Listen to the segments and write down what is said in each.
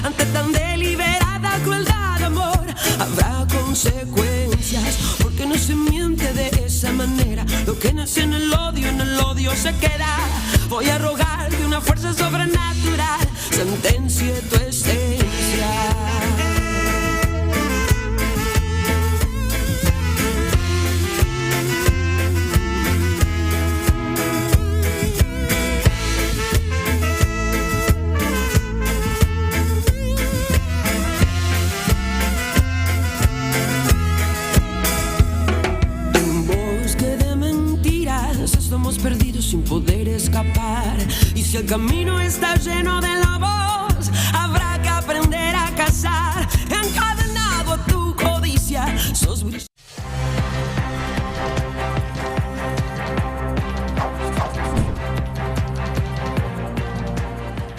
Ante tan deliberada crueldad, amor, habrá consecuencias, porque no se miente de esa manera. Lo que nace en el odio se queda. Voy a rogar que una fuerza sobrenatural sentencie tu esencia. Estamos perdidos sin poder escapar. Y si el camino está lleno de lobos, habrá que aprender a cazar. Encadenado a tu codicia, sos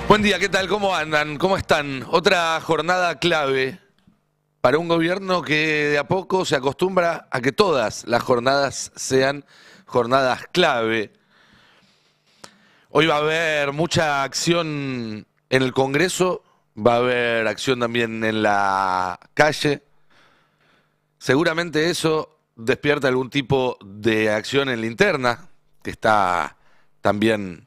Buen día, ¿qué tal? ¿Cómo andan? ¿Cómo están? Otra jornada clave para un gobierno que de a poco se acostumbra a que todas las jornadas sean jornadas clave. Hoy va a haber mucha acción en el Congreso, va a haber acción también en la calle. Seguramente eso despierta algún tipo de acción en la interna, que está también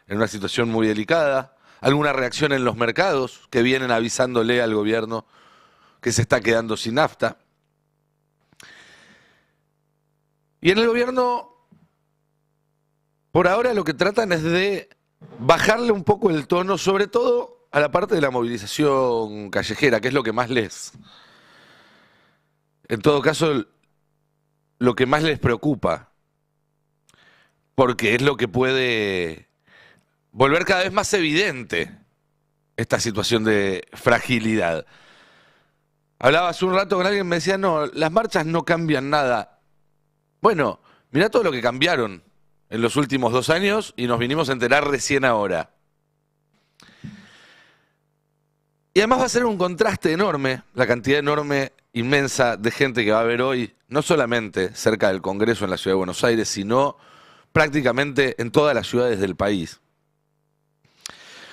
en una situación muy delicada. Alguna reacción en los mercados que vienen avisándole al gobierno que se está quedando sin nafta. Y en el gobierno, por ahora lo que tratan es de bajarle un poco el tono, sobre todo a la parte de la movilización callejera, que es lo que más en todo caso, lo que más les preocupa, porque es lo que puede volver cada vez más evidente esta situación de fragilidad. Hablaba hace un rato con alguien que me decía, no, las marchas no cambian nada. Bueno, mirá todo lo que cambiaron en los últimos 2 años y nos vinimos a enterar recién ahora. Y además va a ser un contraste enorme, la cantidad enorme, inmensa de gente que va a haber hoy, no solamente cerca del Congreso en la Ciudad de Buenos Aires, sino prácticamente en todas las ciudades del país.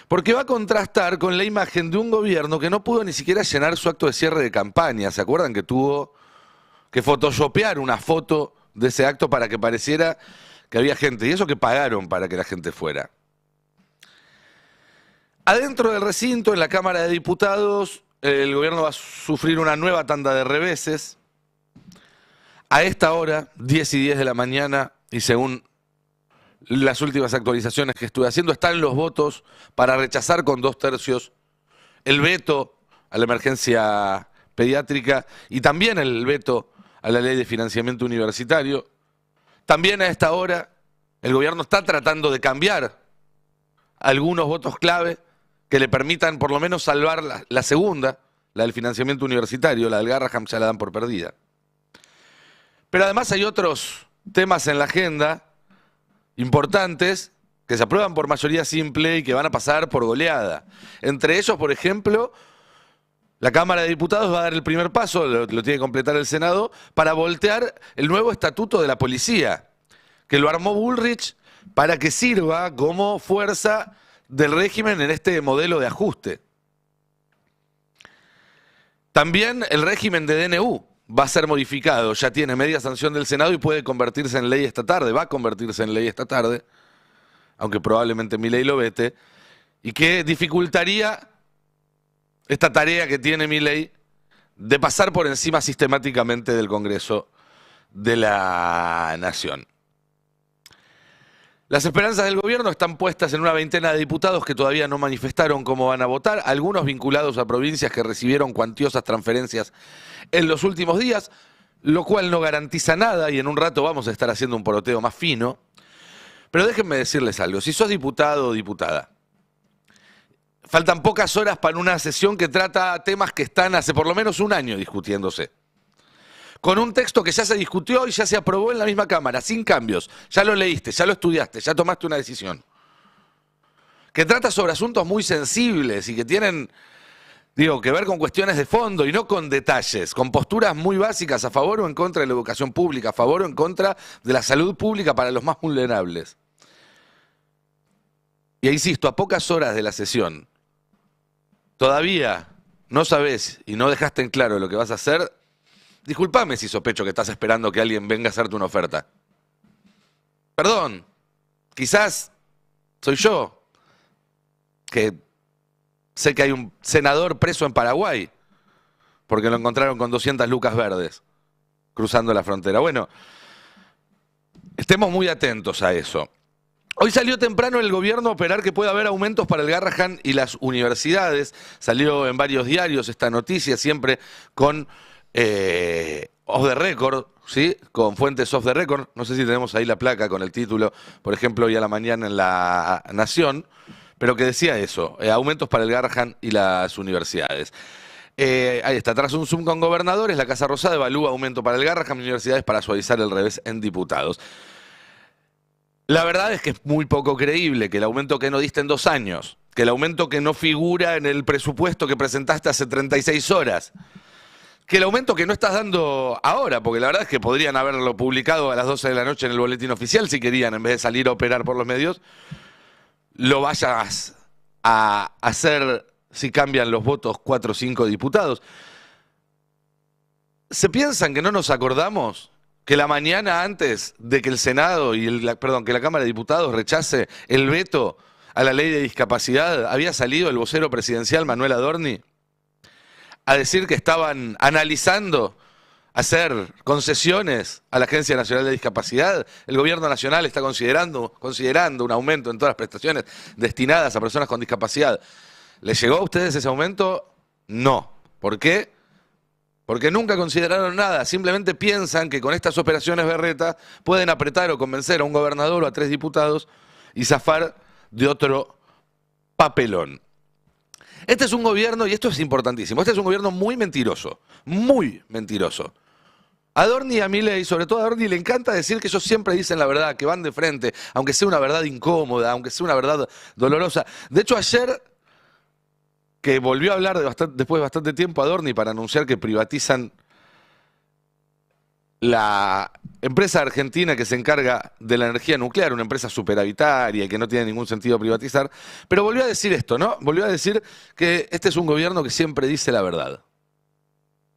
Porque va a contrastar con la imagen de un gobierno que no pudo ni siquiera llenar su acto de cierre de campaña. ¿Se acuerdan que tuvo que photoshopear una foto de ese acto para que pareciera que había gente? Y eso que pagaron para que la gente fuera. Adentro del recinto, en la Cámara de Diputados, el gobierno va a sufrir una nueva tanda de reveses. A esta hora, 10:10 de la mañana, y según las últimas actualizaciones que estuve haciendo, están los votos para rechazar con 2/3 el veto a la emergencia pediátrica y también el veto a la ley de financiamiento universitario. También a esta hora el gobierno está tratando de cambiar algunos votos clave que le permitan por lo menos salvar la segunda, la del financiamiento universitario. La del Garraham ya la dan por perdida. Pero además hay otros temas en la agenda importantes que se aprueban por mayoría simple y que van a pasar por goleada. Entre ellos, por ejemplo, la Cámara de Diputados va a dar el primer paso, lo tiene que completar el Senado, para voltear el nuevo estatuto de la policía, que lo armó Bullrich para que sirva como fuerza del régimen en este modelo de ajuste. También el régimen de DNU va a ser modificado, ya tiene media sanción del Senado y puede convertirse en ley esta tarde, va a convertirse en ley esta tarde, aunque probablemente Milei lo vete, y que dificultaría esta tarea que tiene Milei de pasar por encima sistemáticamente del Congreso de la Nación. Las esperanzas del gobierno están puestas en una veintena de diputados que todavía no manifestaron cómo van a votar, algunos vinculados a provincias que recibieron cuantiosas transferencias en los últimos días, lo cual no garantiza nada y en un rato vamos a estar haciendo un poroteo más fino. Pero déjenme decirles algo, si sos diputado o diputada, faltan pocas horas para una sesión que trata temas que están hace por lo menos un año discutiéndose. Con un texto que ya se discutió y ya se aprobó en la misma Cámara, sin cambios. Ya lo leíste, ya lo estudiaste, ya tomaste una decisión. Que trata sobre asuntos muy sensibles y que tienen, que ver con cuestiones de fondo y no con detalles, con posturas muy básicas a favor o en contra de la educación pública, a favor o en contra de la salud pública para los más vulnerables. Y insisto, a pocas horas de la sesión, todavía no sabés y no dejaste en claro lo que vas a hacer, discúlpame si sospecho que estás esperando que alguien venga a hacerte una oferta. Perdón, quizás soy yo, que sé que hay un senador preso en Paraguay, porque lo encontraron con 200 lucas verdes, cruzando la frontera. Bueno, estemos muy atentos a eso. Hoy salió temprano el gobierno a operar que puede haber aumentos para el Garrahan y las universidades. Salió en varios diarios esta noticia, siempre con off the record, ¿sí? Con fuentes off the record. No sé si tenemos ahí la placa con el título, por ejemplo, hoy a la mañana en La Nación, pero que decía eso, aumentos para el Garrahan y las universidades. Ahí está, tras un Zoom con gobernadores, la Casa Rosada evalúa aumento para el Garrahan y universidades para suavizar el revés en diputados. La verdad es que es muy poco creíble que el aumento que no diste en 2 años, que el aumento que no figura en el presupuesto que presentaste hace 36 horas, que el aumento que no estás dando ahora, porque la verdad es que podrían haberlo publicado a las 12 de la noche en el boletín oficial si querían, en vez de salir a operar por los medios, lo vayas a hacer si cambian los votos 4 o 5 diputados. ¿Se piensan que no nos acordamos que la mañana antes de que el Senado y que la Cámara de Diputados rechace el veto a la ley de discapacidad, había salido el vocero presidencial Manuel Adorni a decir que estaban analizando hacer concesiones a la Agencia Nacional de Discapacidad? El gobierno nacional está considerando un aumento en todas las prestaciones destinadas a personas con discapacidad. ¿Les llegó a ustedes ese aumento? No. ¿Por qué? Porque nunca consideraron nada, simplemente piensan que con estas operaciones berreta pueden apretar o convencer a un gobernador o a 3 diputados y zafar de otro papelón. Este es un gobierno, y esto es importantísimo, este es un gobierno muy mentiroso, muy mentiroso. A Adorni y a Milei, sobre todo a Adorni, le encanta decir que ellos siempre dicen la verdad, que van de frente, aunque sea una verdad incómoda, aunque sea una verdad dolorosa. De hecho, ayer, que volvió a hablar después de bastante tiempo Adorni para anunciar que privatizan la empresa argentina que se encarga de la energía nuclear, una empresa superavitaria y que no tiene ningún sentido privatizar, pero volvió a decir esto, ¿no? Volvió a decir que este es un gobierno que siempre dice la verdad.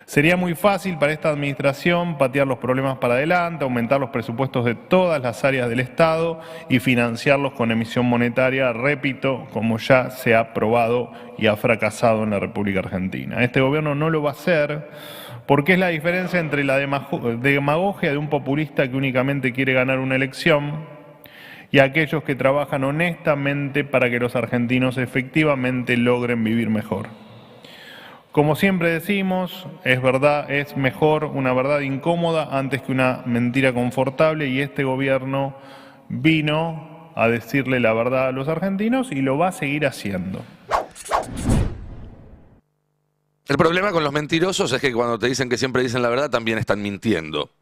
Sería muy fácil para esta administración patear los problemas para adelante, aumentar los presupuestos de todas las áreas del Estado y financiarlos con emisión monetaria, repito, como ya se ha probado y ha fracasado en la República Argentina. Este gobierno no lo va a hacer porque es la diferencia entre la demagogia de un populista que únicamente quiere ganar una elección y aquellos que trabajan honestamente para que los argentinos efectivamente logren vivir mejor. Como siempre decimos, es verdad, es mejor una verdad incómoda antes que una mentira confortable, y este gobierno vino a decirle la verdad a los argentinos y lo va a seguir haciendo. El problema con los mentirosos es que cuando te dicen que siempre dicen la verdad, también están mintiendo.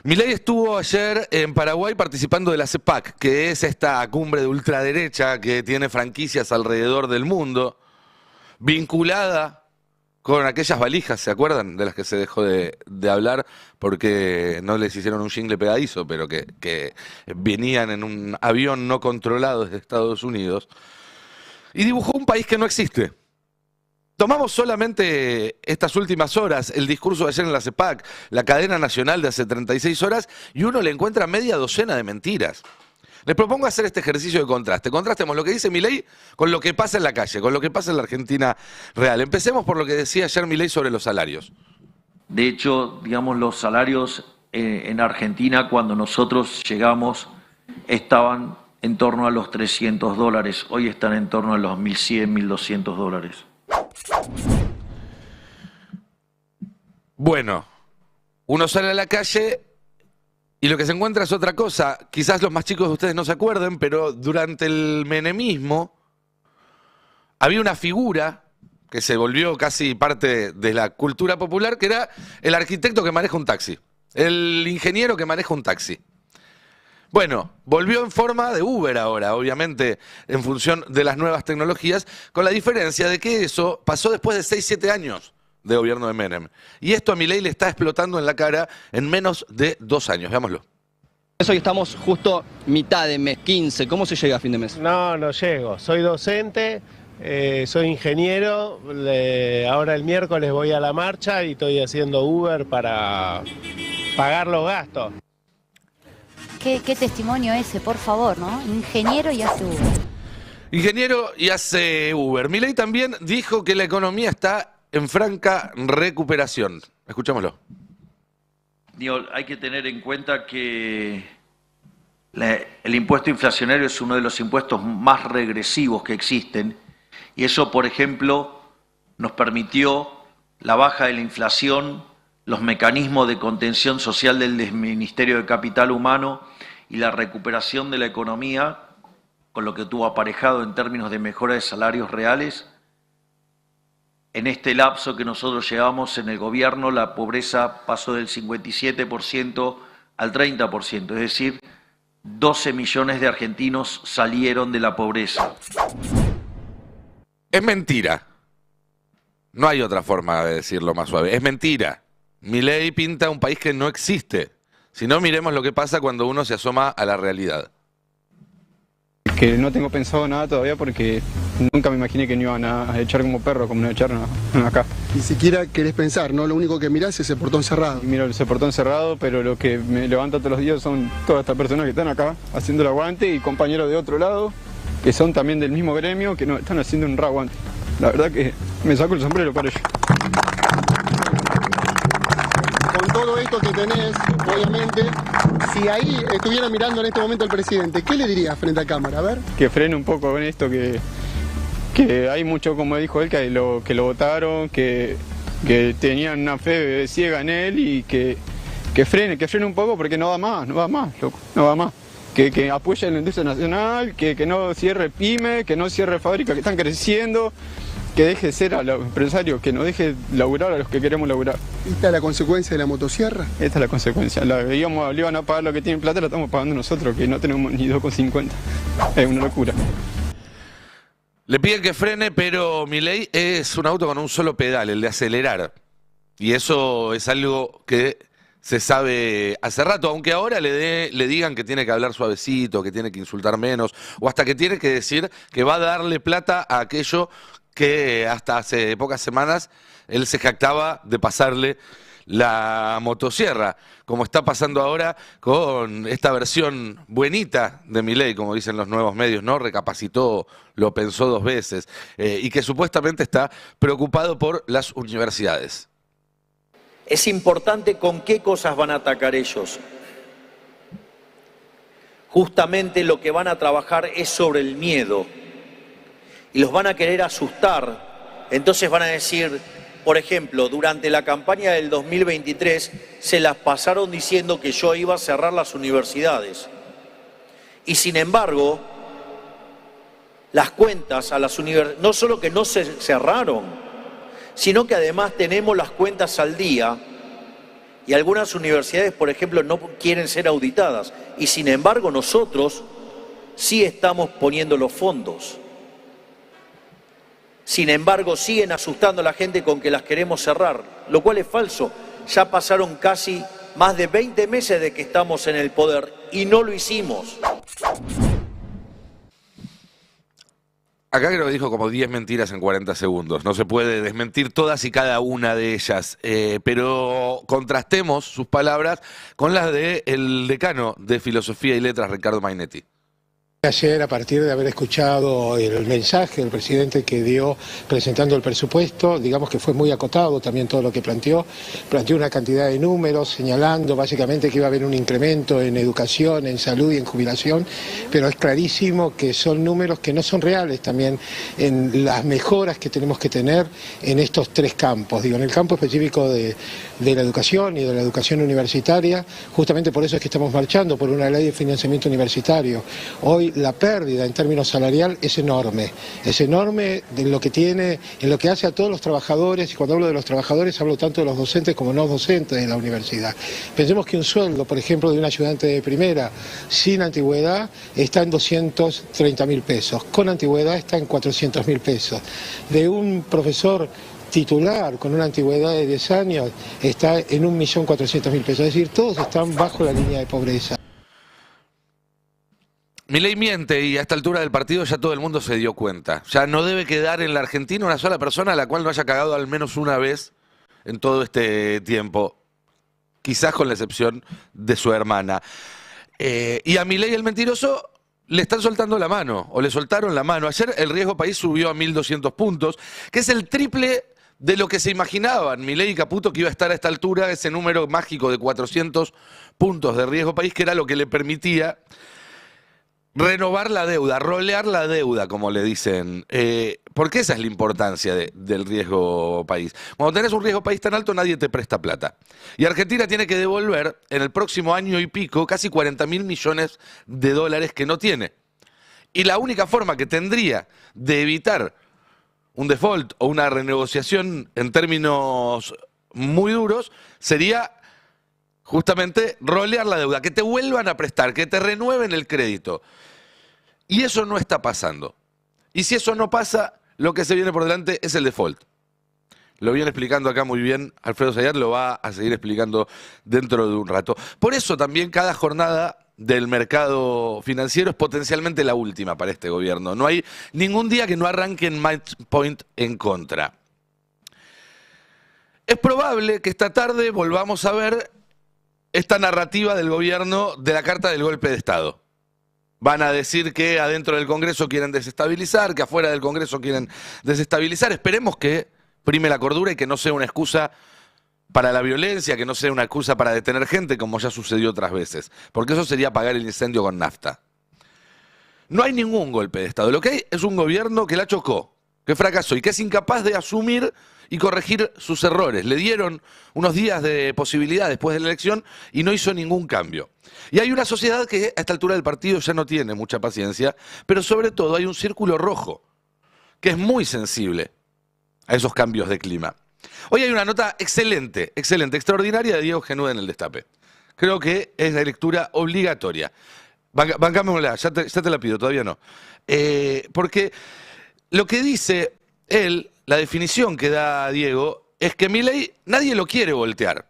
Milei estuvo ayer en Paraguay participando de la CEPAC, que es esta cumbre de ultraderecha que tiene franquicias alrededor del mundo, vinculada con aquellas valijas, ¿se acuerdan? De las que se dejó de hablar porque no les hicieron un jingle pegadizo, pero que venían en un avión no controlado desde Estados Unidos. Y dibujó un país que no existe. Tomamos solamente estas últimas horas, el discurso de ayer en la CEPAC, la cadena nacional de hace 36 horas, y uno le encuentra media docena de mentiras. Les propongo hacer este ejercicio de contraste. Contrastemos lo que dice Milei con lo que pasa en la calle, con lo que pasa en la Argentina real. Empecemos por lo que decía ayer Milei sobre los salarios. De hecho, digamos, los salarios en Argentina cuando nosotros llegamos estaban en torno a los $300. Hoy están en torno a los $1.100, $1.200. Bueno, uno sale a la calle y lo que se encuentra es otra cosa. Quizás los más chicos de ustedes no se acuerden, pero durante el menemismo había una figura que se volvió casi parte de la cultura popular, que era el arquitecto que maneja un taxi, el ingeniero que maneja un taxi. Bueno, volvió en forma de Uber ahora, obviamente, en función de las nuevas tecnologías, con la diferencia de que eso pasó después de 6, 7 años de gobierno de Menem. Y esto a Milei le está explotando en la cara en menos de 2 años. Veámoslo. Hoy estamos justo mitad de mes, 15. ¿Cómo se llega a fin de mes? No llego. Soy docente, Soy ingeniero, ahora el miércoles voy a la marcha y estoy haciendo Uber para pagar los gastos. Qué testimonio ese, por favor, ¿no? Ingeniero y hace Uber. Ingeniero y hace Uber. Milei también dijo que la economía está en franca recuperación. Escuchémoslo. Digo, hay que tener en cuenta que el impuesto inflacionario es uno de los impuestos más regresivos que existen y eso, por ejemplo, nos permitió la baja de la inflación, los mecanismos de contención social del Ministerio de Capital Humano y la recuperación de la economía, con lo que tuvo aparejado en términos de mejora de salarios reales. En este lapso que nosotros llevamos en el gobierno, la pobreza pasó del 57% al 30%, es decir, 12 millones de argentinos salieron de la pobreza. Es mentira. No hay otra forma de decirlo más suave. Es mentira. Milei pinta un país que no existe. Si no, miremos lo que pasa cuando uno se asoma a la realidad. Que no tengo pensado nada todavía porque nunca me imaginé que no iban a echar como perro, como nos echaron acá. Ni siquiera querés pensar, ¿no? Lo único que mirás es el portón cerrado. Miro ese portón cerrado, pero lo que me levanta todos los días son todas estas personas que están acá haciendo el aguante y compañeros de otro lado que son también del mismo gremio que no están haciendo un aguante. La verdad que me saco el sombrero para ellos. Con todo esto que tenés, obviamente, si ahí estuviera mirando en este momento el presidente, ¿qué le dirías frente a cámara? A ver. Que frene un poco con esto, que hay mucho, como dijo él, que lo votaron, que tenían una fe ciega en él y que frene un poco porque no va más, loco, no va más. Que apoye la industria nacional, que no cierre pyme, que no cierre fábricas que están creciendo, que deje de ser a los empresarios, que nos deje laburar a los que queremos laburar. ¿Esta es la consecuencia de la motosierra? Esta es la consecuencia. Le iban a pagar lo que tienen plata, la estamos pagando nosotros, que no tenemos ni 2,50. Es una locura. Le piden que frene, pero Milei es un auto con un solo pedal, el de acelerar. Y eso es algo que se sabe hace rato, aunque ahora le digan que tiene que hablar suavecito, que tiene que insultar menos, o hasta que tiene que decir que va a darle plata a aquello que hasta hace pocas semanas él se jactaba de pasarle la motosierra, como está pasando ahora con esta versión buenita de Milei, como dicen los nuevos medios, ¿no? Recapacitó, lo pensó 2 veces, y que supuestamente está preocupado por las universidades. Es importante con qué cosas van a atacar ellos. Justamente lo que van a trabajar es sobre el miedo. Y los van a querer asustar. Entonces van a decir, por ejemplo, durante la campaña del 2023 se las pasaron diciendo que yo iba a cerrar las universidades. Y sin embargo, las cuentas a las universidades, no solo que no se cerraron, sino que además tenemos las cuentas al día y algunas universidades, por ejemplo, no quieren ser auditadas. Y sin embargo, nosotros sí estamos poniendo los fondos. Sin embargo, siguen asustando a la gente con que las queremos cerrar, lo cual es falso. Ya pasaron casi más de 20 meses de que estamos en el poder y no lo hicimos. Acá creo que dijo como 10 mentiras en 40 segundos. No se puede desmentir todas y cada una de ellas. Pero contrastemos sus palabras con las del decano de Filosofía y Letras, Ricardo Mainetti. Ayer, a partir de haber escuchado el mensaje del presidente que dio presentando el presupuesto, digamos que fue muy acotado también todo lo que planteó una cantidad de números señalando básicamente que iba a haber un incremento en educación, en salud y en jubilación, pero es clarísimo que son números que no son reales también en las mejoras que tenemos que tener en estos 3 campos, digo, en el campo específico de la educación y de la educación universitaria. Justamente por eso es que estamos marchando por una ley de financiamiento universitario. Hoy la pérdida en términos salarial es enorme de lo que tiene, en lo que hace a todos los trabajadores, y cuando hablo de los trabajadores hablo tanto de los docentes como no docentes de la universidad. Pensemos que un sueldo, por ejemplo, de un ayudante de primera sin antigüedad está en 230.000 pesos, con antigüedad está en 400.000 pesos. De un profesor titular con una antigüedad de 10 años está en 1.400.000 pesos, es decir, todos están bajo la línea de pobreza. Milei miente y a esta altura del partido ya todo el mundo se dio cuenta. Ya no debe quedar en la Argentina una sola persona a la cual no haya cagado al menos una vez en todo este tiempo. Quizás con la excepción de su hermana. Y a Milei el mentiroso le están soltando la mano, o le soltaron la mano. Ayer el riesgo país subió a 1.200 puntos, que es el triple de lo que se imaginaban Milei y Caputo que iba a estar a esta altura, ese número mágico de 400 puntos de riesgo país, que era lo que le permitía renovar la deuda, rolear la deuda, como le dicen. Porque esa es la importancia del riesgo país. Cuando tenés un riesgo país tan alto, nadie te presta plata. Y Argentina tiene que devolver en el próximo año y pico casi 40.000 millones de dólares que no tiene. Y la única forma que tendría de evitar un default o una renegociación en términos muy duros sería justamente rolear la deuda, que te vuelvan a prestar, que te renueven el crédito. Y eso no está pasando. Y si eso no pasa, lo que se viene por delante es el default. Lo viene explicando acá muy bien Alfredo Sayat, lo va a seguir explicando dentro de un rato. Por eso también cada jornada del mercado financiero es potencialmente la última para este gobierno. No hay ningún día que no arranque en match point en contra. Es probable que esta tarde volvamos a ver esta narrativa del gobierno de la carta del golpe de Estado. Van a decir que adentro del Congreso quieren desestabilizar, que afuera del Congreso quieren desestabilizar. Esperemos que prime la cordura y que no sea una excusa para la violencia, que no sea una excusa para detener gente, como ya sucedió otras veces. Porque eso sería apagar el incendio con nafta. No hay ningún golpe de Estado. Lo que hay es un gobierno que la chocó, que fracasó y que es incapaz de asumir y corregir sus errores. Le dieron unos días de posibilidad después de la elección y no hizo ningún cambio. Y hay una sociedad que a esta altura del partido ya no tiene mucha paciencia, pero sobre todo hay un círculo rojo que es muy sensible a esos cambios de clima. Hoy hay una nota excelente, extraordinaria de Diego Genuda en El Destape. Creo que es de lectura obligatoria. Bancámosla, ya te la pido, todavía no. Porque lo que dice él, la definición que da Diego, es que Milei nadie lo quiere voltear.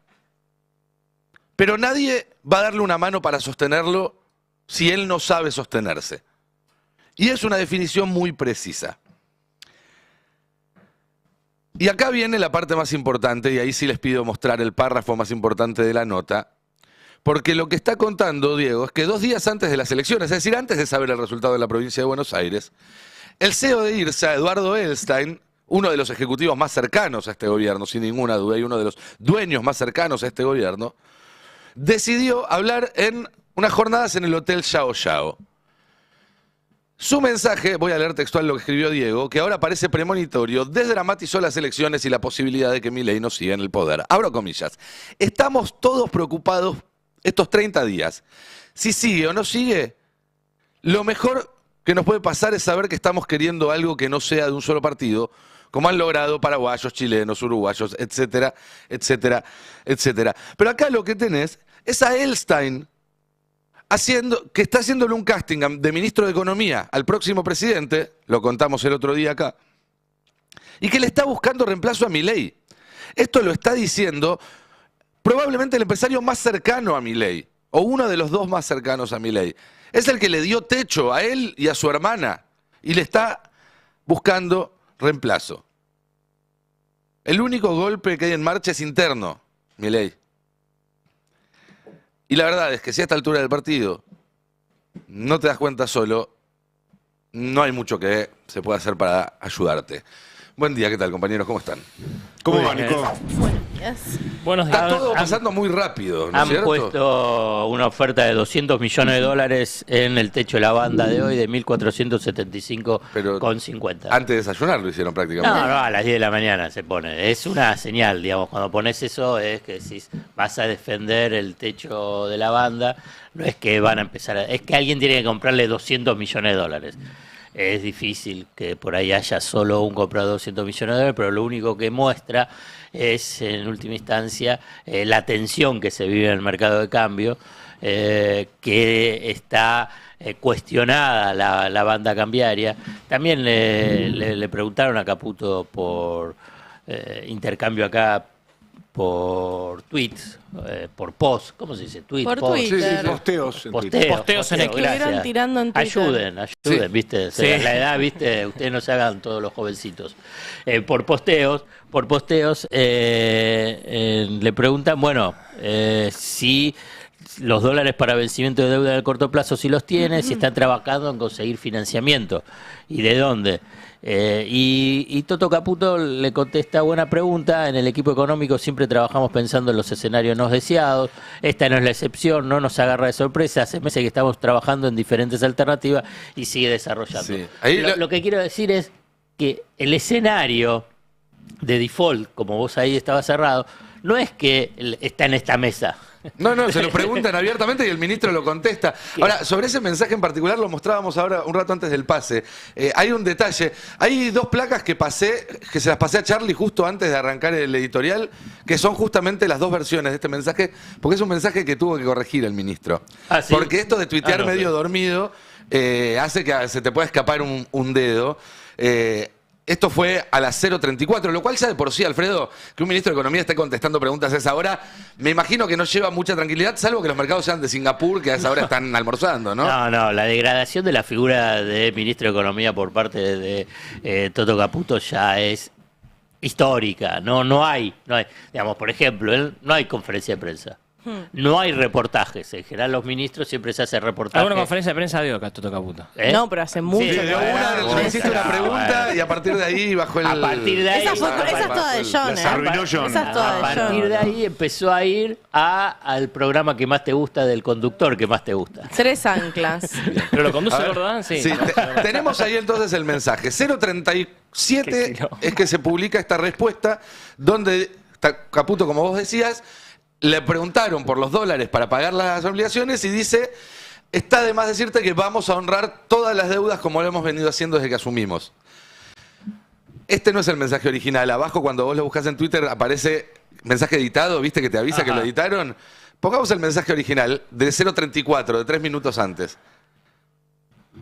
Pero nadie va a darle una mano para sostenerlo si él no sabe sostenerse. Y es una definición muy precisa. Y acá viene la parte más importante, y ahí sí les pido mostrar el párrafo más importante de la nota, porque lo que está contando Diego es que 2 días antes de las elecciones, es decir, antes de saber el resultado de la provincia de Buenos Aires, el CEO de IRSA, Eduardo Edelstein, uno de los ejecutivos más cercanos a este gobierno, sin ninguna duda, y uno de los dueños más cercanos a este gobierno, decidió hablar en unas jornadas en el Hotel Yao Yao. Su mensaje, voy a leer textual lo que escribió Diego, que ahora parece premonitorio, desdramatizó las elecciones y la posibilidad de que Milei no siga en el poder. Abro comillas. Estamos todos preocupados estos 30 días. Si sigue o no sigue, lo mejor que nos puede pasar es saber que estamos queriendo algo que no sea de un solo partido, como han logrado paraguayos, chilenos, uruguayos, etcétera, etcétera, etcétera. Pero acá lo que tenés es a Edelstein que está haciéndole un casting de ministro de Economía al próximo presidente, lo contamos el otro día acá, y que le está buscando reemplazo a Milei. Esto lo está diciendo probablemente el empresario más cercano a Milei, o uno de los 2 más cercanos a Milei. Es el que le dio techo a él y a su hermana, y le está buscando reemplazo. El único golpe que hay en marcha es interno, Milei. Y la verdad es que si a esta altura del partido no te das cuenta solo, no hay mucho que se pueda hacer para ayudarte. Buen día, ¿qué tal, compañeros? ¿Cómo están? ¿Cómo va, Nico? Buenos días. Buenos días. Está todo pasando muy rápido, ¿no es Han cierto? puesto una oferta de 200 millones de dólares en el techo de la banda de hoy de 1.475,50. Antes de desayunar lo hicieron prácticamente. No, a las 10 de la mañana se pone. Es una señal, digamos, cuando pones eso es que decís, vas a defender el techo de la banda, no es que van a empezar es que alguien tiene que comprarle 200 millones de dólares. Es difícil que por ahí haya solo un comprador de 200 millones de dólares, pero lo único que muestra es, en última instancia, la tensión que se vive en el mercado de cambio, que está cuestionada la banda cambiaria. También le preguntaron a Caputo por intercambio acá tweets, por post, ¿cómo se dice? Tweet, Por post. Twitter. Sí, posteos en Twitter. Posteos, Posteos en posteos, Estuvieron gracias. tirando en Twitter. Ayuden, Sí. ¿viste? Sí. La edad, ¿viste? Ustedes no se hagan todos los jovencitos. Por posteos, le preguntan, bueno, si los dólares para vencimiento de deuda de corto plazo, si los tiene, si están trabajando en conseguir financiamiento. ¿Y de dónde? Y Toto Caputo le contesta, buena pregunta, en el equipo económico siempre trabajamos pensando en los escenarios no deseados, esta no es la excepción, no nos agarra de sorpresa, hace meses que estamos trabajando en diferentes alternativas y sigue desarrollando. Sí. Ahí Lo que quiero decir es que el escenario de default, como vos ahí estabas cerrado, no es que está en esta mesa. No, se lo preguntan abiertamente y el ministro lo contesta. Ahora, sobre ese mensaje en particular lo mostrábamos ahora un rato antes del pase. Hay un detalle. Hay dos placas que se las pasé a Charlie justo antes de arrancar el editorial, que son justamente las dos versiones de este mensaje, porque es un mensaje que tuvo que corregir el ministro. ¿Ah, sí? Porque esto de tuitear medio dormido hace que se te pueda escapar un dedo. Esto fue a las 0:34, lo cual ya de por sí, Alfredo, que un ministro de Economía esté contestando preguntas a esa hora, me imagino que no lleva mucha tranquilidad, salvo que los mercados sean de Singapur, que a esa hora están almorzando, ¿no? No, la degradación de la figura de ministro de Economía por parte de Toto Caputo ya es histórica. No hay, digamos, por ejemplo, no hay conferencia de prensa. No hay reportajes. En general, los ministros siempre se hace reportaje. ¿Alguna conferencia de prensa dio Toto Caputo? No, pero hace mucho. Sí, dio una, le hiciste una pregunta y a partir de ahí bajó el... A partir de ahí... Esa es toda de John, Las arruinó John. Esa es toda de A partir de ahí empezó a ir al programa que más te gusta, del conductor que más te gusta. 3 anclas. ¿Pero lo conduce A ver, Gordán? Sí. Tenemos ahí entonces el mensaje. 0:37 es que se publica esta respuesta donde Caputo, como vos decías, le preguntaron por los dólares para pagar las obligaciones y dice, está de más decirte que vamos a honrar todas las deudas como lo hemos venido haciendo desde que asumimos. Este no es el mensaje original. Abajo, cuando vos lo buscas en Twitter, aparece mensaje editado, ¿viste que te avisa que lo editaron? Pongamos el mensaje original de 0:34, de 3 minutos antes.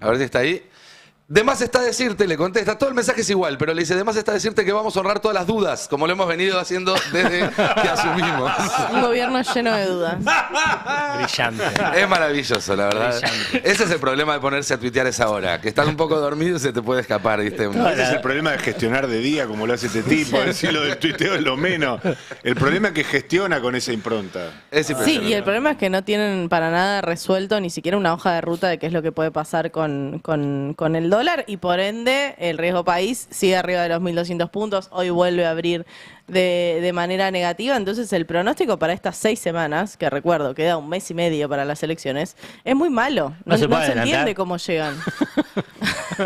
A ver si está ahí. De más está decirte, le contesta, todo el mensaje es igual, pero le dice, de más está decirte que vamos a honrar todas las dudas, como lo hemos venido haciendo desde que asumimos. Un gobierno lleno de dudas. Brillante. Es maravilloso, la verdad. Brillante. Ese es el problema de ponerse a tuitear a esa hora, que estás un poco dormido y se te puede escapar, ¿viste? Ese es el problema de gestionar de día, como lo hace este tipo. Decir lo del tuiteo es lo menos. El problema es que gestiona con esa impronta. Es Sí, impresionante. y el problema es que no tienen para nada resuelto ni siquiera una hoja de ruta de qué es lo que puede pasar con el dólar y por ende el riesgo país sigue arriba de los 1.200 puntos. Hoy vuelve a abrir de manera negativa. Entonces el pronóstico para estas 6 semanas, que recuerdo queda 1 mes y medio para las elecciones, es muy malo. No se entiende cómo llegan.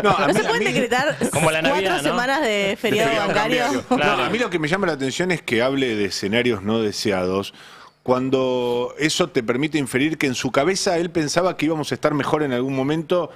No se pueden decretar Como la Navidad, 4 semanas de feriado bancario. No, a mí lo que me llama la atención es que hable de escenarios no deseados, cuando eso te permite inferir que en su cabeza él pensaba que íbamos a estar mejor en algún momento,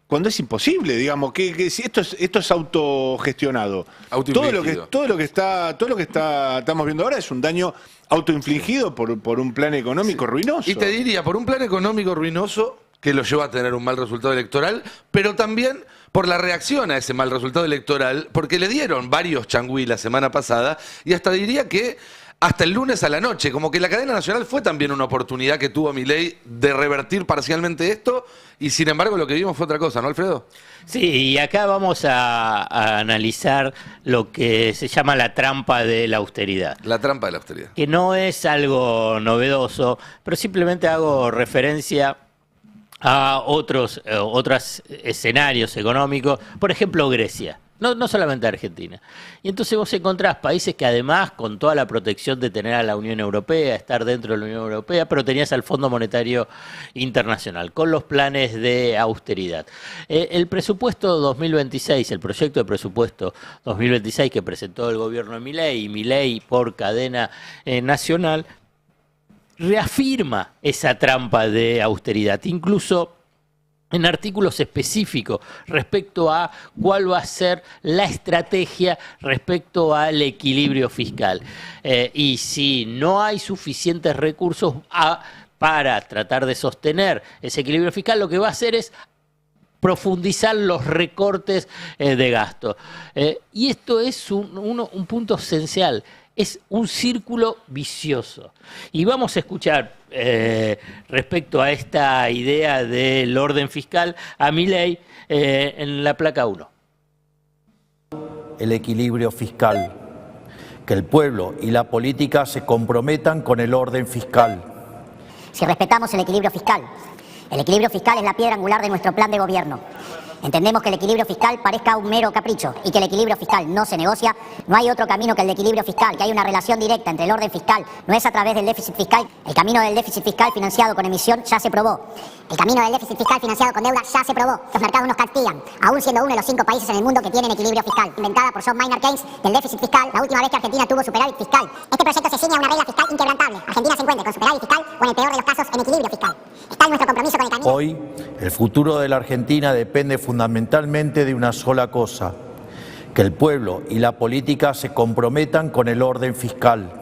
cuando es imposible, digamos, que si esto es autogestionado. Todo lo que estamos viendo ahora es un daño autoinfligido por un plan económico ruinoso. Y te diría, por un plan económico ruinoso que lo llevó a tener un mal resultado electoral, pero también por la reacción a ese mal resultado electoral, porque le dieron varios changüí la semana pasada, y hasta diría que hasta el lunes a la noche, como que la cadena nacional fue también una oportunidad que tuvo Milei de revertir parcialmente esto, y sin embargo lo que vimos fue otra cosa, ¿no, Alfredo? Sí, y acá vamos a analizar lo que se llama la trampa de la austeridad. La trampa de la austeridad. Que no es algo novedoso, pero simplemente hago referencia a otros escenarios económicos, por ejemplo Grecia. No solamente Argentina. Y entonces vos encontrás países que además, con toda la protección de tener a la Unión Europea, estar dentro de la Unión Europea, pero tenías al Fondo Monetario Internacional, con los planes de austeridad. El presupuesto 2026, el proyecto de presupuesto 2026 que presentó el gobierno de Milei, y Milei por cadena nacional, reafirma esa trampa de austeridad. Incluso en artículos específicos respecto a cuál va a ser la estrategia respecto al equilibrio fiscal. Y si no hay suficientes recursos para tratar de sostener ese equilibrio fiscal, lo que va a hacer es profundizar los recortes de gasto. Y esto es un punto esencial. Es un círculo vicioso. Y vamos a escuchar respecto a esta idea del orden fiscal a Milei en la placa 1. El equilibrio fiscal, que el pueblo y la política se comprometan con el orden fiscal. Si respetamos el equilibrio fiscal es la piedra angular de nuestro plan de gobierno. Entendemos que el equilibrio fiscal parezca un mero capricho y que el equilibrio fiscal no se negocia. No hay otro camino que el de equilibrio fiscal, que hay una relación directa entre el orden fiscal, no es a través del déficit fiscal. El camino del déficit fiscal financiado con emisión ya se probó. El camino del déficit fiscal financiado con deuda ya se probó. Los mercados nos castigan, aún siendo uno de los 5 países en el mundo que tienen equilibrio fiscal. Inventada por John Maynard Keynes del déficit fiscal, la última vez que Argentina tuvo superávit fiscal. Este proyecto se ciña a una regla fiscal inquebrantable. Argentina se encuentra con superávit fiscal o en el peor de los casos en equilibrio fiscal. Está en nuestro compromiso con el camino. Hoy, el futuro de la Argentina depende fundamentalmente de una sola cosa: que el pueblo y la política se comprometan con el orden fiscal.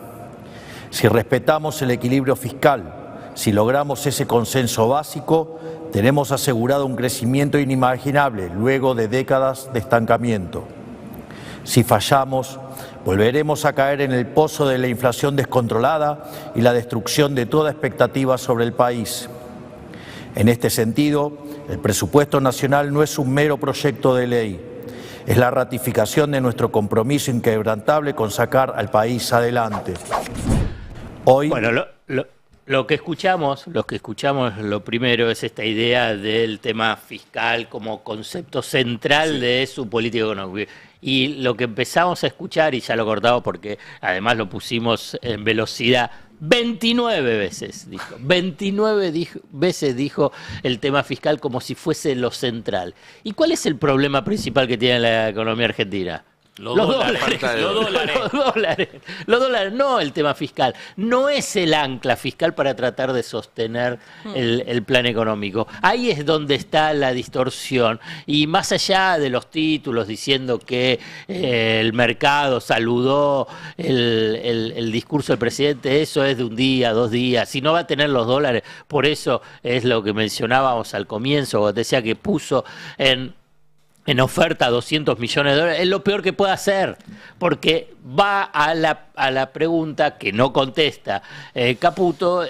Si respetamos el equilibrio fiscal, si logramos ese consenso básico, tenemos asegurado un crecimiento inimaginable luego de décadas de estancamiento. Si fallamos, volveremos a caer en el pozo de la inflación descontrolada y la destrucción de toda expectativa sobre el país. En este sentido, el presupuesto nacional no es un mero proyecto de ley, es la ratificación de nuestro compromiso inquebrantable con sacar al país adelante. Hoy... Bueno, lo que escuchamos, lo primero es esta idea del tema fiscal como concepto central de su política económica. Y lo que empezamos a escuchar, y ya lo cortamos porque además lo pusimos en velocidad, 29 veces dijo, 29 veces dijo el tema fiscal como si fuese lo central. ¿Y cuál es el problema principal que tiene la economía argentina? Los dólares, no el tema fiscal. No es el ancla fiscal para tratar de sostener el plan económico. Ahí es donde está la distorsión. Y más allá de los títulos diciendo que el mercado saludó el discurso del presidente, eso es de un día, 2 días. Si no va a tener los dólares, por eso es lo que mencionábamos al comienzo, decía que puso en oferta 200 millones de dólares, es lo peor que puede hacer, porque va a la pregunta que no contesta Caputo,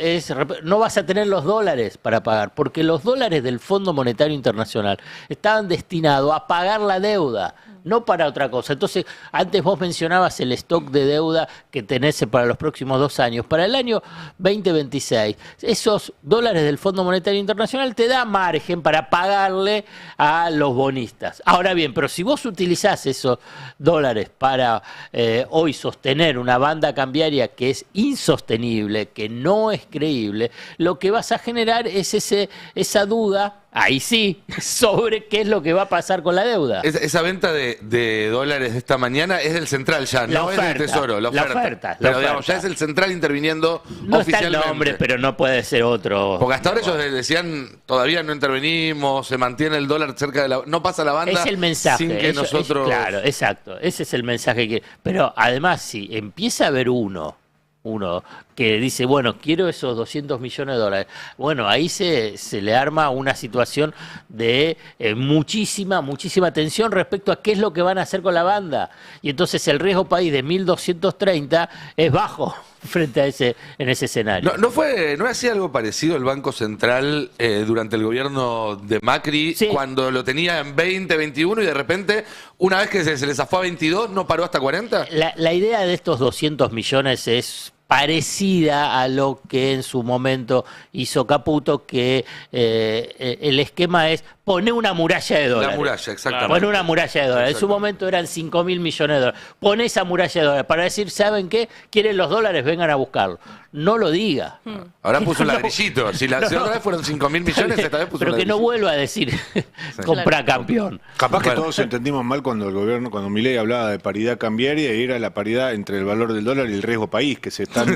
no vas a tener los dólares para pagar, porque los dólares del Fondo Monetario Internacional estaban destinados a pagar la deuda, no para otra cosa. Entonces, antes vos mencionabas el stock de deuda que tenés para los próximos 2 años. Para el año 2026, esos dólares del Fondo Monetario Internacional te da margen para pagarle a los bonistas. Ahora bien, pero si vos utilizás esos dólares para hoy sostener una banda cambiaria que es insostenible, que no es creíble, lo que vas a generar es esa duda, ahí sí, sobre qué es lo que va a pasar con la deuda. Esa venta de dólares de esta mañana es del Central ya, no es del Tesoro. La oferta. Pero digamos, ya es el Central interviniendo no oficialmente. Está el nombre, pero no puede ser otro. Porque hasta ahora ellos decían, todavía no intervenimos, se mantiene el dólar cerca de la... No pasa la banda es el mensaje, sin que nosotros... Claro, exacto, ese es el mensaje que... Pero además, si empieza a haber uno que dice, bueno, quiero esos 200 millones de dólares. Bueno, ahí se le arma una situación de muchísima tensión respecto a qué es lo que van a hacer con la banda. Y entonces el riesgo país de 1.230 es bajo frente a en ese escenario. ¿No hacía algo parecido el Banco Central durante el gobierno de Macri, cuando lo tenía en 20, 21 y de repente, una vez que se le zafó a 22, no paró hasta 40? La idea de estos 200 millones es parecida a lo que en su momento hizo Caputo, que el esquema es poner una muralla de dólares. La muralla, exactamente. Poner una muralla de dólares. En su momento eran 5.000 millones de dólares. Pone esa muralla de dólares para decir, ¿saben qué? ¿Quieren los dólares? Vengan a buscarlo. No lo diga. Ahora puso un ladrillito. Si la otra vez fueron 5.000 millones, esta vez puso pero un que no vuelva a decir compra campeón. Capaz que todos entendimos mal cuando Milei hablaba de paridad cambiaria y era la paridad entre el valor del dólar y el riesgo país, que se están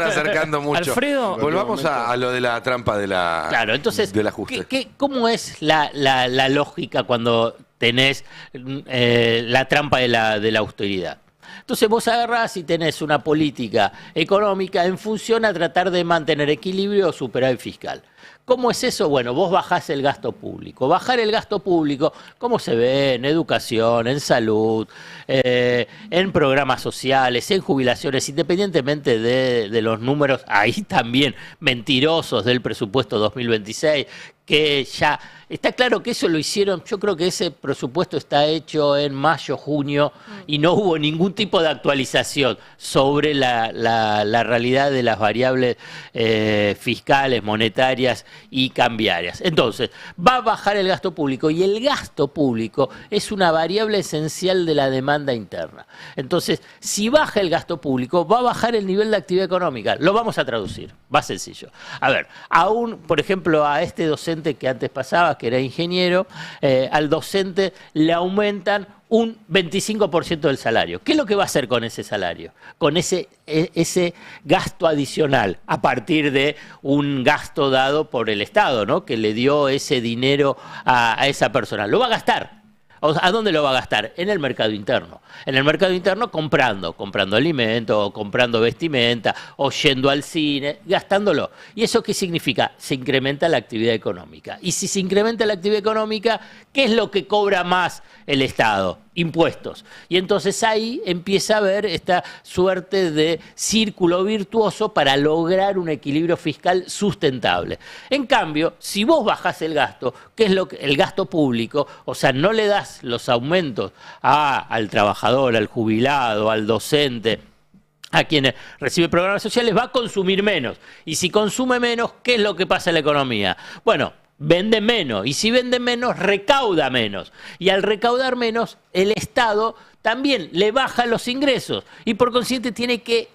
acercando mucho. Alfredo, volvamos a lo de la trampa del ajuste. ¿Cómo es la lógica cuando tenés la trampa de la austeridad? Entonces vos agarrás y tenés una política económica en función a tratar de mantener equilibrio o superávit fiscal. ¿Cómo es eso? Bueno, vos bajás el gasto público. Bajar el gasto público, ¿cómo se ve? En educación, en salud, en programas sociales, en jubilaciones, independientemente de los números, ahí también mentirosos del presupuesto 2026, que ya está claro que eso lo hicieron, yo creo que ese presupuesto está hecho en mayo, junio, y no hubo ningún tipo de actualización sobre la realidad de las variables fiscales, monetarias y cambiarias. Entonces, va a bajar el gasto público, y el gasto público es una variable esencial de la demanda interna. Entonces, si baja el gasto público, va a bajar el nivel de actividad económica. Lo vamos a traducir, va sencillo. A ver, aún, por ejemplo, a este docente que antes pasaba, que era ingeniero, al docente le aumentan un 25% del salario. ¿Qué es lo que va a hacer con ese salario? Con ese gasto adicional, a partir de un gasto dado por el Estado, ¿no? Que le dio ese dinero a esa persona. Lo va a gastar. ¿A dónde lo va a gastar? En el mercado interno. En el mercado interno comprando alimentos, comprando vestimenta, o yendo al cine, gastándolo. ¿Y eso qué significa? Se incrementa la actividad económica. Y si se incrementa la actividad económica, ¿qué es lo que cobra más el Estado? Impuestos. Y entonces ahí empieza a haber esta suerte de círculo virtuoso para lograr un equilibrio fiscal sustentable. En cambio, si vos bajás el gasto, ¿qué es el gasto público? O sea, no le das los aumentos al trabajador, al jubilado, al docente, a quienes reciben programas sociales, va a consumir menos. Y si consume menos, ¿qué es lo que pasa en la economía? Bueno, vende menos, y si vende menos, recauda menos. Y al recaudar menos, el Estado también le baja los ingresos, y por consiguiente tiene que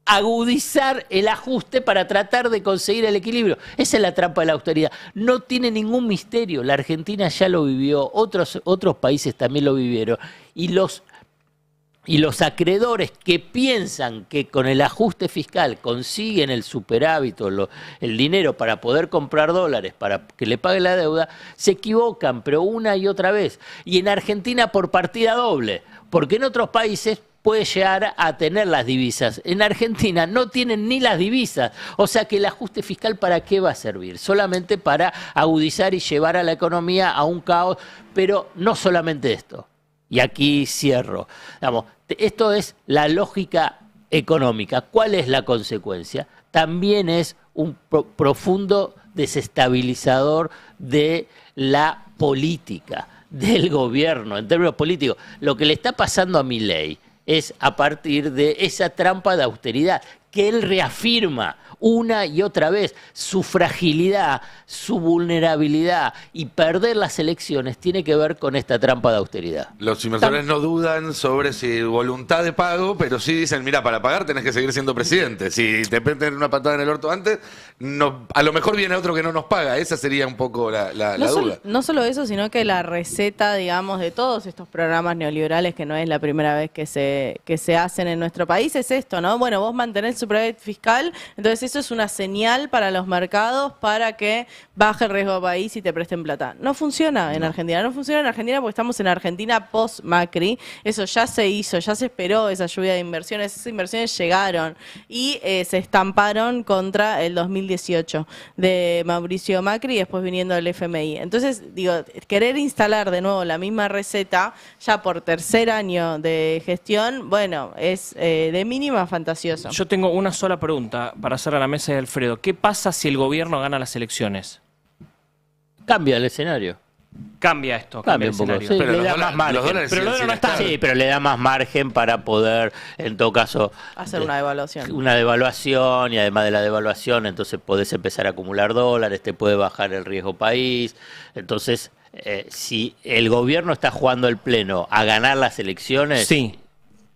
agudizar el ajuste para tratar de conseguir el equilibrio. Esa es la trampa de la austeridad. No tiene ningún misterio. La Argentina ya lo vivió, otros países también lo vivieron, y los acreedores que piensan que con el ajuste fiscal consiguen el superávit o el dinero para poder comprar dólares, para que le paguen la deuda, se equivocan, pero una y otra vez. Y en Argentina por partida doble, porque en otros países puede llegar a tener las divisas. En Argentina no tienen ni las divisas. O sea que el ajuste fiscal, ¿para qué va a servir? Solamente para agudizar y llevar a la economía a un caos. Pero no solamente esto. Y aquí cierro. Esto es la lógica económica. ¿Cuál es la consecuencia? También es un profundo desestabilizador de la política, del gobierno, en términos políticos. Lo que le está pasando a Milei es a partir de esa trampa de austeridad, que él reafirma una y otra vez. Su fragilidad, su vulnerabilidad y perder las elecciones tiene que ver con esta trampa de austeridad. Los inversores no dudan sobre si voluntad de pago, pero sí dicen, mira, para pagar tenés que seguir siendo presidente. Si te meten una patada en el orto antes, a lo mejor viene otro que no nos paga. Esa sería un poco la duda. No solo eso, sino que la receta, digamos, de todos estos programas neoliberales, que no es la primera vez que se hacen en nuestro país, es esto, ¿no? Bueno, vos mantenés el superávit fiscal, entonces eso es una señal para los mercados para que baje el riesgo de país y te presten plata. No funciona en Argentina, no funciona en Argentina porque estamos en Argentina post-Macri. Eso ya se hizo, ya se esperó esa lluvia de inversiones, esas inversiones llegaron y se estamparon contra el 2018 de Mauricio Macri y después viniendo el FMI. Entonces, digo, querer instalar de nuevo la misma receta ya por tercer año de gestión, bueno, es de mínima fantasioso. Yo tengo una sola pregunta para hacer a la mesa de Alfredo. ¿Qué pasa si el gobierno gana las elecciones? Cambia el escenario. Cambia esto, cambia el escenario. Sí, pero le da más margen. Sí, pero le da más margen para poder, en todo caso, hacer una devaluación. Una devaluación, y además de la devaluación, entonces podés empezar a acumular dólares, te puede bajar el riesgo país. Entonces, si el gobierno está jugando el pleno a ganar las elecciones, sí.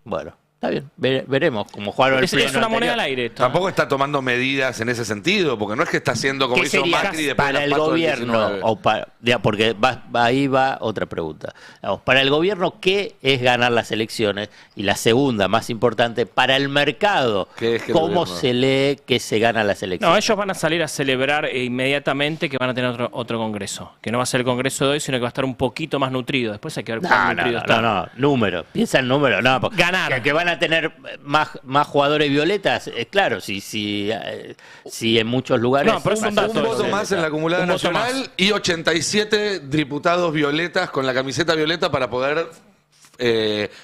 Bueno, Está bien, veremos cómo jugaron el pleno Es una moneda al anterior. aire esto. Tampoco está tomando medidas en ese sentido, porque no es que está haciendo como ¿Qué hizo sería Macri después de para las el PASO del gobierno? 19? O porque ahí va otra pregunta. Vamos, para el gobierno, ¿qué es ganar las elecciones? Y la segunda, más importante, para el mercado, ¿Qué es que el ¿cómo gobierno? se lee que se ganan las elecciones? No, ellos van a salir a celebrar inmediatamente que van a tener otro congreso. Que no va a ser el congreso de hoy, sino que va a estar un poquito más nutrido. Después hay que ver cuán nutrido está. No, número. Piensa en número. No, Ganar. Que van a tener más jugadores violetas, claro, si en muchos lugares... No, pero es un dato. Un voto más en la acumulada Un voto nacional más. y 87 diputados violetas con la camiseta violeta para poder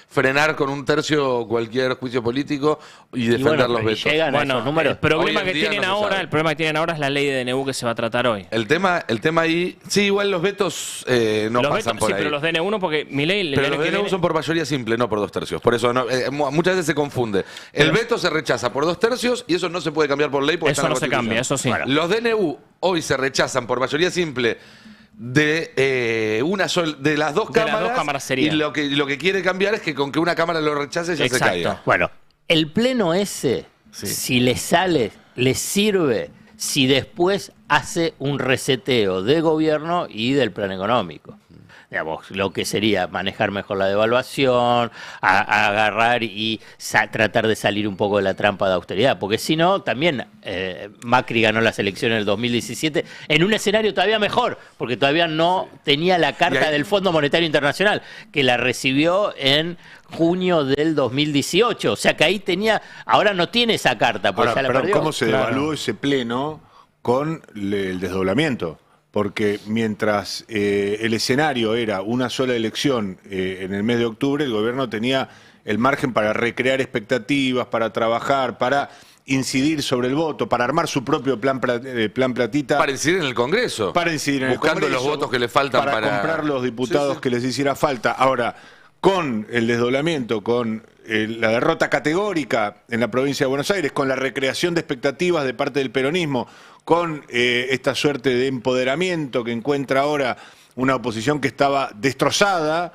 frenar con un tercio cualquier juicio político y defender los vetos. Bueno, el problema Hoy en que día tienen no se ahora, sabe. el problema que tienen ahora es la ley de DNU que se va a tratar hoy. El tema ahí, sí, igual los vetos no Los pasan vetos, por sí, ahí. pero los DNU no, porque Milei... Pero los DNU son por mayoría simple, no por 2/3. Por eso muchas veces se confunde. El veto se rechaza por 2/3 y eso no se puede cambiar por ley porque Eso está en la no se Constitución. cambia, eso sí. Bueno, los DNU hoy se rechazan por mayoría simple de de las dos De las cámaras, dos cámaras sería. y lo que quiere cambiar es que con que una cámara lo rechace ya se caiga. Bueno, el pleno ese, si le sale, le sirve si después hace un reseteo de gobierno y del plan económico. Digamos, lo que sería manejar mejor la devaluación, agarrar y tratar de salir un poco de la trampa de austeridad, porque si no, también Macri ganó las elecciones en el 2017 en un escenario todavía mejor, porque todavía no tenía la carta del Fondo Monetario Internacional, que la recibió en junio del 2018, o sea que ahí ahora no tiene esa carta, porque Ahora, ya la perdió. ¿cómo se devaluó ese pleno con el desdoblamiento? Porque mientras el escenario era una sola elección en el mes de octubre, el gobierno tenía el margen para recrear expectativas, para trabajar, para incidir sobre el voto, para armar su propio plan platita. Para incidir en el Congreso. Para incidir en el Buscando Congreso. los votos que le faltan para comprar los diputados que les hiciera falta. Ahora, con el desdoblamiento, con la derrota categórica en la provincia de Buenos Aires, con la recreación de expectativas de parte del peronismo, con esta suerte de empoderamiento que encuentra ahora una oposición que estaba destrozada,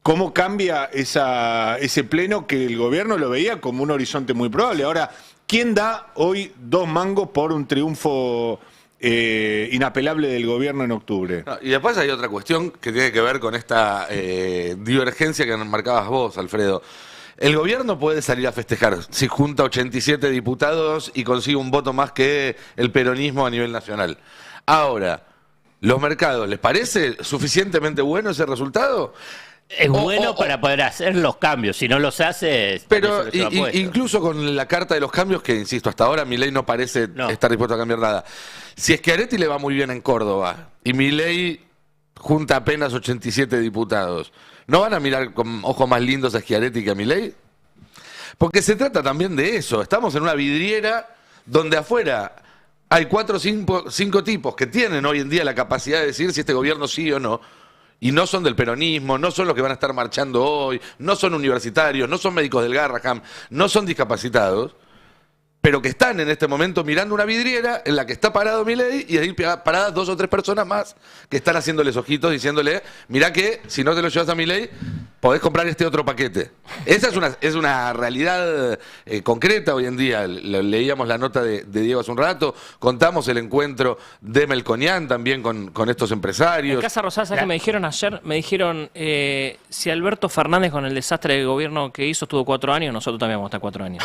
¿cómo cambia ese pleno que el gobierno lo veía como un horizonte muy probable? Ahora, ¿quién da hoy 2 mangos por un triunfo inapelable del gobierno en octubre? No, y después hay otra cuestión que tiene que ver con esta divergencia que marcabas vos, Alfredo. El gobierno puede salir a festejar si junta 87 diputados y consigue un voto más que el peronismo a nivel nacional. Ahora, ¿los mercados les parece suficientemente bueno ese resultado? Es bueno para poder hacer los cambios, si no los hace... Pero incluso con la carta de los cambios, que insisto, hasta ahora Milei no parece estar dispuesto a cambiar nada. Si Schiaretti le va muy bien en Córdoba y Milei junta apenas 87 diputados, ¿no van a mirar con ojos más lindos a Schiaretti que a Milei? Porque se trata también de eso. Estamos en una vidriera donde afuera hay 4 o 5 tipos que tienen hoy en día la capacidad de decir si este gobierno sí o no. Y no son del peronismo, no son los que van a estar marchando hoy, no son universitarios, no son médicos del Garraham, no son discapacitados, pero que están en este momento mirando una vidriera en la que está parado Milei y ahí paradas 2 o 3 personas más que están haciéndoles ojitos diciéndole, mirá que si no te lo llevas a Milei, podés comprar este otro paquete. Esa es una realidad concreta hoy en día. Leíamos la nota de Diego hace un rato, contamos el encuentro de Melconian también con estos empresarios. En Casa Rosada, ¿sabes qué me dijeron ayer? Me dijeron, si Alberto Fernández con el desastre de gobierno que hizo estuvo 4 años, nosotros también vamos a estar 4 años.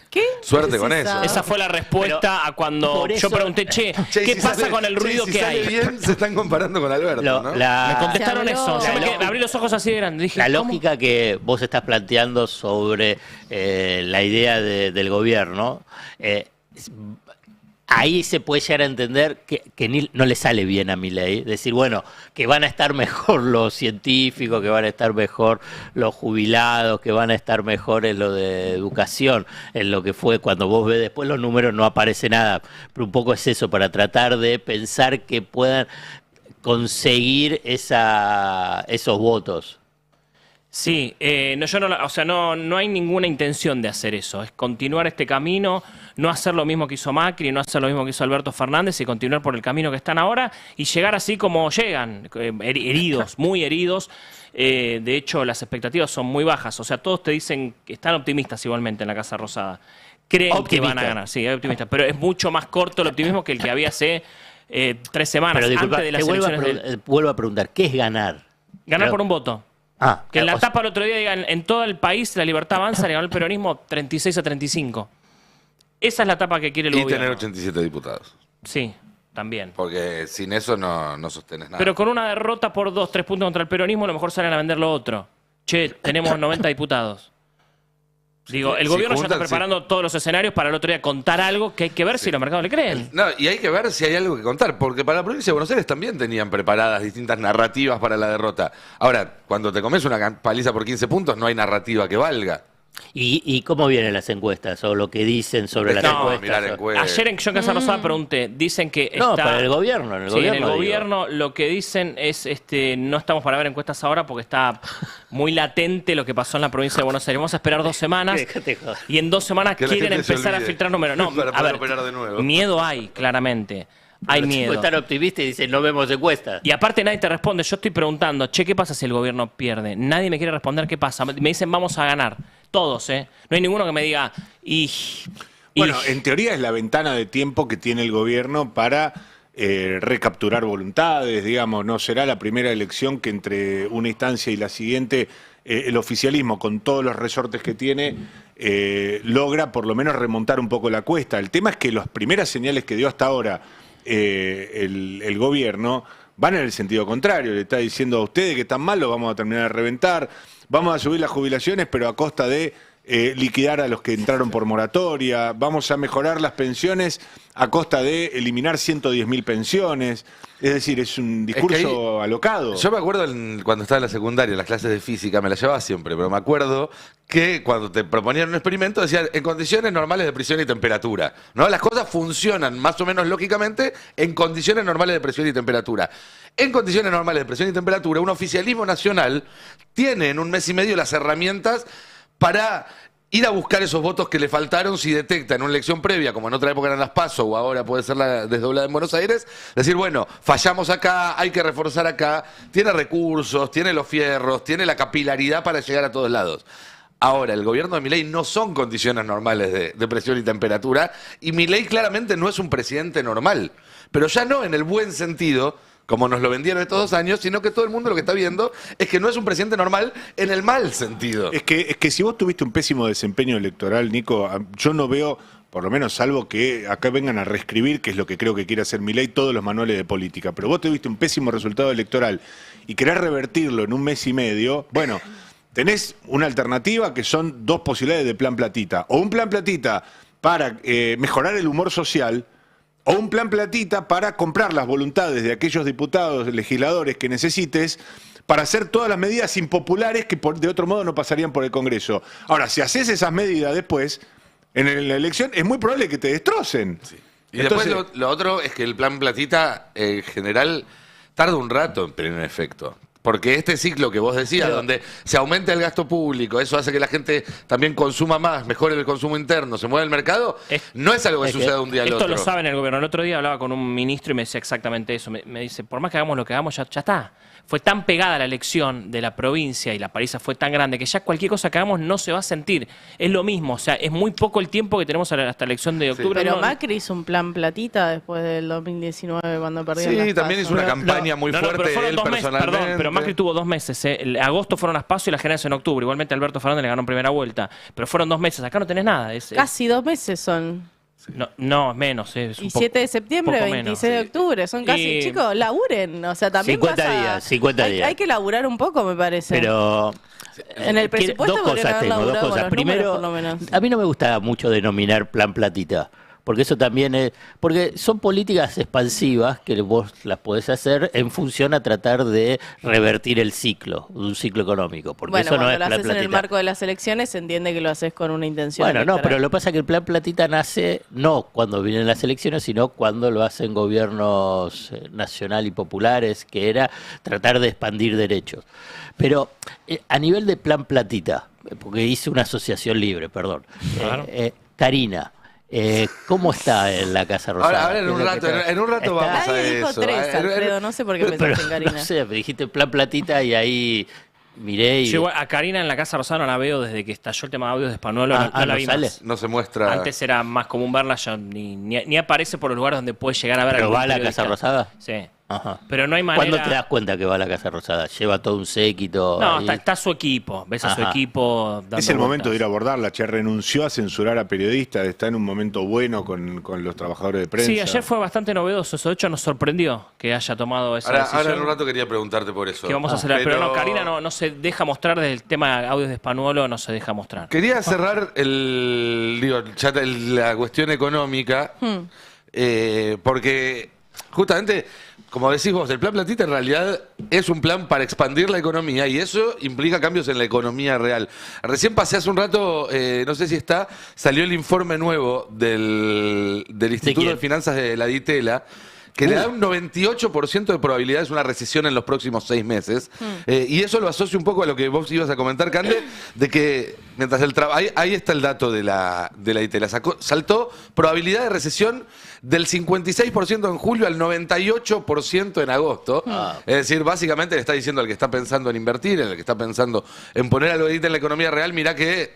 ¿Qué? Suerte con eso. Esa fue la respuesta a cuando yo pregunté, ¿qué si pasa sale- con el ruido si que sale hay? bien, se están comparando con Alberto, ¿no? Me contestaron eso. Yo me abrí los ojos así de grande. Dije, La ¿cómo? lógica que vos estás planteando sobre la idea del gobierno, ahí se puede llegar a entender que no le sale bien a Milei. Decir, bueno, que van a estar mejor los científicos, que van a estar mejor los jubilados, que van a estar mejor en lo de educación, en lo que fue cuando vos ves después los números no aparece nada. Pero un poco es eso, para tratar de pensar que puedan conseguir esos votos. Sí, no hay ninguna intención de hacer eso. Es continuar este camino, no hacer lo mismo que hizo Macri, no hacer lo mismo que hizo Alberto Fernández y continuar por el camino que están ahora y llegar así como llegan, heridos, muy heridos. De hecho, las expectativas son muy bajas. O sea, todos te dicen que están optimistas igualmente en la Casa Rosada. Creen que van a ganar, sí, es optimista. Pero es mucho más corto el optimismo que el que había hace 3 semanas, Pero disculpa, antes de las elecciones. Vuelvo a preguntar, ¿qué es ganar? Ganar por un voto. Que en la tapa el otro día digan, en todo el país la libertad avanza, le ganó el peronismo 36-35. Esa es la tapa que quiere el gobierno. Y tener 87 diputados. Sí, también. Porque sin eso no sostenes nada. Pero con una derrota por 2-3 puntos contra el peronismo, a lo mejor salen a vender lo otro. Che, tenemos 90 diputados. Digo, el gobierno ya está preparando todos los escenarios para el otro día contar algo que hay que ver si los mercados le creen. No, y hay que ver si hay algo que contar, porque para la provincia de Buenos Aires también tenían preparadas distintas narrativas para la derrota. Ahora, cuando te comes una paliza por 15 puntos, no hay narrativa que valga. ¿Y cómo vienen las encuestas o lo que dicen sobre las encuestas? Ayer en Yo en Casa Rosada pregunté, dicen que No, para el gobierno. En el gobierno lo que dicen es, no estamos para ver encuestas ahora porque está muy latente lo que pasó en la provincia de Buenos Aires. Vamos a esperar 2 semanas y en 2 semanas quieren empezar a filtrar números. No, para a ver, operar de nuevo. Miedo hay, claramente. Hay miedo. Están optimistas y dicen, no vemos encuestas. Y aparte nadie te responde. Yo estoy preguntando, che, ¿qué pasa si el gobierno pierde? Nadie me quiere responder qué pasa. Me dicen, vamos a ganar. Todos, ¿eh? No hay ninguno que me diga, Bueno, en teoría es la ventana de tiempo que tiene el gobierno para recapturar voluntades, digamos. No será la primera elección que entre una instancia y la siguiente el oficialismo, con todos los resortes que tiene, logra por lo menos remontar un poco la cuesta. El tema es que las primeras señales que dio hasta ahora el gobierno van en el sentido contrario. Le está diciendo a ustedes que están mal, lo vamos a terminar de reventar, vamos a subir las jubilaciones, pero a costa de liquidar a los que entraron por moratoria, vamos a mejorar las pensiones a costa de eliminar 110.000 pensiones. Es decir, es un discurso alocado. Yo me acuerdo cuando estaba en la secundaria, en las clases de física, me las llevaba siempre, pero me acuerdo que cuando te proponían un experimento decían en condiciones normales de presión y temperatura, ¿no? Las cosas funcionan más o menos lógicamente en condiciones normales de presión y temperatura. En condiciones normales de presión y temperatura, un oficialismo nacional tiene en 1 mes y medio las herramientas para ir a buscar esos votos que le faltaron si detecta en una elección previa, como en otra época eran las PASO o ahora puede ser la desdoblada en Buenos Aires, decir, bueno, fallamos acá, hay que reforzar acá, tiene recursos, tiene los fierros, tiene la capilaridad para llegar a todos lados. Ahora, el gobierno de Milei no son condiciones normales de presión y temperatura, y Milei claramente no es un presidente normal, pero ya no en el buen sentido, como nos lo vendieron estos 2 años, sino que todo el mundo lo que está viendo es que no es un presidente normal en el mal sentido. Es que si vos tuviste un pésimo desempeño electoral, Nico, yo no veo, por lo menos salvo que acá vengan a reescribir, que es lo que creo que quiere hacer Milei, todos los manuales de política, pero vos tuviste un pésimo resultado electoral y querés revertirlo en 1 mes y medio, bueno, tenés una alternativa que son 2 posibilidades de plan platita. O un plan platita para mejorar el humor social, o un plan platita para comprar las voluntades de aquellos diputados, legisladores que necesites para hacer todas las medidas impopulares que de otro modo no pasarían por el Congreso. Ahora, si haces esas medidas después, en la elección, es muy probable que te destrocen. Sí. Y entonces, después lo otro es que el plan platita, en general, tarda un rato en tener efecto. Porque este ciclo que vos decías, donde se aumenta el gasto público, eso hace que la gente también consuma más, mejore el consumo interno, se mueve el mercado, no es algo que suceda de un día al otro. Esto lo sabe en el gobierno. El otro día hablaba con un ministro y me decía exactamente eso. Me dice, por más que hagamos lo que hagamos, ya está. Fue tan pegada la elección de la provincia y la paliza fue tan grande que ya cualquier cosa que hagamos no se va a sentir. Es lo mismo, o sea, es muy poco el tiempo que tenemos hasta la elección de octubre. Pero Macri hizo un plan platita después del 2019 cuando perdió las PASO. Sí, también hizo una campaña muy fuerte pero él personalmente. Perdón, pero Macri tuvo 2 meses. En agosto fueron las PASO y las generales en octubre. Igualmente Alberto Fernández le ganó en primera vuelta. Pero fueron 2 meses. Acá no tenés nada. Casi 2 meses son. No, es menos. Es y 7 de septiembre, 26 de octubre. Son casi, chicos, laburen. O sea, también 50 días. Hay que laburar un poco, me parece. Pero en el presupuesto dos cosas. Primero, a mí no me gusta mucho denominar plan platita, porque eso también es, porque son políticas expansivas que vos las podés hacer en función a tratar de revertir el ciclo, un ciclo económico, porque Bueno, eso no cuando es lo plan haces en el platita. marco de las elecciones, se entiende que lo haces con una intención Bueno, no, electoral. pero lo que pasa es que el plan platita nace no cuando vienen las elecciones, sino cuando lo hacen gobiernos nacional y populares, que era tratar de expandir derechos. Pero a nivel de plan platita, porque hice una asociación libre, perdón. Claro. Karina, ¿cómo está en la Casa Rosada? Ahora en un rato vamos a Nadie dijo eso. 3, Alfredo, no sé por qué pensaste en Karina. No sé, me dijiste plan platita y ahí miré y... Yo igual a Karina en la Casa Rosada no la veo desde que estalló el tema de audios de Spanuolo, no la ¿no vi sale? más. No se muestra. Antes era más común verla, ya ni aparece por los lugares donde puede llegar a ver ¿Pero algún va a la periodista. Casa Rosada? Sí. Ajá. Pero no hay manera... ¿Cuándo te das cuenta que va a la Casa Rosada? ¿Lleva todo un séquito? No, ahí? está su equipo, ves a su Ajá. equipo dando Es el momento vueltas. de ir a abordarla. Che, renunció a censurar a periodistas, está en un momento bueno con los trabajadores de prensa. Sí, ayer fue bastante novedoso eso. De hecho, nos sorprendió que haya tomado esa decisión. Ahora en un rato quería preguntarte por eso. Que vamos a hacer, pero no, Karina no se deja mostrar desde el tema de audios de Spanuolo, no se deja mostrar. Quería cerrar la cuestión económica, porque justamente, como decís vos, el plan platita en realidad es un plan para expandir la economía y eso implica cambios en la economía real. Recién pasé hace un rato, no sé si salió el informe nuevo del Instituto de Finanzas de la Ditela, que le da un 98% de probabilidades una recesión en los próximos 6 meses. Y eso lo asocio un poco a lo que vos ibas a comentar, Cande, de que mientras ahí está el dato de la Ditela. Saltó probabilidad de recesión del 56% en julio al 98% en agosto. Es decir, básicamente le está diciendo al que está pensando en invertir, al que está pensando en poner algo de guita en la economía real, mirá que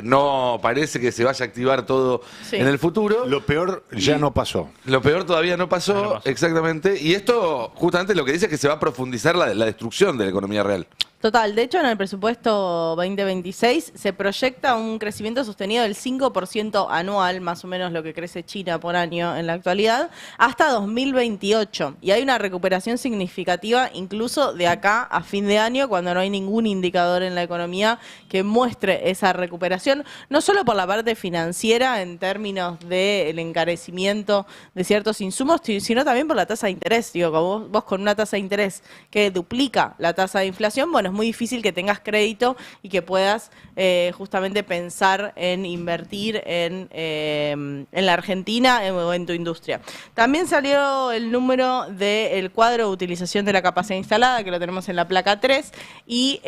no parece que se vaya a activar todo en el futuro. Lo peor ya no pasó. Lo peor todavía no pasó, exactamente. Y esto justamente lo que dice es que se va a profundizar la destrucción de la economía real. Total, de hecho en el presupuesto 2026 se proyecta un crecimiento sostenido del 5% anual, más o menos lo que crece China por año en la actualidad, hasta 2028. Y hay una recuperación significativa incluso de acá a fin de año, cuando no hay ningún indicador en la economía que muestre esa recuperación, no solo por la parte financiera en términos del encarecimiento de ciertos insumos, sino también por la tasa de interés. Digo, como vos con una tasa de interés que duplica la tasa de inflación, bueno, es muy difícil que tengas crédito y que puedas justamente pensar en invertir en la Argentina o en tu industria. También salió el número del cuadro de utilización de la capacidad instalada, que lo tenemos en la placa 3, y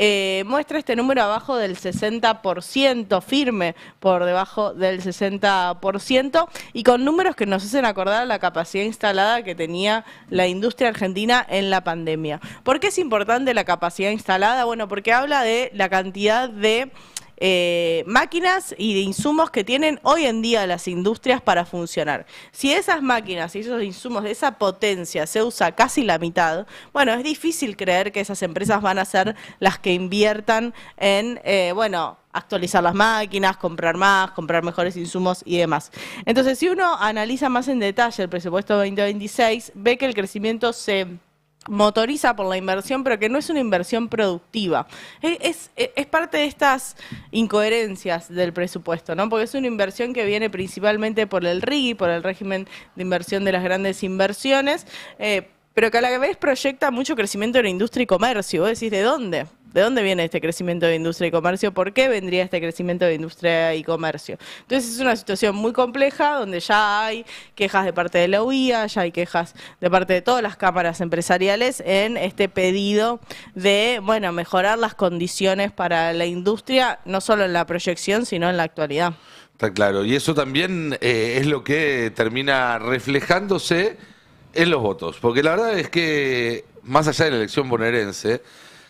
muestra este número abajo del 60%, firme por debajo del 60%, y con números que nos hacen acordar a la capacidad instalada que tenía la industria argentina en la pandemia. ¿Por qué es importante la capacidad instalada? Bueno, porque habla de la cantidad de máquinas y de insumos que tienen hoy en día las industrias para funcionar. Si esas máquinas y esos insumos de esa potencia se usa casi la mitad, bueno, es difícil creer que esas empresas van a ser las que inviertan en, actualizar las máquinas, comprar más, comprar mejores insumos y demás. Entonces, si uno analiza más en detalle el presupuesto 2026, ve que el crecimiento se motoriza por la inversión, pero que no es una inversión productiva. Es parte de estas incoherencias del presupuesto, ¿no? Porque es una inversión que viene principalmente por el RIGI, por el régimen de inversión de las grandes inversiones, pero que a la vez proyecta mucho crecimiento de la industria y comercio. Vos decís, ¿de dónde? ¿De dónde viene este crecimiento de industria y comercio? ¿Por qué vendría este crecimiento de industria y comercio? Entonces es una situación muy compleja donde ya hay quejas de parte de la UIA, ya hay quejas de parte de todas las cámaras empresariales en este pedido de, mejorar las condiciones para la industria, no solo en la proyección, sino en la actualidad. Está claro. Y eso también es lo que termina reflejándose en los votos. Porque la verdad es que, más allá de la elección bonaerense,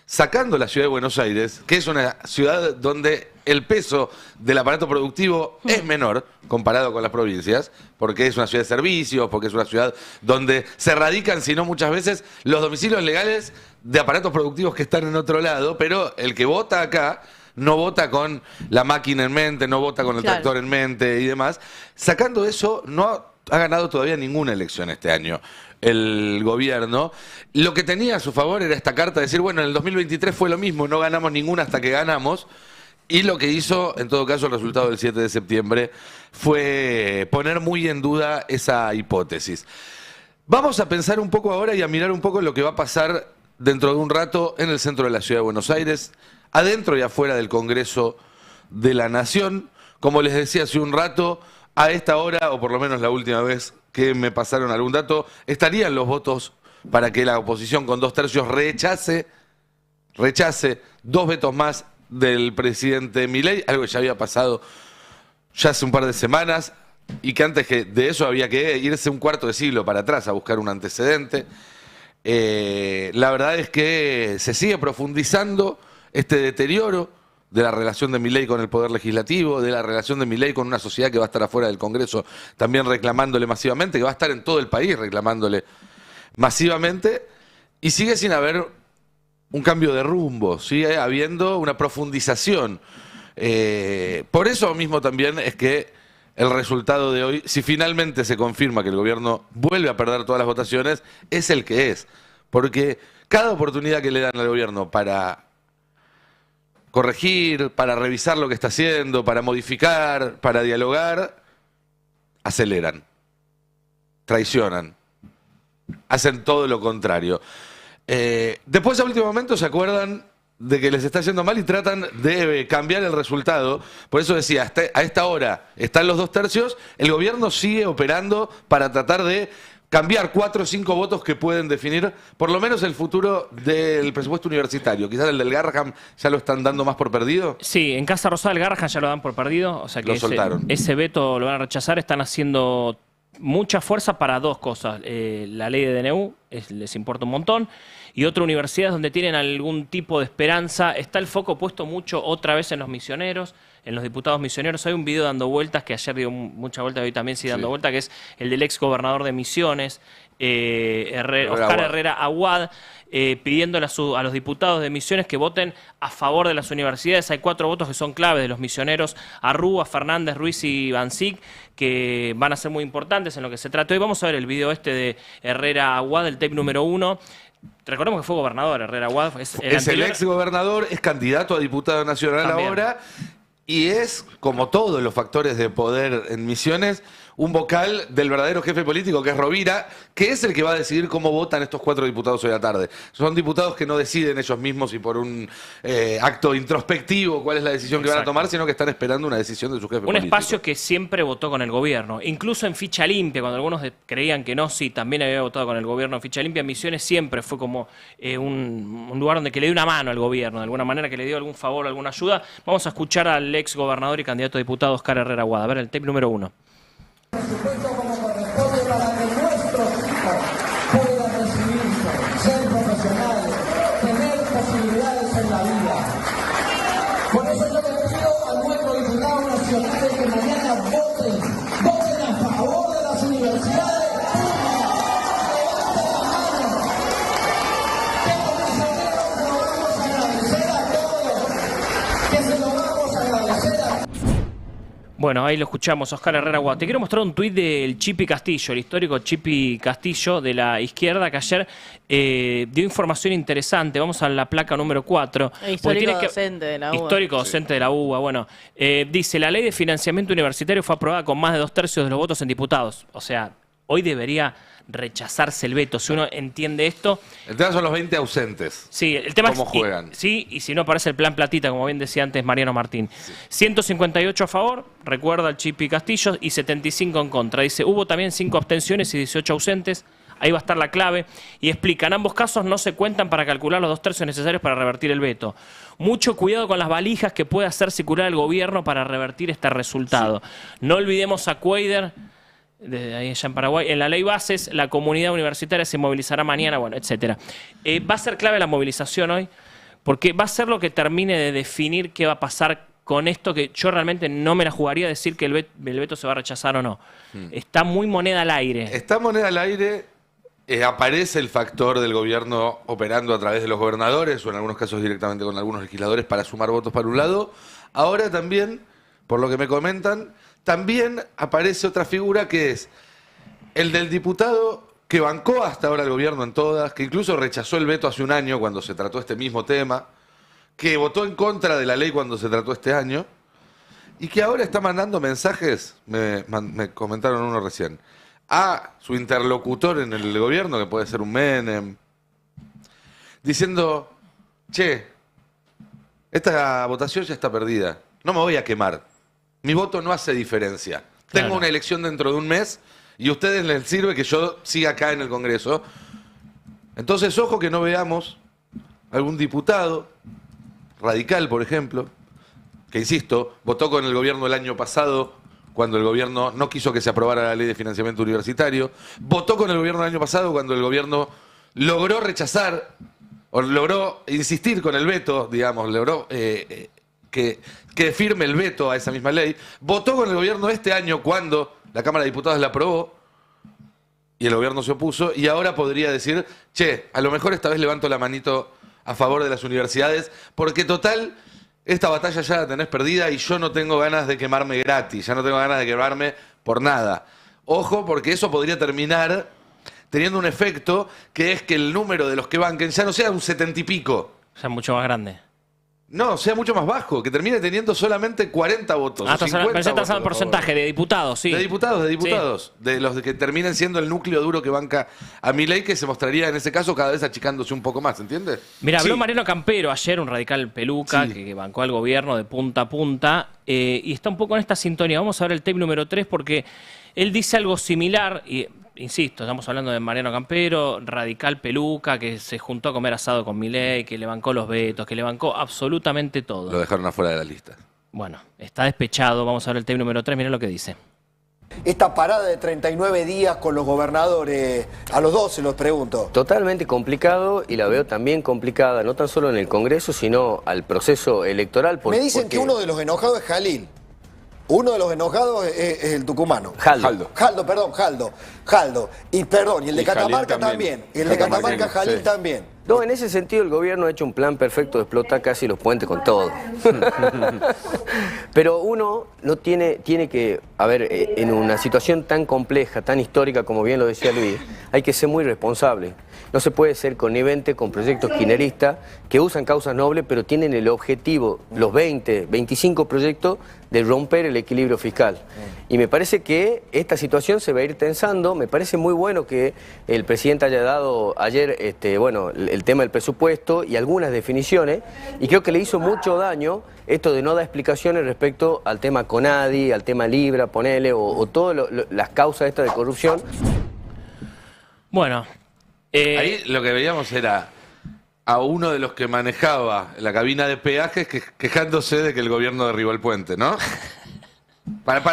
sacando la ciudad de Buenos Aires, que es una ciudad donde el peso del aparato productivo es menor comparado con las provincias, porque es una ciudad de servicios, porque es una ciudad donde se radican, si no muchas veces, los domicilios legales de aparatos productivos que están en otro lado, pero el que vota acá no vota con la máquina en mente, no vota con el tractor en mente y demás. Sacando eso, no ha ganado todavía ninguna elección este año el gobierno. Lo que tenía a su favor era esta carta de decir, bueno, en el 2023 fue lo mismo, no ganamos ninguna hasta que ganamos. Y lo que hizo, en todo caso, el resultado del 7 de septiembre fue poner muy en duda esa hipótesis. Vamos a pensar un poco ahora y a mirar un poco lo que va a pasar dentro de un rato en el centro de la ciudad de Buenos Aires, adentro y afuera del Congreso de la Nación. Como les decía hace un rato, a esta hora, o por lo menos la última vez que me pasaron algún dato, estarían los votos para que la oposición con 2/3 rechace 2 vetos más del presidente Milei, algo que ya había pasado ya hace un par de semanas y que antes de eso había que irse un cuarto de siglo para atrás a buscar un antecedente. La verdad es que se sigue profundizando este deterioro de la relación de Milei con el Poder Legislativo, de la relación de Milei con una sociedad que va a estar afuera del Congreso también reclamándole masivamente, que va a estar en todo el país reclamándole masivamente, y sigue sin haber un cambio de rumbo, sigue habiendo una profundización. Por eso mismo también es que el resultado de hoy, si finalmente se confirma que el gobierno vuelve a perder todas las votaciones, es el que es. Porque cada oportunidad que le dan al gobierno para corregir, para revisar lo que está haciendo, para modificar, para dialogar, aceleran, traicionan, hacen todo lo contrario. Después, a último momento, se acuerdan de que les está yendo mal y tratan de cambiar el resultado. Por eso decía, a esta hora están los 2/3, el gobierno sigue operando para tratar de cambiar 4 o 5 votos que pueden definir por lo menos el futuro del presupuesto universitario. Quizás el del Garrahan ya lo están dando más por perdido. Sí, en Casa Rosada el Garrahan ya lo dan por perdido, o sea que ese veto lo van a rechazar. Están haciendo mucha fuerza para 2 cosas. La ley de DNU les importa un montón, y otras universidades donde tienen algún tipo de esperanza. Está el foco puesto mucho otra vez en los misioneros, en los diputados misioneros. Hay un video dando vueltas, que ayer dio mucha vuelta, hoy también sigue dando vuelta, que es el del ex gobernador de Misiones, Oscar Herrera Aguad, pidiéndole a los diputados de Misiones que voten a favor de las universidades. Hay 4 votos que son claves de los misioneros: Arrúa, Fernández, Ruiz y Bancic, que van a ser muy importantes en lo que se trata hoy. Vamos a ver el video de Herrera Aguad, el tape número 1. Recordemos que fue gobernador Herrera Aguad. Es el ex gobernador, es candidato a diputado nacional ahora, y es, como todos los factores de poder en Misiones, un vocal del verdadero jefe político, que es Rovira, que es el que va a decidir cómo votan estos 4 diputados hoy a la tarde. Son diputados que no deciden ellos mismos y por un acto introspectivo cuál es la decisión que van a tomar, sino que están esperando una decisión de su jefe político. Un espacio que siempre votó con el gobierno. Incluso en ficha limpia, cuando algunos creían que no, sí, también había votado con el gobierno en ficha limpia. Misiones siempre fue como un lugar donde que le dio una mano al gobierno, de alguna manera, que le dio algún favor, alguna ayuda. Vamos a escuchar al ex gobernador y candidato a diputado Oscar Herrera Aguad. A ver el tape número 1. Presupuesto como corresponde para que nuestros hijos puedan recibirse, ser profesionales, tener posibilidades en la vida. Por eso yo les pido a nuestros diputados nacionales que mañana voten a favor de las universidades. Bueno, ahí lo escuchamos, Oscar Herrera Aguad. Te quiero mostrar un tuit del Chipi Castillo, el histórico Chipi Castillo de la izquierda, que ayer dio información interesante. Vamos a la placa número 4. Histórico docente de la UBA. Histórico docente de la UBA. Bueno, dice, la ley de financiamiento universitario fue aprobada con más de 2/3 de los votos en diputados. O sea, hoy debería rechazarse el veto, si uno entiende esto. El tema son los 20 ausentes. Sí, el tema ¿Cómo juegan? Y si no aparece el plan platita, como bien decía antes Mariano Martín. Sí. 158 a favor, recuerda el Chipi Castillo, y 75 en contra. Dice, hubo también 5 abstenciones y 18 ausentes. Ahí va a estar la clave. Y explica, en ambos casos no se cuentan para calcular los 2/3 necesarios para revertir el veto. Mucho cuidado con las valijas que puede hacer circular el gobierno para revertir este resultado. Sí. No olvidemos a Cuader, desde ahí allá en Paraguay. En la ley bases, la comunidad universitaria se movilizará mañana, bueno, etcétera. Va a ser clave la movilización hoy, porque va a ser lo que termine de definir qué va a pasar con esto, que yo realmente no me la jugaría a decir que el veto se va a rechazar o no. Está muy moneda al aire. Está moneda al aire. Aparece el factor del gobierno operando a través de los gobernadores, o en algunos casos directamente con algunos legisladores, para sumar votos para un lado. Ahora también, por lo que me comentan, también aparece otra figura, que es el del diputado que bancó hasta ahora el gobierno en todas, que incluso rechazó el veto hace un año cuando se trató este mismo tema, que votó en contra de la ley cuando se trató este año y que ahora está mandando mensajes, me comentaron uno recién, a su interlocutor en el gobierno, que puede ser un Menem, diciendo, che, esta votación ya está perdida, no me voy a quemar, mi voto no hace diferencia. Tengo Claro. una elección dentro de un mes y a ustedes les sirve que yo siga acá en el Congreso. Entonces, ojo que no veamos algún diputado radical, por ejemplo, que, insisto, votó con el gobierno el año pasado cuando el gobierno no quiso que se aprobara la ley de financiamiento universitario, votó con el gobierno el año pasado cuando el gobierno logró rechazar o logró insistir con el veto, digamos, logró que firme el veto a esa misma ley, votó con el gobierno este año cuando la Cámara de Diputados la aprobó y el gobierno se opuso, y ahora podría decir, che, a lo mejor esta vez levanto la manito a favor de las universidades, porque total, esta batalla ya la tenés perdida y yo no tengo ganas de quemarme gratis, ya no tengo ganas de quemarme por nada. Ojo, porque eso podría terminar teniendo un efecto que es que el número de los que banquen ya no sea un 70 y pico. Ya mucho más grande. No, sea mucho más bajo, que termine teniendo solamente 40 votos. Ah, o 50 pensé que estás votos hablando a de porcentaje, favor. de diputados, sí. De diputados. De los que terminen siendo el núcleo duro que banca a Milei, que se mostraría en ese caso cada vez achicándose un poco más, ¿entiendes? Mira, habló Sí. Mariano Campero ayer, un radical peluca, Sí. que bancó al gobierno de punta a punta, y está un poco en esta sintonía. Vamos a ver el tape número 3 porque él dice algo similar, y insisto, estamos hablando de Mariano Campero, radical peluca, que se juntó a comer asado con Milei, que le bancó los vetos, que le bancó absolutamente todo. Lo dejaron afuera de la lista. Bueno, está despechado. Vamos a ver el tape número 3, mirá lo que dice. Esta parada de 39 días con los gobernadores, a los dos se los pregunto. Totalmente complicado, y la veo también complicada, no tan solo en el Congreso, sino al proceso electoral. Me dicen que uno de los enojados es Jalil. Uno de los enojados es el tucumano. Jaldo. Jaldo. Y perdón, y el de Y Jalil Catamarca también. Y el de Catamarca, Jalil sí. también. No, en ese sentido el gobierno ha hecho un plan perfecto de explotar casi los puentes con todo. Pero uno no tiene que, a ver, en una situación tan compleja, tan histórica como bien lo decía Luis, hay que ser muy responsable. No se puede ser connivente con proyectos kirchneristas que usan causas nobles, pero tienen el objetivo, los 20, 25 proyectos, de romper el equilibrio fiscal. Y me parece que esta situación se va a ir tensando. Me parece muy bueno que el presidente haya dado ayer el tema del presupuesto y algunas definiciones, y creo que le hizo mucho daño esto de no dar explicaciones respecto al tema Conadi, al tema Libra, ponele, o todas las causas estas de corrupción. Bueno. Ahí lo que veíamos era a uno de los que manejaba la cabina de peajes quejándose de que el gobierno derribó el puente, ¿no? Para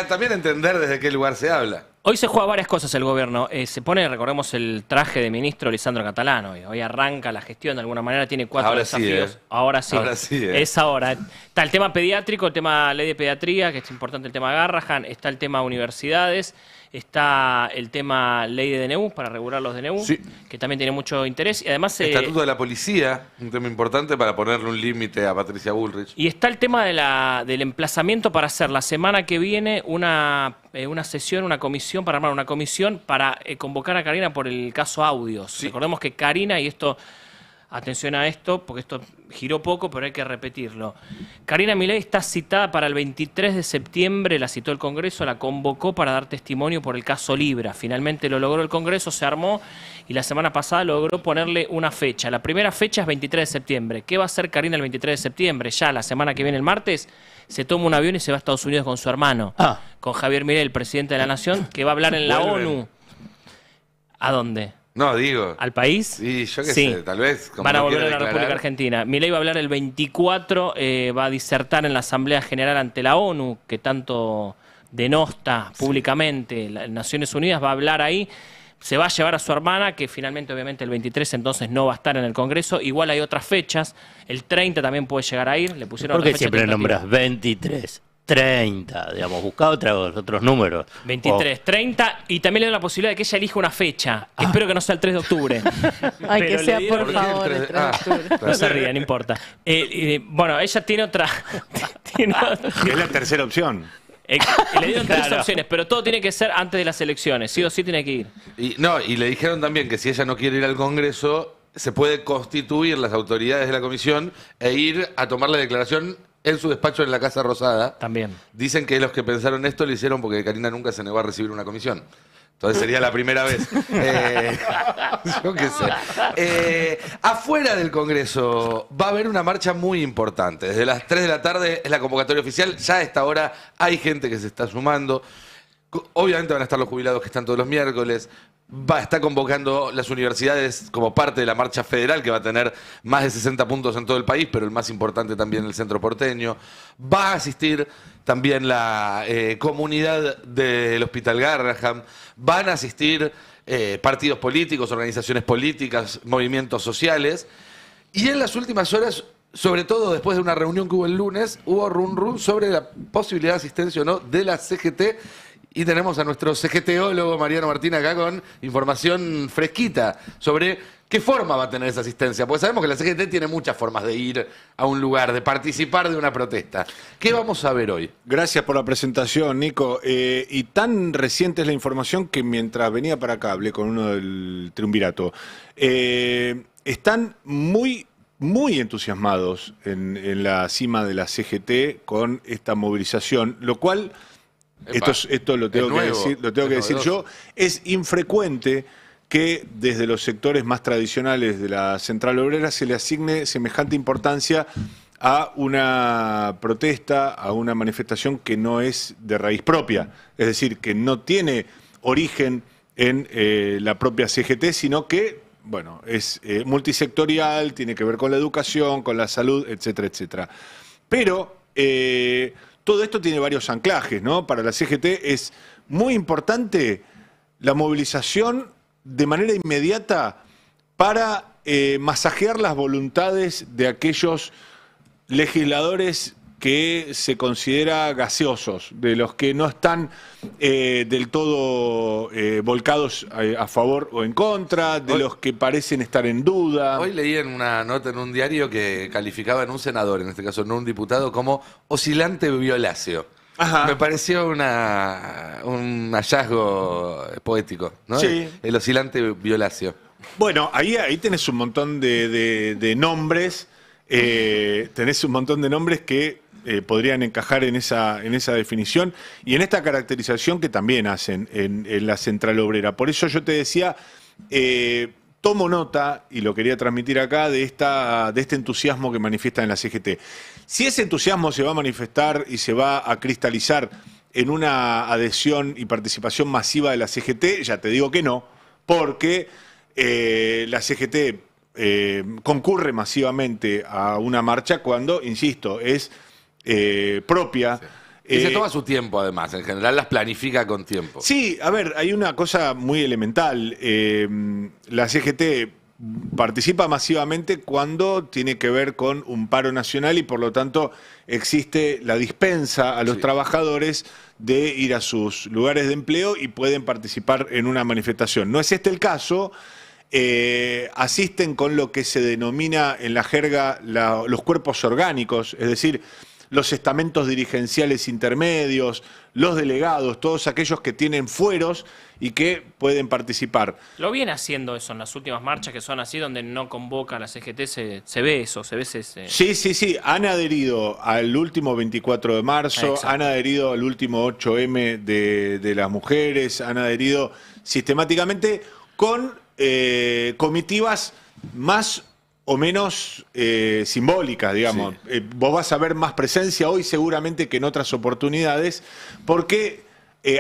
también entender desde qué lugar se habla. Hoy se juega varias cosas el gobierno. Se pone, recordemos, el traje de ministro Lisandro Catalán. Hoy arranca la gestión, de alguna manera tiene 4 Ahora desafíos. sí, Ahora sí. Ahora sí, Es ahora. Está el tema pediátrico, el tema ley de pediatría, que es importante, el tema Garrahan. Está el tema universidades. Está el tema ley de DNU, para regular los DNU, que también tiene mucho interés. Y además Estatuto de la Policía, un tema importante para ponerle un límite a Patricia Bullrich. y está el tema del emplazamiento para hacer la semana que viene una sesión, una comisión, para armar una comisión para convocar a Karina por el caso Audios. Recordemos que Karina, y esto, atención a esto, porque esto giró poco, pero hay que repetirlo. Karina Milei está citada para el 23 de septiembre, la citó el Congreso, la convocó para dar testimonio por el caso Libra. Finalmente lo logró el Congreso, se armó, y la semana pasada logró ponerle una fecha. La primera fecha es 23 de septiembre. ¿Qué va a hacer Karina el 23 de septiembre? Ya la semana que viene, el martes, se toma un avión y se va a Estados Unidos con su hermano, con Javier Milei, el presidente de la Nación, que va a hablar en la Vuelven. ONU. ¿A dónde? No, digo. ¿Al país? Sí, yo qué Sí. sé, tal vez. Como Van a no volver quiere a la declarar. República Argentina. Milei va a hablar el 24, va a disertar en la Asamblea General ante la ONU, que tanto denosta públicamente las Naciones Unidas, va a hablar ahí. Se va a llevar a su hermana, que finalmente, obviamente, el 23 entonces no va a estar en el Congreso. Igual hay otras fechas. El 30 también puede llegar a ir. Le pusieron ¿Por otra qué fecha siempre tentativa. nombras 23, 30? Digamos, busca otros números. 23, 30, y también le doy la posibilidad de que ella elija una fecha, que espero que no sea el 3 de octubre. Ay, que Pero sea, le dieron- por favor, el 3 de octubre. No se ríe, no importa. Bueno, ella tiene otra... Es la tercera opción. Le dieron 3 Claro. opciones, pero todo tiene que ser antes de las elecciones. Sí o sí tiene que ir. Y le dijeron también que si ella no quiere ir al Congreso, se puede constituir las autoridades de la comisión e ir a tomar la declaración en su despacho en la Casa Rosada. También. Dicen que los que pensaron esto lo hicieron porque Karina nunca se negó a recibir una comisión. Entonces sería la primera vez. Yo qué sé. Afuera del Congreso va a haber una marcha muy importante. Desde las 3 de la tarde es la convocatoria oficial. Ya a esta hora hay gente que se está sumando. Obviamente van a estar los jubilados que están todos los miércoles. Está convocando las universidades como parte de la marcha federal, que va a tener más de 60 puntos en todo el país, pero el más importante también el centro porteño. Va a asistir también la comunidad del Hospital Garrahan. Van a asistir partidos políticos, organizaciones políticas, movimientos sociales. Y en las últimas horas, sobre todo después de una reunión que hubo el lunes, hubo run sobre la posibilidad de asistencia o no de la CGT. Y tenemos a nuestro CGTólogo Mariano Martín acá con información fresquita sobre qué forma va a tener esa asistencia. Porque sabemos que la CGT tiene muchas formas de ir a un lugar, de participar de una protesta. ¿Qué vamos a ver hoy? Gracias por la presentación, Nico. Y tan reciente es la información que mientras venía para acá, hablé con uno del triunvirato. Están muy entusiasmados en la cima de la CGT con esta movilización, lo cual... Esto lo tengo que decir yo. Es infrecuente que desde los sectores más tradicionales de la Central Obrera se le asigne semejante importancia a una protesta, a una manifestación que no es de raíz propia. Es decir, que no tiene origen en la propia CGT, sino que, bueno, es multisectorial, tiene que ver con la educación, con la salud, etcétera, etcétera. Pero... todo esto tiene varios anclajes, ¿no? Para la CGT es muy importante la movilización de manera inmediata para masajear las voluntades de aquellos legisladores que se considera gaseosos, de los que no están del todo volcados a favor o en contra, de los que parecen estar en duda. Hoy leí en una nota en un diario que calificaban un senador, en este caso no un diputado, como oscilante violáceo. Ajá. Me pareció un hallazgo poético, ¿no? Sí. El oscilante violáceo. Bueno, ahí tenés un montón de nombres, tenés un montón de nombres que podrían encajar en esa definición y en esta caracterización que también hacen en la Central Obrera. Por eso yo te decía, tomo nota, y lo quería transmitir acá, de este entusiasmo que manifiestan en la CGT. Si ese entusiasmo se va a manifestar y se va a cristalizar en una adhesión y participación masiva de la CGT, ya te digo que no, porque la CGT concurre masivamente a una marcha cuando, insisto, es propia. Sí. Y se toma su tiempo, además. En general las planifica con tiempo. Sí, a ver, hay una cosa muy elemental. La CGT participa masivamente cuando tiene que ver con un paro nacional y, por lo tanto, existe la dispensa a los trabajadores de ir a sus lugares de empleo y pueden participar en una manifestación. No es este el caso. Asisten con lo que se denomina en la jerga los cuerpos orgánicos, es decir, los estamentos dirigenciales intermedios, los delegados, todos aquellos que tienen fueros y que pueden participar. Lo viene haciendo eso en las últimas marchas que son así, donde no convoca a la CGT, se ve eso, se ve ese... Sí, han adherido al último 24 de marzo, exacto, han adherido al último 8M de las mujeres, han adherido sistemáticamente con comitivas más o menos simbólicas, digamos. Sí. Vos vas a ver más presencia hoy seguramente que en otras oportunidades, porque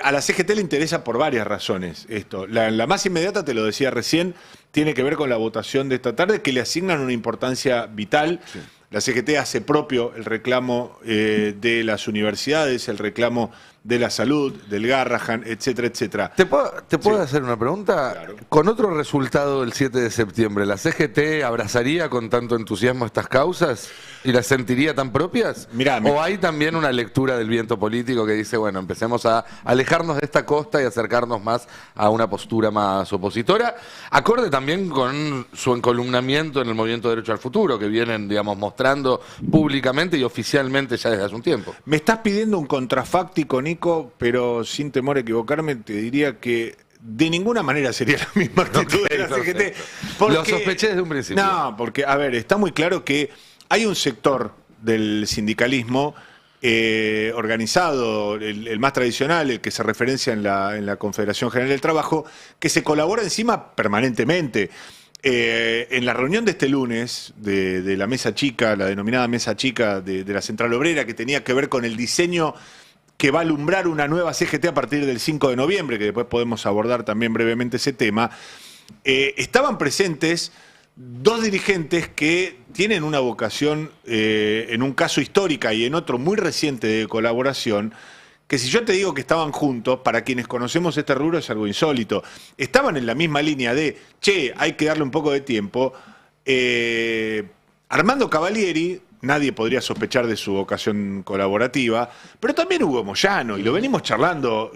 a la CGT le interesa por varias razones esto. La más inmediata, te lo decía recién, tiene que ver con la votación de esta tarde, que le asignan una importancia vital. Sí. La CGT hace propio el reclamo de las universidades, el reclamo de la salud, del Garrahan, etcétera, etcétera. ¿Te puedo hacer una pregunta? Claro. Con otro resultado del 7 de septiembre, ¿la CGT abrazaría con tanto entusiasmo estas causas y las sentiría tan propias? Mirá, ¿O hay también una lectura del viento político que dice, bueno, empecemos a alejarnos de esta costa y acercarnos más a una postura más opositora, acorde también con su encolumnamiento en el Movimiento de Derecho al Futuro, que vienen, digamos, mostrando públicamente y oficialmente ya desde hace un tiempo? Me estás pidiendo un contrafáctico, Nico, pero sin temor a equivocarme, te diría que de ninguna manera sería la misma actitud de la CGT. Lo sospeché desde un principio. No, porque, a ver, está muy claro que hay un sector del sindicalismo organizado, el más tradicional, el que se referencia en la Confederación General del Trabajo, que se colabora encima permanentemente. En la reunión de este lunes de la mesa chica, la denominada mesa chica de la Central Obrera, que tenía que ver con el diseño que va a alumbrar una nueva CGT a partir del 5 de noviembre, que después podemos abordar también brevemente ese tema, estaban presentes dos dirigentes que tienen una vocación, en un caso histórica y en otro muy reciente de colaboración, que si yo te digo que estaban juntos, para quienes conocemos este rubro es algo insólito. Estaban en la misma línea de, che, hay que darle un poco de tiempo. Armando Cavalieri, nadie podría sospechar de su vocación colaborativa, pero también Hugo Moyano, y lo venimos charlando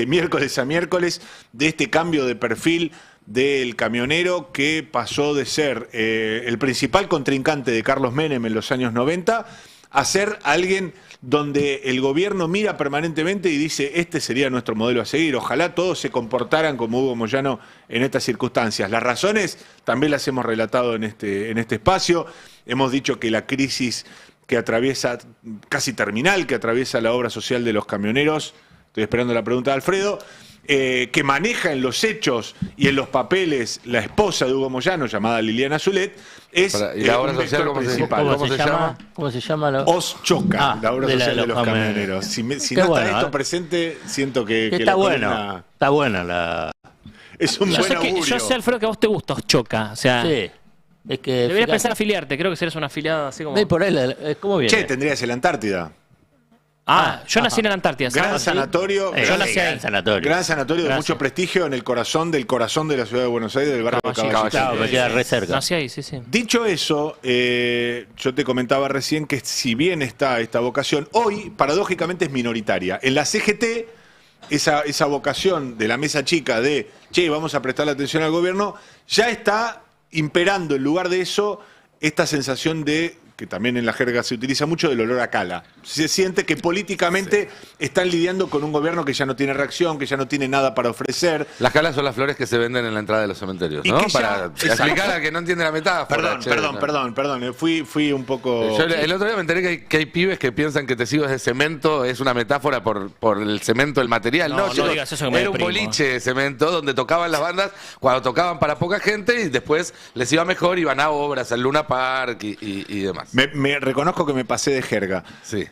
miércoles a miércoles, de este cambio de perfil del camionero que pasó de ser el principal contrincante de Carlos Menem en los años 90 a ser alguien donde el gobierno mira permanentemente y dice, este sería nuestro modelo a seguir. Ojalá todos se comportaran como Hugo Moyano en estas circunstancias. Las razones también las hemos relatado en este espacio. Hemos dicho que la crisis que atraviesa, casi terminal, que atraviesa la obra social de los camioneros, estoy esperando la pregunta de Alfredo, que maneja en los hechos y en los papeles la esposa de Hugo Moyano, llamada Liliana Zulet, es ¿Y la obra un social vector cómo principal. se llama? ¿Cómo se llama? Oschoca, la obra social de los camioneros. Si no está esto presente, siento que está la bueno. columna Está buena la... es un buen augurio. Yo sé, Alfredo, que a vos te gusta Oschoca. O sea, Sí. Es que, deberías fíjate, pensar afiliarte. Creo que serías una afiliada así como... ve por él, ¿cómo viene? Che, tendrías el Antártida. Yo nací en la Antártida. ¿sabes? Gran sanatorio, Yo nací ahí. gran sanatorio de Gracias. mucho prestigio en el corazón de la ciudad de Buenos Aires, del barrio de Caballito. Claro, me queda re cerca. Nací ahí, sí, sí. Dicho eso, yo te comentaba recién que si bien está esta vocación, hoy paradójicamente es minoritaria. En la CGT, esa vocación de la mesa chica de, che, vamos a prestarle atención al gobierno, ya está imperando en lugar de eso esta sensación de, que también en la jerga se utiliza mucho, del olor a cala. Se siente que políticamente están lidiando con un gobierno que ya no tiene reacción, que ya no tiene nada para ofrecer. Las calas son las flores que se venden en la entrada de los cementerios, Y ¿no? que ya- Para explicar a que no entiende la metáfora. Perdón, fui un poco... Yo el otro día me enteré que hay pibes que piensan que Testigos de Cemento es una metáfora por el cemento, el material. No, chicos, digas eso que me era un deprimo. boliche de cemento donde tocaban las bandas cuando tocaban para poca gente y después les iba mejor, iban a obras, al Luna Park y demás. Me reconozco que me pasé de jerga. Sí.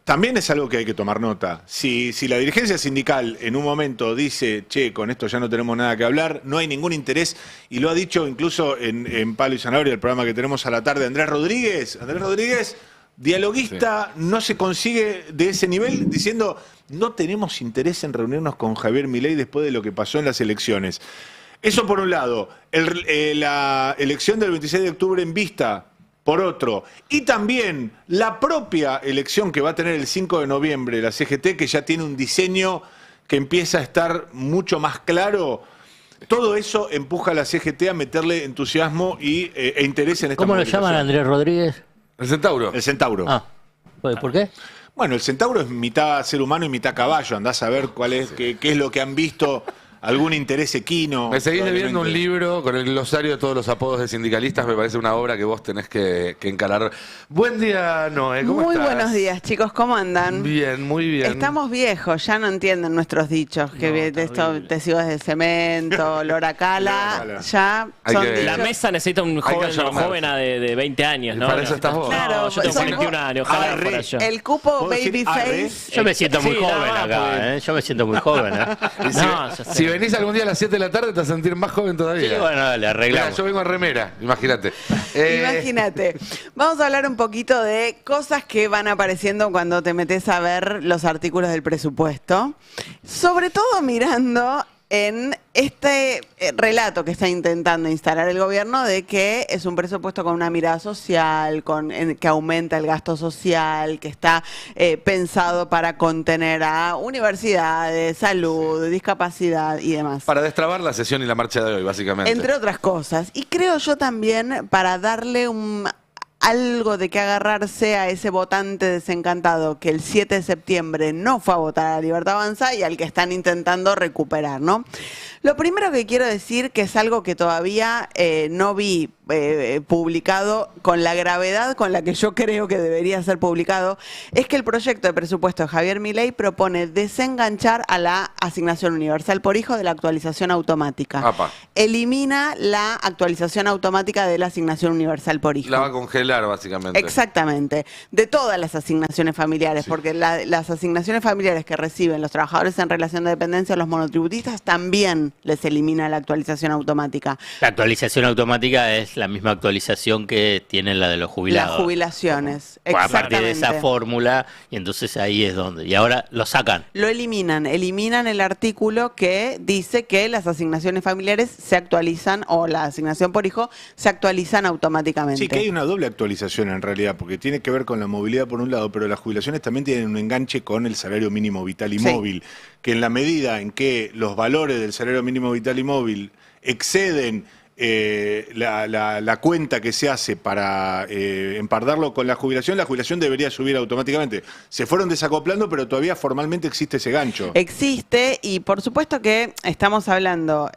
También es algo que hay que tomar nota. Si la dirigencia sindical en un momento dice, che, con esto ya no tenemos nada que hablar, no hay ningún interés, y lo ha dicho incluso en Palo y Zanahoria, el programa que tenemos a la tarde, Andrés Rodríguez, dialoguista, no se consigue de ese nivel, diciendo, no tenemos interés en reunirnos con Javier Milei después de lo que pasó en las elecciones. Eso por un lado. La elección del 26 de octubre en vista, por otro. Y también la propia elección que va a tener el 5 de noviembre la CGT, que ya tiene un diseño que empieza a estar mucho más claro. Todo eso empuja a la CGT a meterle entusiasmo e interés en esta ¿Cómo lo movilización. llaman Andrés Rodríguez? El Centauro. El Centauro. Ah, ¿por qué? Bueno, el Centauro es mitad ser humano y mitad caballo. Andás a ver cuál es, qué es lo que han visto, algún interés equino. Me seguís debiendo un probablemente. libro con el glosario de todos los apodos de sindicalistas. Me parece una obra que vos tenés que encarar. Buen día, Noé. ¿Cómo Muy estás? buenos días, chicos. ¿Cómo andan? Bien, muy bien. Estamos viejos, ya no entienden nuestros dichos. Que de esto, testigos de cemento, Lora Cala, ya Hay son que- dichos. La mesa necesita un que joven, ayornarse. joven de 20 años, ¿no? para eso estás vos. No, yo tengo Claro, 41 años, ojalá arre. fuera yo. El cupo ¿Puedo decir babyface. Yo me siento muy Sí, joven nada más, acá, porque- Yo me siento muy joven, Y si, No, ya sé. si venís algún día a las 7 de la tarde, te vas a sentir más joven todavía. Sí, bueno, dale, arreglamos. Mirá, yo vengo en remera, imagínate. Imagínate. Vamos a hablar un poquito de cosas que van apareciendo cuando te metes a ver los artículos del presupuesto. Sobre todo mirando en este relato que está intentando instalar el gobierno de que es un presupuesto con una mirada social, que aumenta el gasto social, que está pensado para contener a universidades, salud, discapacidad y demás. Para destrabar la sesión y la marcha de hoy, básicamente. Entre otras cosas. Y creo yo también para darle algo de que agarrarse a ese votante desencantado que el 7 de septiembre no fue a votar a Libertad Avanza y al que están intentando recuperar, ¿no? Lo primero que quiero decir, que es algo que todavía no vi publicado con la gravedad con la que yo creo que debería ser publicado, es que el proyecto de presupuesto de Javier Milei propone desenganchar a la asignación universal por hijo de la actualización automática. Apa. Elimina la actualización automática de la asignación universal por hijo. La va a congelar, básicamente. Exactamente, de todas las asignaciones familiares, porque las asignaciones familiares que reciben los trabajadores en relación de dependencia, los monotributistas, también les elimina la actualización automática. La actualización automática es la misma actualización que tiene la de los jubilados. Las jubilaciones, A partir exactamente. de esa fórmula, y entonces ahí es donde. Y ahora lo sacan. Lo eliminan el artículo que dice que las asignaciones familiares se actualizan, o la asignación por hijo, se actualizan automáticamente. Sí, que hay una doble actualización en realidad, porque tiene que ver con la movilidad por un lado, pero las jubilaciones también tienen un enganche con el salario mínimo vital y móvil, que en la medida en que los valores del salario mínimo vital y móvil exceden la cuenta que se hace para empardarlo con la jubilación debería subir automáticamente. Se fueron desacoplando, pero todavía formalmente existe ese gancho. Existe, y por supuesto que estamos hablando,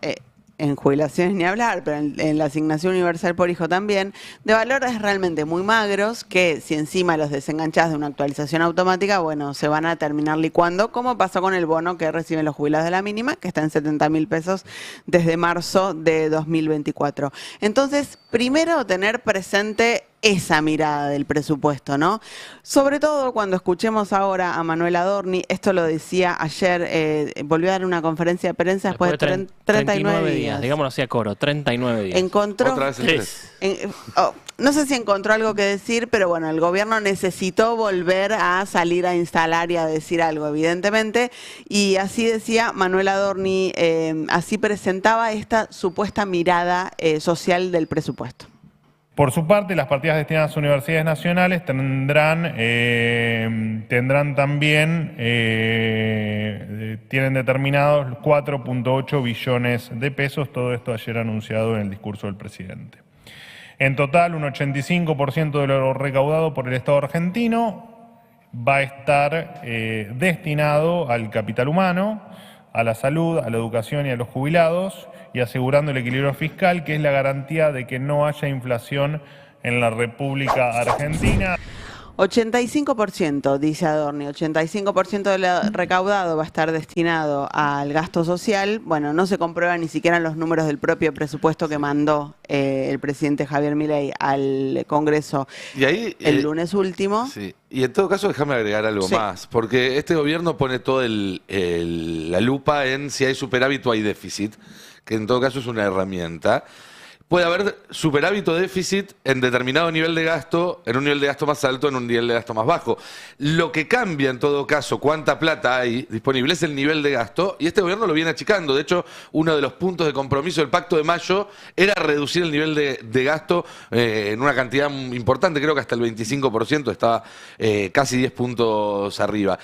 en jubilaciones ni hablar, pero en la asignación universal por hijo también, de valores realmente muy magros que si encima los desenganchás de una actualización automática, bueno, se van a terminar licuando, como pasó con el bono que reciben los jubilados de la mínima, que está en 70.000 pesos desde marzo de 2024. Entonces, primero tener presente esa mirada del presupuesto, ¿no? Sobre todo cuando escuchemos ahora a Manuel Adorni, esto lo decía ayer, volvió a dar una conferencia de prensa después de 39 días. Digámoslo así a coro, 39 días. Encontró, Otra vez el tres. no sé si encontró algo que decir, pero bueno, el gobierno necesitó volver a salir a instalar y a decir algo, evidentemente, y así decía Manuel Adorni, así presentaba esta supuesta mirada social del presupuesto. Por su parte, las partidas destinadas a universidades nacionales tendrán también, tienen determinados 4.8 billones de pesos, todo esto ayer anunciado en el discurso del presidente. En total, un 85% de lo recaudado por el Estado argentino va a estar destinado al capital humano, a la salud, a la educación y a los jubilados, y asegurando el equilibrio fiscal, que es la garantía de que no haya inflación en la República Argentina. 85%, dice Adorni, 85% de lo recaudado va a estar destinado al gasto social. Bueno, no se comprueban ni siquiera los números del propio presupuesto que mandó el presidente Javier Milei al Congreso y ahí, el lunes último. Sí. Y en todo caso, déjame agregar algo más, porque este gobierno pone toda la lupa en si hay superávit o hay déficit, que en todo caso es una herramienta. Puede haber superávit o déficit en determinado nivel de gasto, en un nivel de gasto más alto, en un nivel de gasto más bajo. Lo que cambia en todo caso cuánta plata hay disponible es el nivel de gasto, y este gobierno lo viene achicando. De hecho, uno de los puntos de compromiso del Pacto de Mayo era reducir el nivel de gasto en una cantidad importante, creo que hasta el 25%, estaba casi 10 puntos arriba.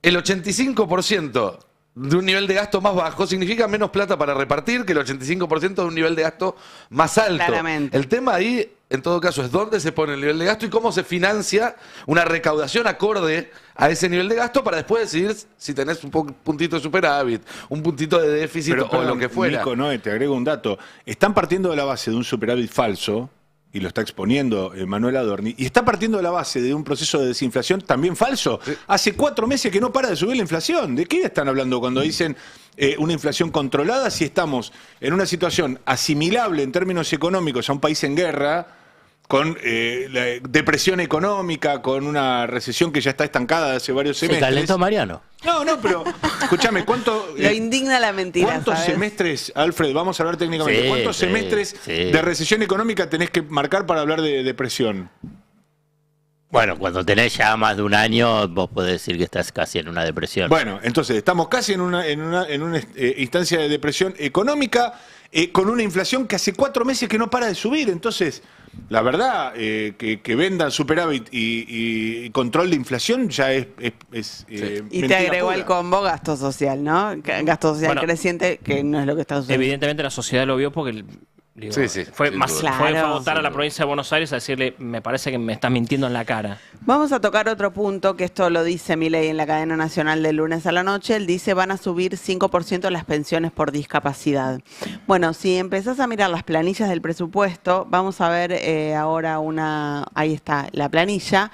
El 85% de un nivel de gasto más bajo significa menos plata para repartir que el 85% de un nivel de gasto más alto. Claramente. El tema ahí, en todo caso, es dónde se pone el nivel de gasto y cómo se financia una recaudación acorde a ese nivel de gasto para después decidir si tenés un puntito de superávit, un puntito de déficit o lo que fuera. Nico, no, te agrego un dato. Están partiendo de la base de un superávit falso, y lo está exponiendo Manuel Adorni, y está partiendo de la base de un proceso de desinflación también falso. Sí. Hace 4 meses que no para de subir la inflación. ¿De qué están hablando cuando dicen una inflación controlada si estamos en una situación asimilable en términos económicos a un país en guerra, con la depresión económica, con una recesión que ya está estancada de hace varios semestres? Se calentó Mariano. No, pero escúchame, ¿cuánto? Lo indigna la mentira. ¿Cuántos semestres, Alfred, vamos a hablar técnicamente, cuántos semestres de recesión económica tenés que marcar para hablar de depresión? Bueno, cuando tenés ya más de un año, vos podés decir que estás casi en una depresión. Bueno, entonces estamos casi en una instancia de depresión económica, con una inflación que hace 4 meses que no para de subir. Entonces, la verdad, que vendan superávit y control de inflación ya es y te agregó al combo gasto social, ¿no? Gasto social creciente, que no es lo que está sucediendo. Evidentemente la sociedad lo vio porque Digo, Sí, sí, fue sin más, duda. fue Claro. a votar a la provincia de Buenos Aires a decirle, me parece que me estás mintiendo en la cara. Vamos a tocar otro punto, que esto lo dice Milei en la cadena nacional del lunes a la noche. Él dice, van a subir 5% las pensiones por discapacidad. Bueno, si empezás a mirar las planillas del presupuesto, vamos a ver ahora ahí está la planilla.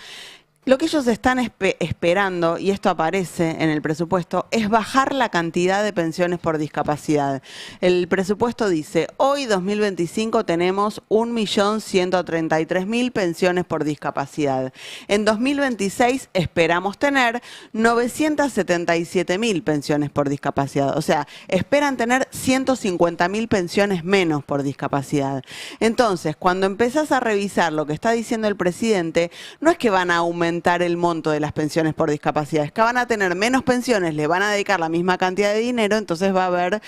Lo que ellos están esperando, y esto aparece en el presupuesto, es bajar la cantidad de pensiones por discapacidad. El presupuesto dice, hoy 2025 tenemos 1.133.000 pensiones por discapacidad. En 2026 esperamos tener 977.000 pensiones por discapacidad. O sea, esperan tener 150.000 pensiones menos por discapacidad. Entonces, cuando empezás a revisar lo que está diciendo el presidente, no es que van a aumentar el monto de las pensiones por discapacidad, es que van a tener menos pensiones, le van a dedicar la misma cantidad de dinero, entonces va a haber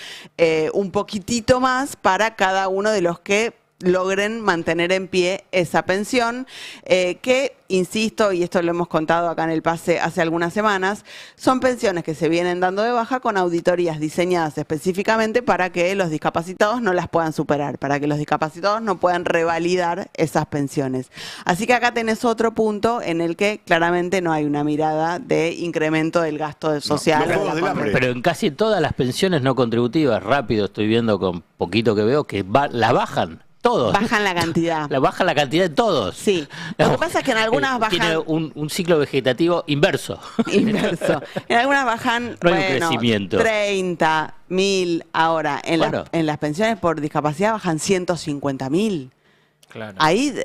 un poquitito más para cada uno de los que logren mantener en pie esa pensión, que, insisto, y esto lo hemos contado acá en el Pase hace algunas semanas, son pensiones que se vienen dando de baja con auditorías diseñadas específicamente para que los discapacitados no las puedan superar, para que los discapacitados no puedan revalidar esas pensiones. Así que acá tenés otro punto en el que claramente no hay una mirada de incremento del gasto social. Pero en casi todas las pensiones no contributivas, rápido estoy viendo con poquito que veo, que la bajan. Todos. Bajan la cantidad. Bajan la cantidad de todos. Sí. Lo que pasa es que en algunas bajan... Tiene un ciclo vegetativo inverso. Inverso. En algunas bajan, No hay un crecimiento. 30.000 ahora. En las pensiones por discapacidad bajan 150.000. Claro. Ahí,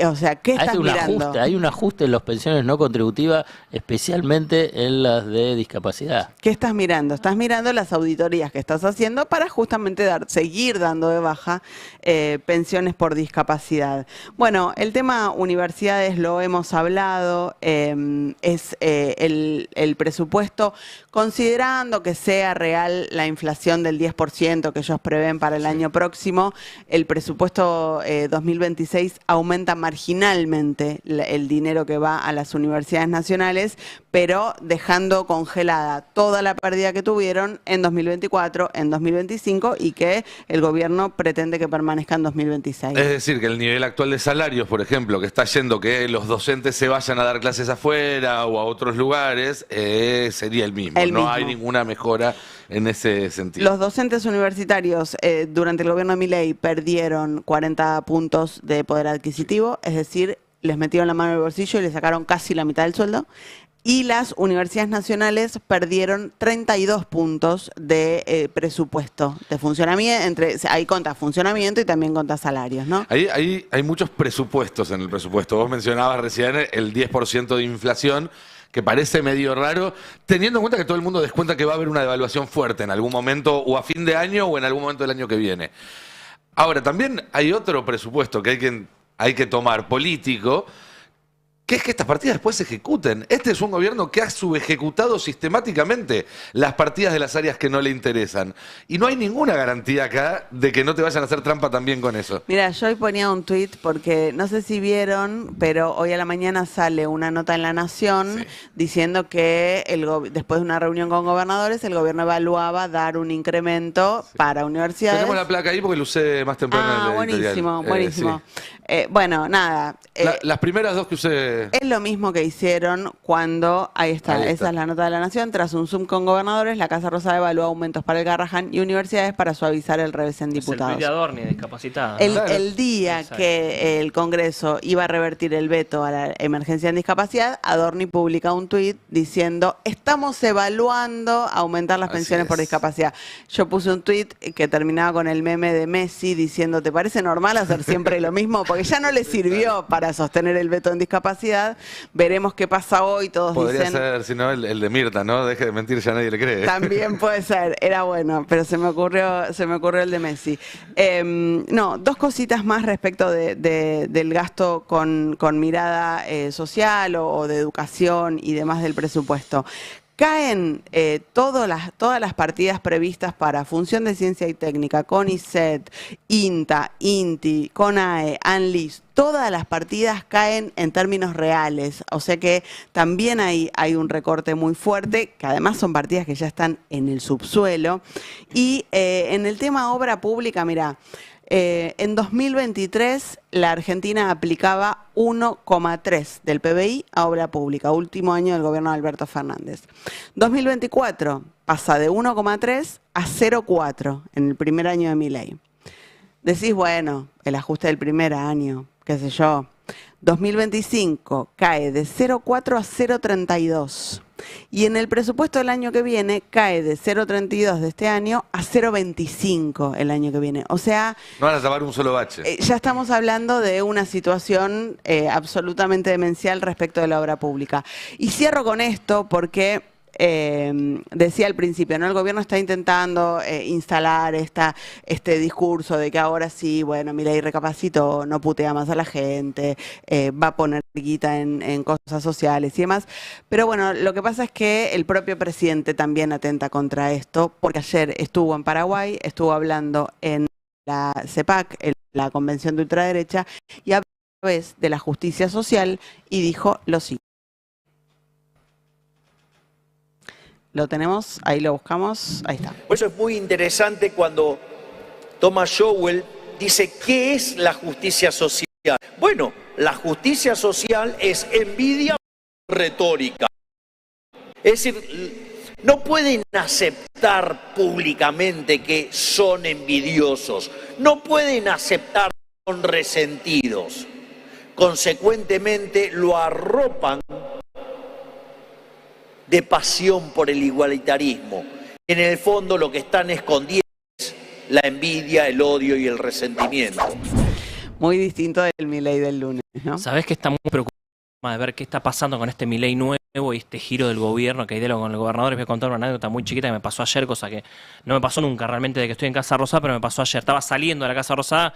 o sea, ¿qué estás mirando? Hay un ajuste en las pensiones no contributivas, especialmente en las de discapacidad. ¿Qué estás mirando? Estás mirando las auditorías que estás haciendo para justamente seguir dando de baja pensiones por discapacidad. Bueno, el tema universidades lo hemos hablado, es el presupuesto, considerando que sea real la inflación del 10% que ellos prevén para el año próximo, el presupuesto 2026 aumenta marginalmente el dinero que va a las universidades nacionales, pero dejando congelada toda la pérdida que tuvieron en 2024, en 2025 y que el gobierno pretende que permanezca en 2026. Es decir, que el nivel actual de salarios, por ejemplo, que está yendo que los docentes se vayan a dar clases afuera o a otros lugares, sería el mismo. No hay ninguna mejora en ese sentido. Los docentes universitarios durante el gobierno de Milei perdieron 40 puntos de poder adquisitivo, es decir, les metieron la mano en el bolsillo y les sacaron casi la mitad del sueldo. Y las universidades nacionales perdieron 32 puntos de presupuesto de funcionamiento. Ahí conta funcionamiento y también conta salarios, ¿no? Hay muchos presupuestos en el presupuesto. Vos mencionabas recién el 10% de inflación, que parece medio raro, teniendo en cuenta que todo el mundo descuenta que va a haber una devaluación fuerte en algún momento, o a fin de año, o en algún momento del año que viene. Ahora, también hay otro presupuesto que hay que tomar, político, que es que estas partidas después se ejecuten. Este es un gobierno que ha subejecutado sistemáticamente las partidas de las áreas que no le interesan. Y no hay ninguna garantía acá de que no te vayan a hacer trampa también con eso. Mira, yo hoy ponía un tuit porque no sé si vieron, pero hoy a la mañana sale una nota en La Nación diciendo que después de una reunión con gobernadores, el gobierno evaluaba dar un incremento para universidades. Tenemos la placa ahí porque lo usé más temprano en el editorial. Buenísimo. Bueno, nada. Las primeras dos que usé... Es lo mismo que hicieron cuando, ahí está, esa es la nota de La Nación, tras un Zoom con gobernadores, la Casa Rosada evaluó aumentos para el Garrahan y universidades para suavizar el revés en diputados. Es el tuit de Adorni, discapacitada. El día que el Congreso iba a revertir el veto a la emergencia en discapacidad, Adorni publica un tuit diciendo, estamos evaluando aumentar las pensiones por discapacidad. Yo puse un tuit que terminaba con el meme de Messi diciendo, ¿te parece normal hacer siempre lo mismo? Porque ya no le sirvió para sostener el veto en discapacidad. Veremos qué pasa hoy, todos Podría dicen... ser, si no, el de Mirta, ¿no? Deje de mentir, ya nadie le cree. También puede ser, era bueno, pero se me ocurrió el de Messi. No, dos cositas más respecto del gasto con mirada social o de educación y demás del presupuesto. Caen todas las partidas previstas para Función de Ciencia y Técnica, CONICET, INTA, INTI, CONAE, ANLIS, todas las partidas caen en términos reales, o sea que también hay un recorte muy fuerte, que además son partidas que ya están en el subsuelo. Y en el tema obra pública, mira, En 2023 la Argentina aplicaba 1,3 del PBI a obra pública, último año del gobierno de Alberto Fernández. 2024 pasa de 1,3 a 0,4 en el primer año de Milei. Decís, bueno, el ajuste del primer año, qué sé yo. 2025 cae de 0,4 a 0,32. Y en el presupuesto del año que viene cae de 0,32 de este año a 0,25 el año que viene. O sea, No van a tapar un solo bache. ya estamos hablando de una situación absolutamente demencial respecto de la obra pública. Y cierro con esto porque decía al principio, ¿no? El gobierno está intentando instalar este discurso de que ahora sí, bueno, Milei recapacitó, no putea más a la gente, va a poner guita en cosas sociales y demás. Pero bueno, lo que pasa es que el propio presidente también atenta contra esto, porque ayer estuvo en Paraguay, estuvo hablando en la CEPAC, en la Convención de Ultraderecha, y habló a través de la justicia social y dijo lo siguiente. Lo tenemos, ahí lo buscamos, ahí está. Por eso es muy interesante cuando Thomas Sowell dice, ¿qué es la justicia social? Bueno, la justicia social es envidia retórica. Es decir, no pueden aceptar públicamente que son envidiosos, no pueden aceptar que son resentidos. Consecuentemente lo arropan de pasión por el igualitarismo. En el fondo lo que están escondiendo es la envidia, el odio y el resentimiento. Muy distinto del Milei del lunes, ¿no? ¿Sabés que está muy preocupado de ver qué está pasando con este Milei nuevo y este giro del gobierno, que hay diálogo con el gobernador? Les voy a contar una anécdota muy chiquita que me pasó ayer, cosa que no me pasó nunca realmente de que estoy en Casa Rosada, pero me pasó ayer. Estaba saliendo de la Casa Rosada,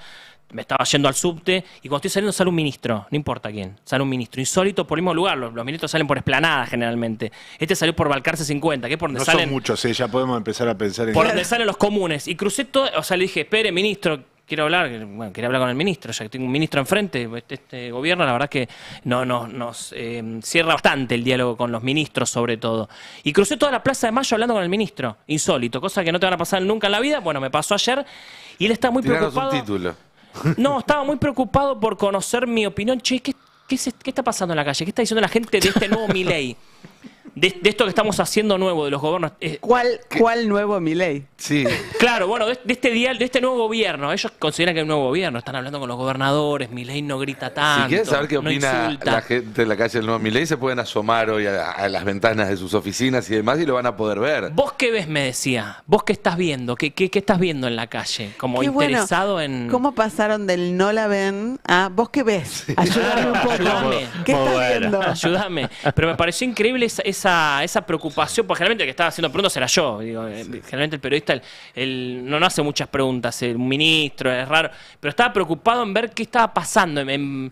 me estaba yendo al subte y cuando estoy saliendo sale un ministro, no importa quién, sale un ministro insólito por el mismo lugar. Los ministros salen por Esplanada generalmente. Este salió por Balcarce 50, que es por donde No salen. son muchos, ya podemos empezar a pensar en Por donde salen los comunes. Y crucé todo, o sea, le dije, espere, ministro, quiero hablar, bueno, quería hablar con el ministro, ya que tengo un ministro enfrente. Este gobierno, la verdad que nos cierra bastante el diálogo con los ministros, sobre todo. Y crucé toda la Plaza de Mayo hablando con el ministro, insólito, cosa que no te van a pasar nunca en la vida. Bueno, me pasó ayer y él está muy Tiranos preocupado. un título. No, estaba muy preocupado por conocer mi opinión. Che, ¿qué está pasando en la calle? ¿Qué está diciendo la gente de este nuevo Milei? De esto que estamos haciendo nuevo, de los gobiernos. ¿Cuál nuevo Milei? Sí. Claro, bueno, de este nuevo gobierno. Ellos consideran que es un nuevo gobierno. Están hablando con los gobernadores. Milei no grita tanto. Si quieren saber qué no opina insulta. la gente de la calle del Nuevo Milei, se pueden asomar hoy a las ventanas de sus oficinas y demás y lo van a poder ver. ¿Vos qué ves, me decía? ¿Vos qué estás viendo? ¿Qué estás viendo en la calle? Como Qué bueno. interesado en... ¿Cómo pasaron del no la ven a vos qué ves? Ayúdame un poco. Ayúdame. ¿Qué estás viendo? Ayúdame. Pero me pareció increíble esa preocupación, porque generalmente el que estaba haciendo preguntas era yo. Digo, generalmente el periodista no hace muchas preguntas, el ministro, es raro. Pero estaba preocupado en ver qué estaba pasando, en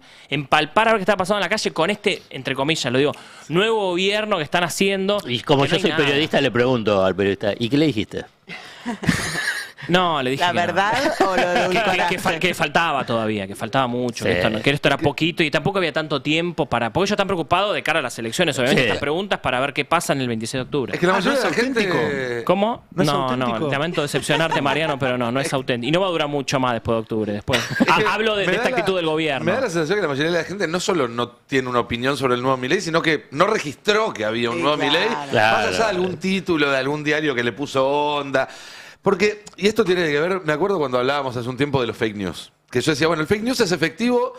palpar a ver qué estaba pasando en la calle con este, entre comillas, lo digo, nuevo gobierno que están haciendo. Y como que yo no hay soy nada. periodista, le pregunto al periodista, ¿y qué le dijiste? No, le dije ¿La que no. verdad o lo edulcoraste? que faltaba todavía, que faltaba mucho, Sí. que esto era poquito y tampoco había tanto tiempo para... Porque ellos están preocupados de cara a las elecciones, obviamente, Sí. estas preguntas para ver qué pasa en el 26 de octubre. Es que la mayoría de la gente... ¿Cómo? ¿No es No, auténtico? lamento decepcionarte, Mariano, pero no es auténtico. Y no va a durar mucho más después de octubre. Después. Hablo de Me esta da actitud del gobierno. Me da la sensación que la mayoría de la gente no solo no tiene una opinión sobre el nuevo Milei, sino que no registró que había un Sí, nuevo claro. Milei, Claro. más allá de algún título de algún diario que le puso onda. Porque, y esto tiene que ver, me acuerdo cuando hablábamos hace un tiempo de los fake news, que yo decía, bueno, el fake news es efectivo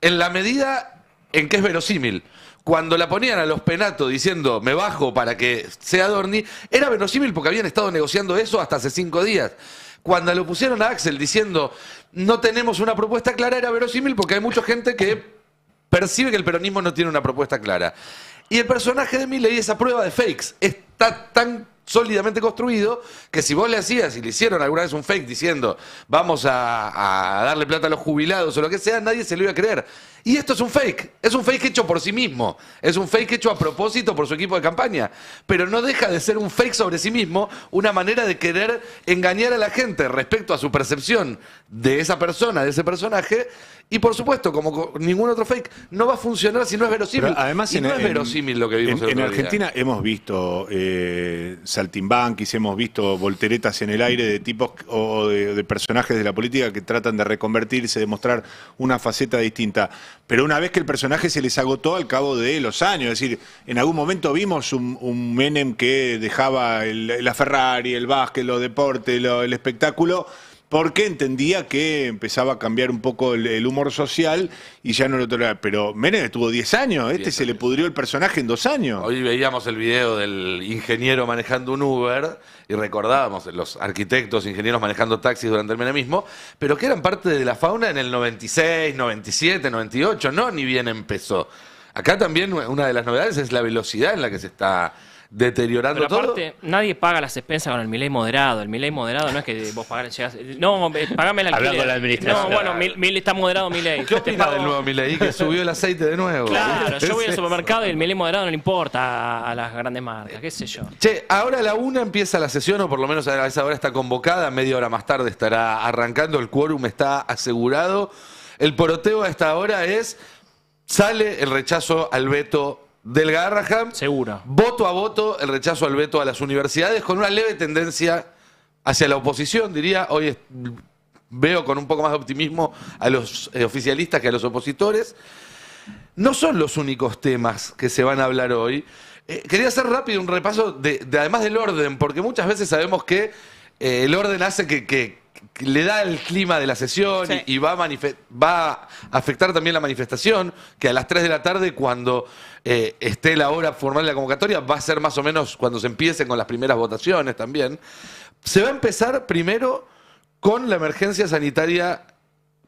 en la medida en que es verosímil. Cuando la ponían a los Penato diciendo, me bajo para que sea Dorni, era verosímil porque habían estado negociando eso hasta hace 5 días. Cuando lo pusieron a Axel diciendo, no tenemos una propuesta clara, era verosímil porque hay mucha gente que percibe que el peronismo no tiene una propuesta clara. Y el personaje de Milei, esa prueba de fakes, está tan sólidamente construido que si vos le hacías y le hicieron alguna vez un fake diciendo vamos a darle plata a los jubilados o lo que sea, nadie se lo iba a creer. Y esto es un fake hecho por sí mismo, es un fake hecho a propósito por su equipo de campaña, pero no deja de ser un fake sobre sí mismo, una manera de querer engañar a la gente respecto a su percepción de esa persona, de ese personaje, Y por supuesto, como con ningún otro fake, no va a funcionar si no es verosímil. Pero además, y no es verosímil lo que vimos el en otro día. Argentina hemos visto saltimbanquis, hemos visto volteretas en el aire de tipos o de personajes de la política que tratan de reconvertirse, de mostrar una faceta distinta. Pero una vez que el personaje se les agotó al cabo de los años, es decir, en algún momento vimos un Menem que dejaba la Ferrari, el básquet, los deportes, el espectáculo, porque entendía que empezaba a cambiar un poco el humor social y ya no lo toleraba. Pero Menem estuvo 10 años, se le pudrió el personaje en 2 años. Hoy veíamos el video del ingeniero manejando un Uber y recordábamos los arquitectos, ingenieros manejando taxis durante el menemismo, pero que eran parte de la fauna en el 96, 97, 98, no ni bien empezó. Acá también una de las novedades es la velocidad en la que se está deteriorando Pero todo. aparte, nadie paga las expensas con el Milei moderado. El Milei moderado no es que vos pagás, llegás, no, pagame el alquiler. Habla con la administración. No, bueno, Milei está moderado, Milei. ¿Qué opina del nuevo Milei? Que subió el aceite de nuevo. Claro, yo voy al supermercado y el Milei moderado no le importa a las grandes marcas, qué sé yo. Che, ahora a la 1 empieza la sesión, o por lo menos a esa hora está convocada, media hora más tarde estará arrancando, el quórum está asegurado. El poroteo a esta hora es, sale el rechazo al veto del Garrahan. Seguro. Voto a voto, el rechazo al veto a las universidades, con una leve tendencia hacia la oposición, diría. Hoy veo con un poco más de optimismo a los oficialistas que a los opositores. No son los únicos temas que se van a hablar hoy. Quería hacer rápido un repaso de además del orden, porque muchas veces sabemos que el orden hace que le da el clima de la sesión, sí, y va a afectar también la manifestación, que a las 3 de la tarde, cuando esté la hora formal de la convocatoria, va a ser más o menos cuando se empiecen con las primeras votaciones también. Se va a empezar primero con la emergencia sanitaria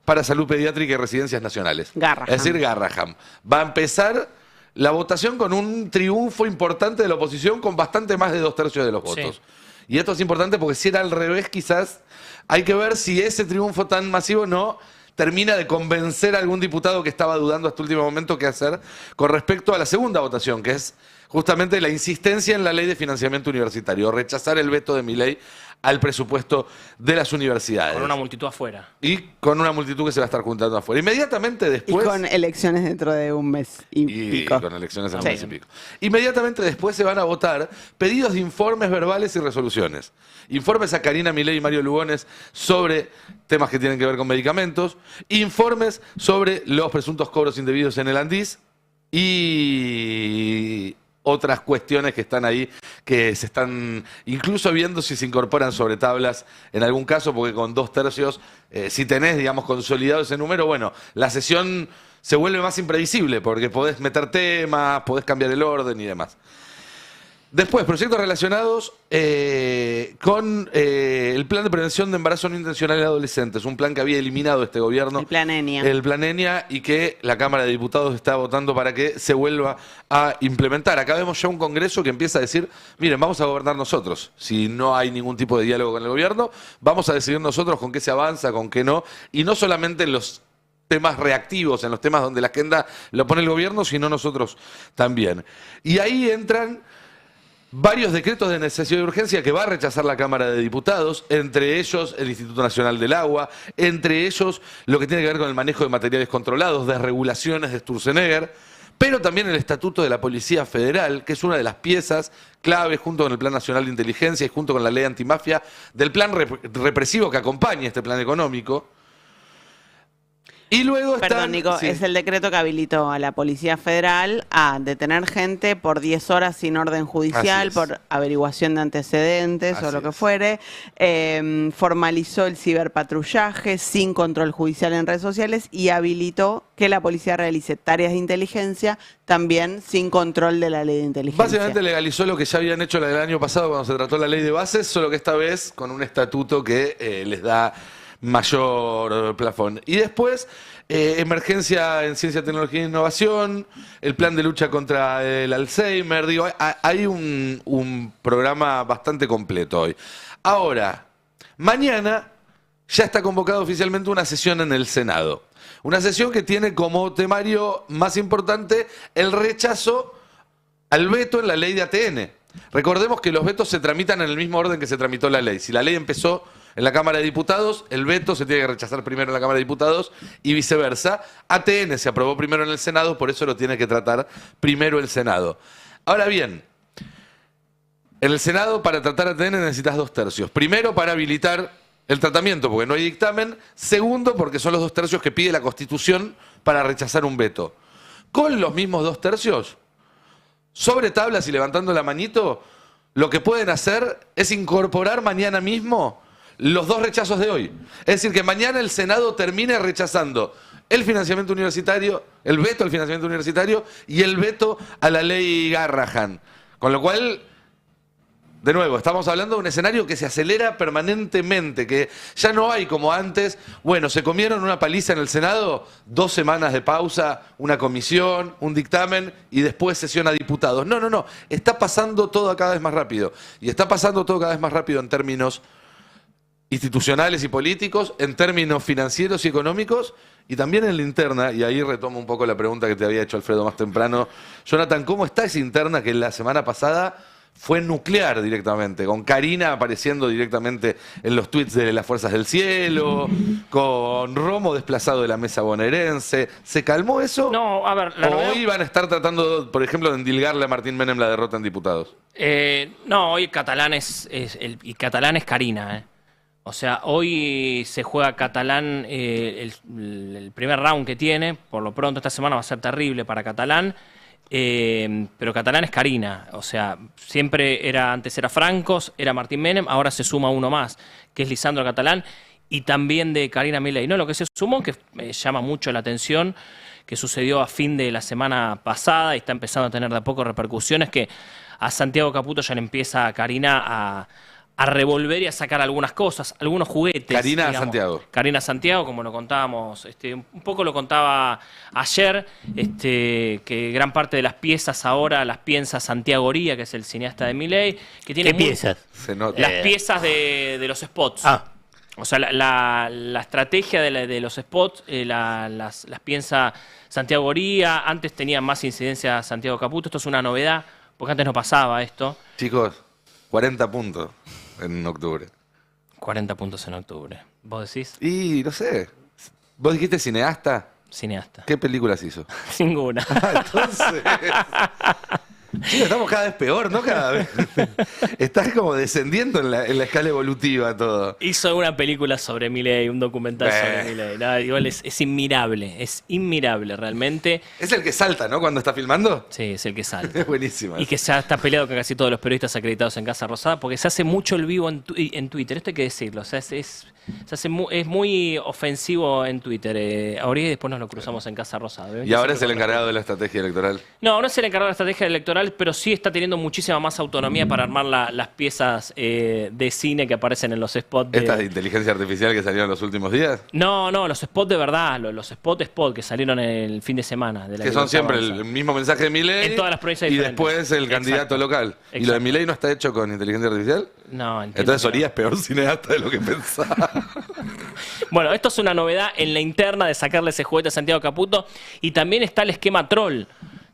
para salud pediátrica y residencias nacionales. Garrahan. Es decir, Garrahan. Va a empezar la votación con un triunfo importante de la oposición, con bastante más de 2/3 de los votos. Sí. Y esto es importante porque si era al revés, quizás hay que ver si ese triunfo tan masivo no termina de convencer a algún diputado que estaba dudando hasta el último momento qué hacer con respecto a la segunda votación, que es justamente la insistencia en la ley de financiamiento universitario, rechazar el veto de Milei al presupuesto de las universidades. Con una multitud afuera. Y con una multitud que se va a estar juntando afuera. Inmediatamente después... Y con elecciones dentro de un mes y pico. Con elecciones en un mes y pico. Inmediatamente después se van a votar pedidos de informes verbales y resoluciones. Informes a Karina Milei y Mario Lugones sobre temas que tienen que ver con medicamentos. Informes sobre los presuntos cobros indebidos en el Andís. Y otras cuestiones que están ahí, que se están incluso viendo si se incorporan sobre tablas en algún caso, porque con 2/3, si tenés, digamos, consolidado ese número, bueno, la sesión se vuelve más imprevisible, porque podés meter temas, podés cambiar el orden y demás. Después, proyectos relacionados con el plan de prevención de embarazo no intencional en adolescentes, un plan que había eliminado este gobierno. El plan ENIA. El plan ENIA, y que la Cámara de Diputados está votando para que se vuelva a implementar. Acá vemos ya un Congreso que empieza a decir, miren, vamos a gobernar nosotros. Si no hay ningún tipo de diálogo con el gobierno, vamos a decidir nosotros con qué se avanza, con qué no, y no solamente en los temas reactivos, en los temas donde la agenda lo pone el gobierno, sino nosotros también. Y ahí entran varios decretos de necesidad y urgencia que va a rechazar la Cámara de Diputados, entre ellos el Instituto Nacional del Agua, entre ellos lo que tiene que ver con el manejo de materiales controlados, desregulaciones de Sturzenegger, pero también el Estatuto de la Policía Federal, que es una de las piezas clave, junto con el Plan Nacional de Inteligencia y junto con la Ley Antimafia, del plan represivo que acompaña este plan económico. Y luego están, perdón, Nico, sí, es el decreto que habilitó a la Policía Federal a detener gente por 10 horas sin orden judicial, por averiguación de antecedentes o lo que fuere. Formalizó el ciberpatrullaje sin control judicial en redes sociales y habilitó que la policía realice tareas de inteligencia también sin control de la ley de inteligencia. Básicamente legalizó lo que ya habían hecho el año pasado cuando se trató la ley de bases, solo que esta vez con un estatuto que les da mayor plafón. Y después, emergencia en ciencia, tecnología e innovación, el plan de lucha contra el Alzheimer. Digo, hay un programa bastante completo hoy. Ahora, mañana ya está convocada oficialmente una sesión en el Senado. Una sesión que tiene como temario más importante el rechazo al veto en la ley de ATN. Recordemos que los vetos se tramitan en el mismo orden que se tramitó la ley. Si la ley empezó en la Cámara de Diputados, el veto se tiene que rechazar primero en la Cámara de Diputados y viceversa. ATN se aprobó primero en el Senado, por eso lo tiene que tratar primero el Senado. Ahora bien, en el Senado para tratar ATN necesitas 2/3. Primero para habilitar el tratamiento, porque no hay dictamen. Segundo, porque son los 2/3 que pide la Constitución para rechazar un veto. Con los mismos 2/3, sobre tablas y levantando la manito, lo que pueden hacer es incorporar mañana mismo los 2 rechazos de hoy. Es decir, que mañana el Senado termine rechazando el financiamiento universitario, el veto al financiamiento universitario y el veto a la ley Garrahan. Con lo cual, de nuevo, estamos hablando de un escenario que se acelera permanentemente, que ya no hay como antes, bueno, se comieron una paliza en el Senado, 2 semanas de pausa, una comisión, un dictamen y después sesión a diputados. No, no, no, está pasando todo cada vez más rápido. Y está pasando todo cada vez más rápido en términos institucionales y políticos, en términos financieros y económicos, y también en la interna, y ahí retomo un poco la pregunta que te había hecho Alfredo más temprano. Jonathan, ¿cómo está esa interna que la semana pasada fue nuclear directamente, con Karina apareciendo directamente en los tweets de las Fuerzas del Cielo, con Romo desplazado de la mesa bonaerense? ¿Se calmó eso? No, a ver, hoy van a estar tratando, por ejemplo, de endilgarle a Martín Menem la derrota en diputados? No, hoy Catalán y Catalán es Karina, O sea, hoy se juega Catalán el primer round que tiene. Por lo pronto esta semana va a ser terrible para Catalán. Pero Catalán es Karina, o sea, antes era Francos, era Martín Menem, ahora se suma uno más, que es Lisandro Catalán, y también de Karina Milei. No, lo que se sumó, que me llama mucho la atención, que sucedió a fin de la semana pasada y está empezando a tener de a poco repercusiones, que a Santiago Caputo ya le empieza a Karina a revolver y a sacar algunas cosas, algunos juguetes. Karina Santiago. Karina Santiago, como lo contábamos, un poco lo contaba ayer, que gran parte de las piezas ahora las piensa Santiago Oría, que es el cineasta de Milei, que tiene ¿Qué piezas? Se nota. Las piezas de los spots. O sea, la estrategia de los spots las piensa Santiago Oría. Antes tenía más incidencia Santiago Caputo. Esto es una novedad, porque antes no pasaba esto. Chicos, 40 puntos en octubre. 40 puntos en octubre. ¿Vos decís? Y no sé. ¿Vos dijiste cineasta? Cineasta. ¿Qué películas hizo? Ninguna. Entonces... Chicos, estamos cada vez peor, ¿no? Cada vez. Estás como descendiendo en la escala evolutiva todo. Hizo una película sobre Milei, un documental sobre Milei. No, igual es inmirable realmente. Es el que salta, ¿no? Cuando está filmando. Sí, es el que salta. Es buenísimo. Y que ya está peleado con casi todos los periodistas acreditados en Casa Rosada, porque se hace mucho el vivo en Twitter. Esto hay que decirlo. O sea, es muy ofensivo en Twitter. Ahora y después nos lo cruzamos en Casa Rosada. Y ahora es el encargado de la estrategia electoral. No, no es el encargado de la estrategia electoral, pero sí está teniendo muchísima más autonomía para armar las piezas de cine que aparecen en los spots. ¿Estas de inteligencia artificial que salieron los últimos días? No, los spots de verdad, los spots que salieron el fin de semana. Que son siempre el mismo mensaje de Milei. En todas las provincias y diferentes. después el candidato local. Exacto. ¿Y lo de Milei no está hecho con inteligencia artificial? No, entiendo. Entonces Oría es peor cineasta de lo que pensaba. Bueno, esto es una novedad en la interna de sacarle ese juguete a Santiago Caputo. Y también está el esquema troll,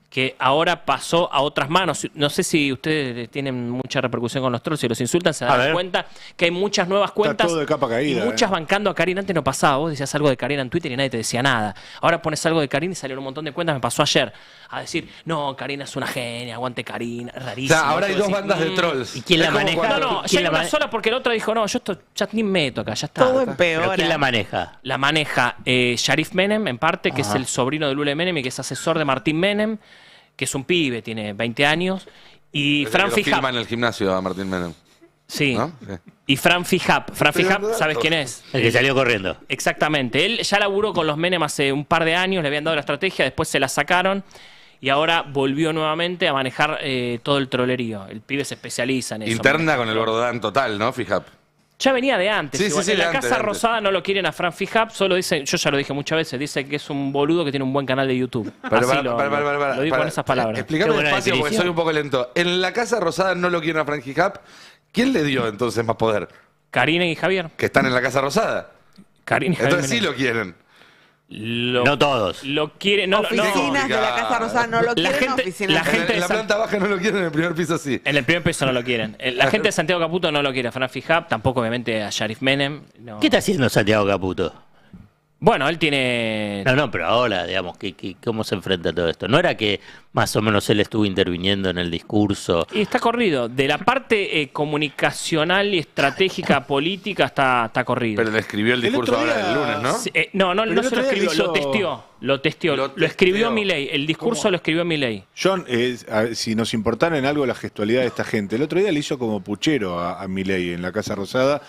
que ahora pasó a otras manos. No sé si ustedes tienen mucha repercusión con los trolls, si los insultan, se dan cuenta que hay muchas nuevas cuentas. Está todo de capa caída, y muchas bancando a Karina. Antes no pasaba, vos decías algo de Karina en Twitter y nadie te decía nada. Ahora pones algo de Karina y salieron un montón de cuentas. Me pasó ayer a decir, no, Karina es una genia, aguante Karina, es rarísimo. O sea, ahora hay dos bandas de trolls. ¿Y quién la maneja? No, ya hay una sola porque la otra dijo, no, yo esto ya ni meto acá, ya está. Todo empeora. ¿Pero quién la maneja? La maneja Sharif Menem, en parte, que es el sobrino de Lula Menem y que es asesor de Martín Menem, que es un pibe, tiene 20 años, y Fran Fihab. Filma en el gimnasio a Martín Menem. Sí. ¿No? Sí. Y Fran Fihab. Fran Fihab, ¿sabes quién es? El que salió corriendo. Exactamente. Él ya laburó con los Menem hace un par de años, le habían dado la estrategia, después se la sacaron y ahora volvió nuevamente a manejar todo el trolerío. El pibe se especializa en eso. Interna con el Bordodán total, ¿no? Fihab. Ya venía de antes. Sí, sí, en la antes, Casa Rosada no lo quieren a Fran Fihab, solo dicen, yo ya lo dije muchas veces, dice que es un boludo que tiene un buen canal de YouTube. Lo digo con esas palabras. Explícame despacio porque soy un poco lento. En la Casa Rosada no lo quieren a Fran Fihab. ¿Quién le dio entonces más poder? Karina y Javier. Que están en la Casa Rosada. Karina y Javier. Entonces sí lo quieren. No todos. Lo quieren, no, Oficinas de la Casa Rosada no lo quieren, oficinas En la planta baja no lo quieren, en el primer piso sí. En el primer piso no lo quieren. La gente de Santiago Caputo no lo quiere. A Fran Fihab, tampoco obviamente a Sharif Menem. No. ¿Qué está haciendo Santiago Caputo? Bueno, él tiene... No, pero ahora, digamos, ¿cómo se enfrenta a todo esto? ¿No era que más o menos él estuvo interviniendo en el discurso? Y está corrido. De la parte comunicacional y estratégica política está corrido. Pero le escribió el discurso ahora el lunes, ¿no? Sí, no se lo escribió, lo testeó. Lo escribió Milei. El discurso lo escribió Milei. John, si nos importara en algo la gestualidad de esta gente, el otro día le hizo como puchero a Milei en la Casa Rosada,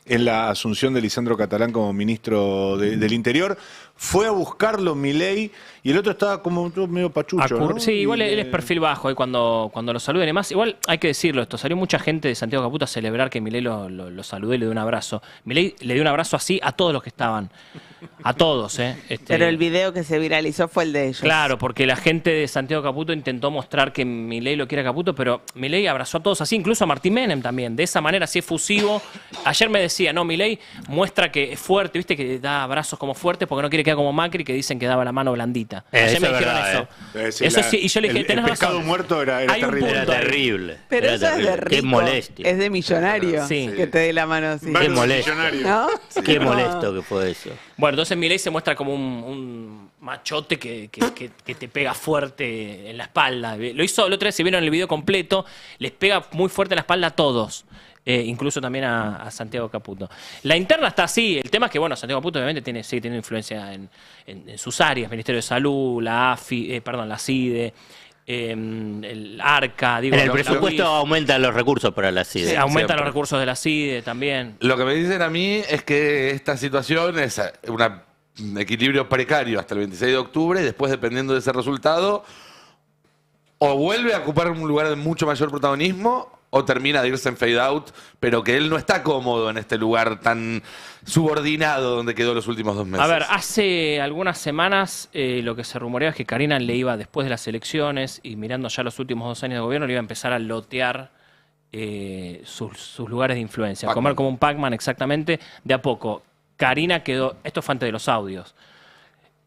en la asunción de Lisandro Catalán como ministro del Interior. Fue a buscarlo Milei y el otro estaba como medio pachucho, ¿no? Sí, igual él es perfil bajo cuando lo saluden y demás. Igual hay que decirlo esto, salió mucha gente de Santiago Caputo a celebrar que Milei lo saludó y le dio un abrazo. Milei le dio un abrazo así a todos los que estaban. A todos, Pero el video que se viralizó fue el de ellos. Claro, porque la gente de Santiago Caputo intentó mostrar que Milei lo quiere a Caputo, pero Milei abrazó a todos así, incluso a Martín Menem también. De esa manera, así efusivo. Ayer me decía, no, Milei muestra que es fuerte, viste, que da abrazos como fuertes porque no quiere quedar como Macri, que dicen que daba la mano blandita. Ayer me dijeron eso. Eso sí, y yo le dije, tenés razón. El pescado muerto era terrible. Era terrible. Pero era eso terrible. es de rico. Qué molestia. Es de millonario que te dé la mano así. Qué molesto. ¿No? Qué molesto que fue eso. Bueno, entonces Milei se muestra como un machote que te pega fuerte en la espalda. Lo hizo el otro día, si vieron el video completo, les pega muy fuerte en la espalda a todos. Incluso también a Santiago Caputo. La interna está así. El tema es que, bueno, Santiago Caputo obviamente sigue teniendo influencia en sus áreas, Ministerio de Salud, la AFI, la CIDE, el ARCA. En el presupuesto aumentan los recursos para la CIDE. Sí, aumentan los recursos de la CIDE también. Lo que me dicen a mí es que esta situación es un equilibrio precario hasta el 26 de octubre y después, dependiendo de ese resultado, o vuelve a ocupar un lugar de mucho mayor protagonismo o termina de irse en fade out, pero que él no está cómodo en este lugar tan subordinado donde quedó los últimos 2 meses. A ver, hace algunas semanas lo que se rumoreaba es que Karina le iba, después de las elecciones y mirando ya los últimos 2 años de gobierno, le iba a empezar a lotear sus lugares de influencia, a comer como un Pac-Man exactamente, de a poco. Karina quedó, esto fue antes de los audios,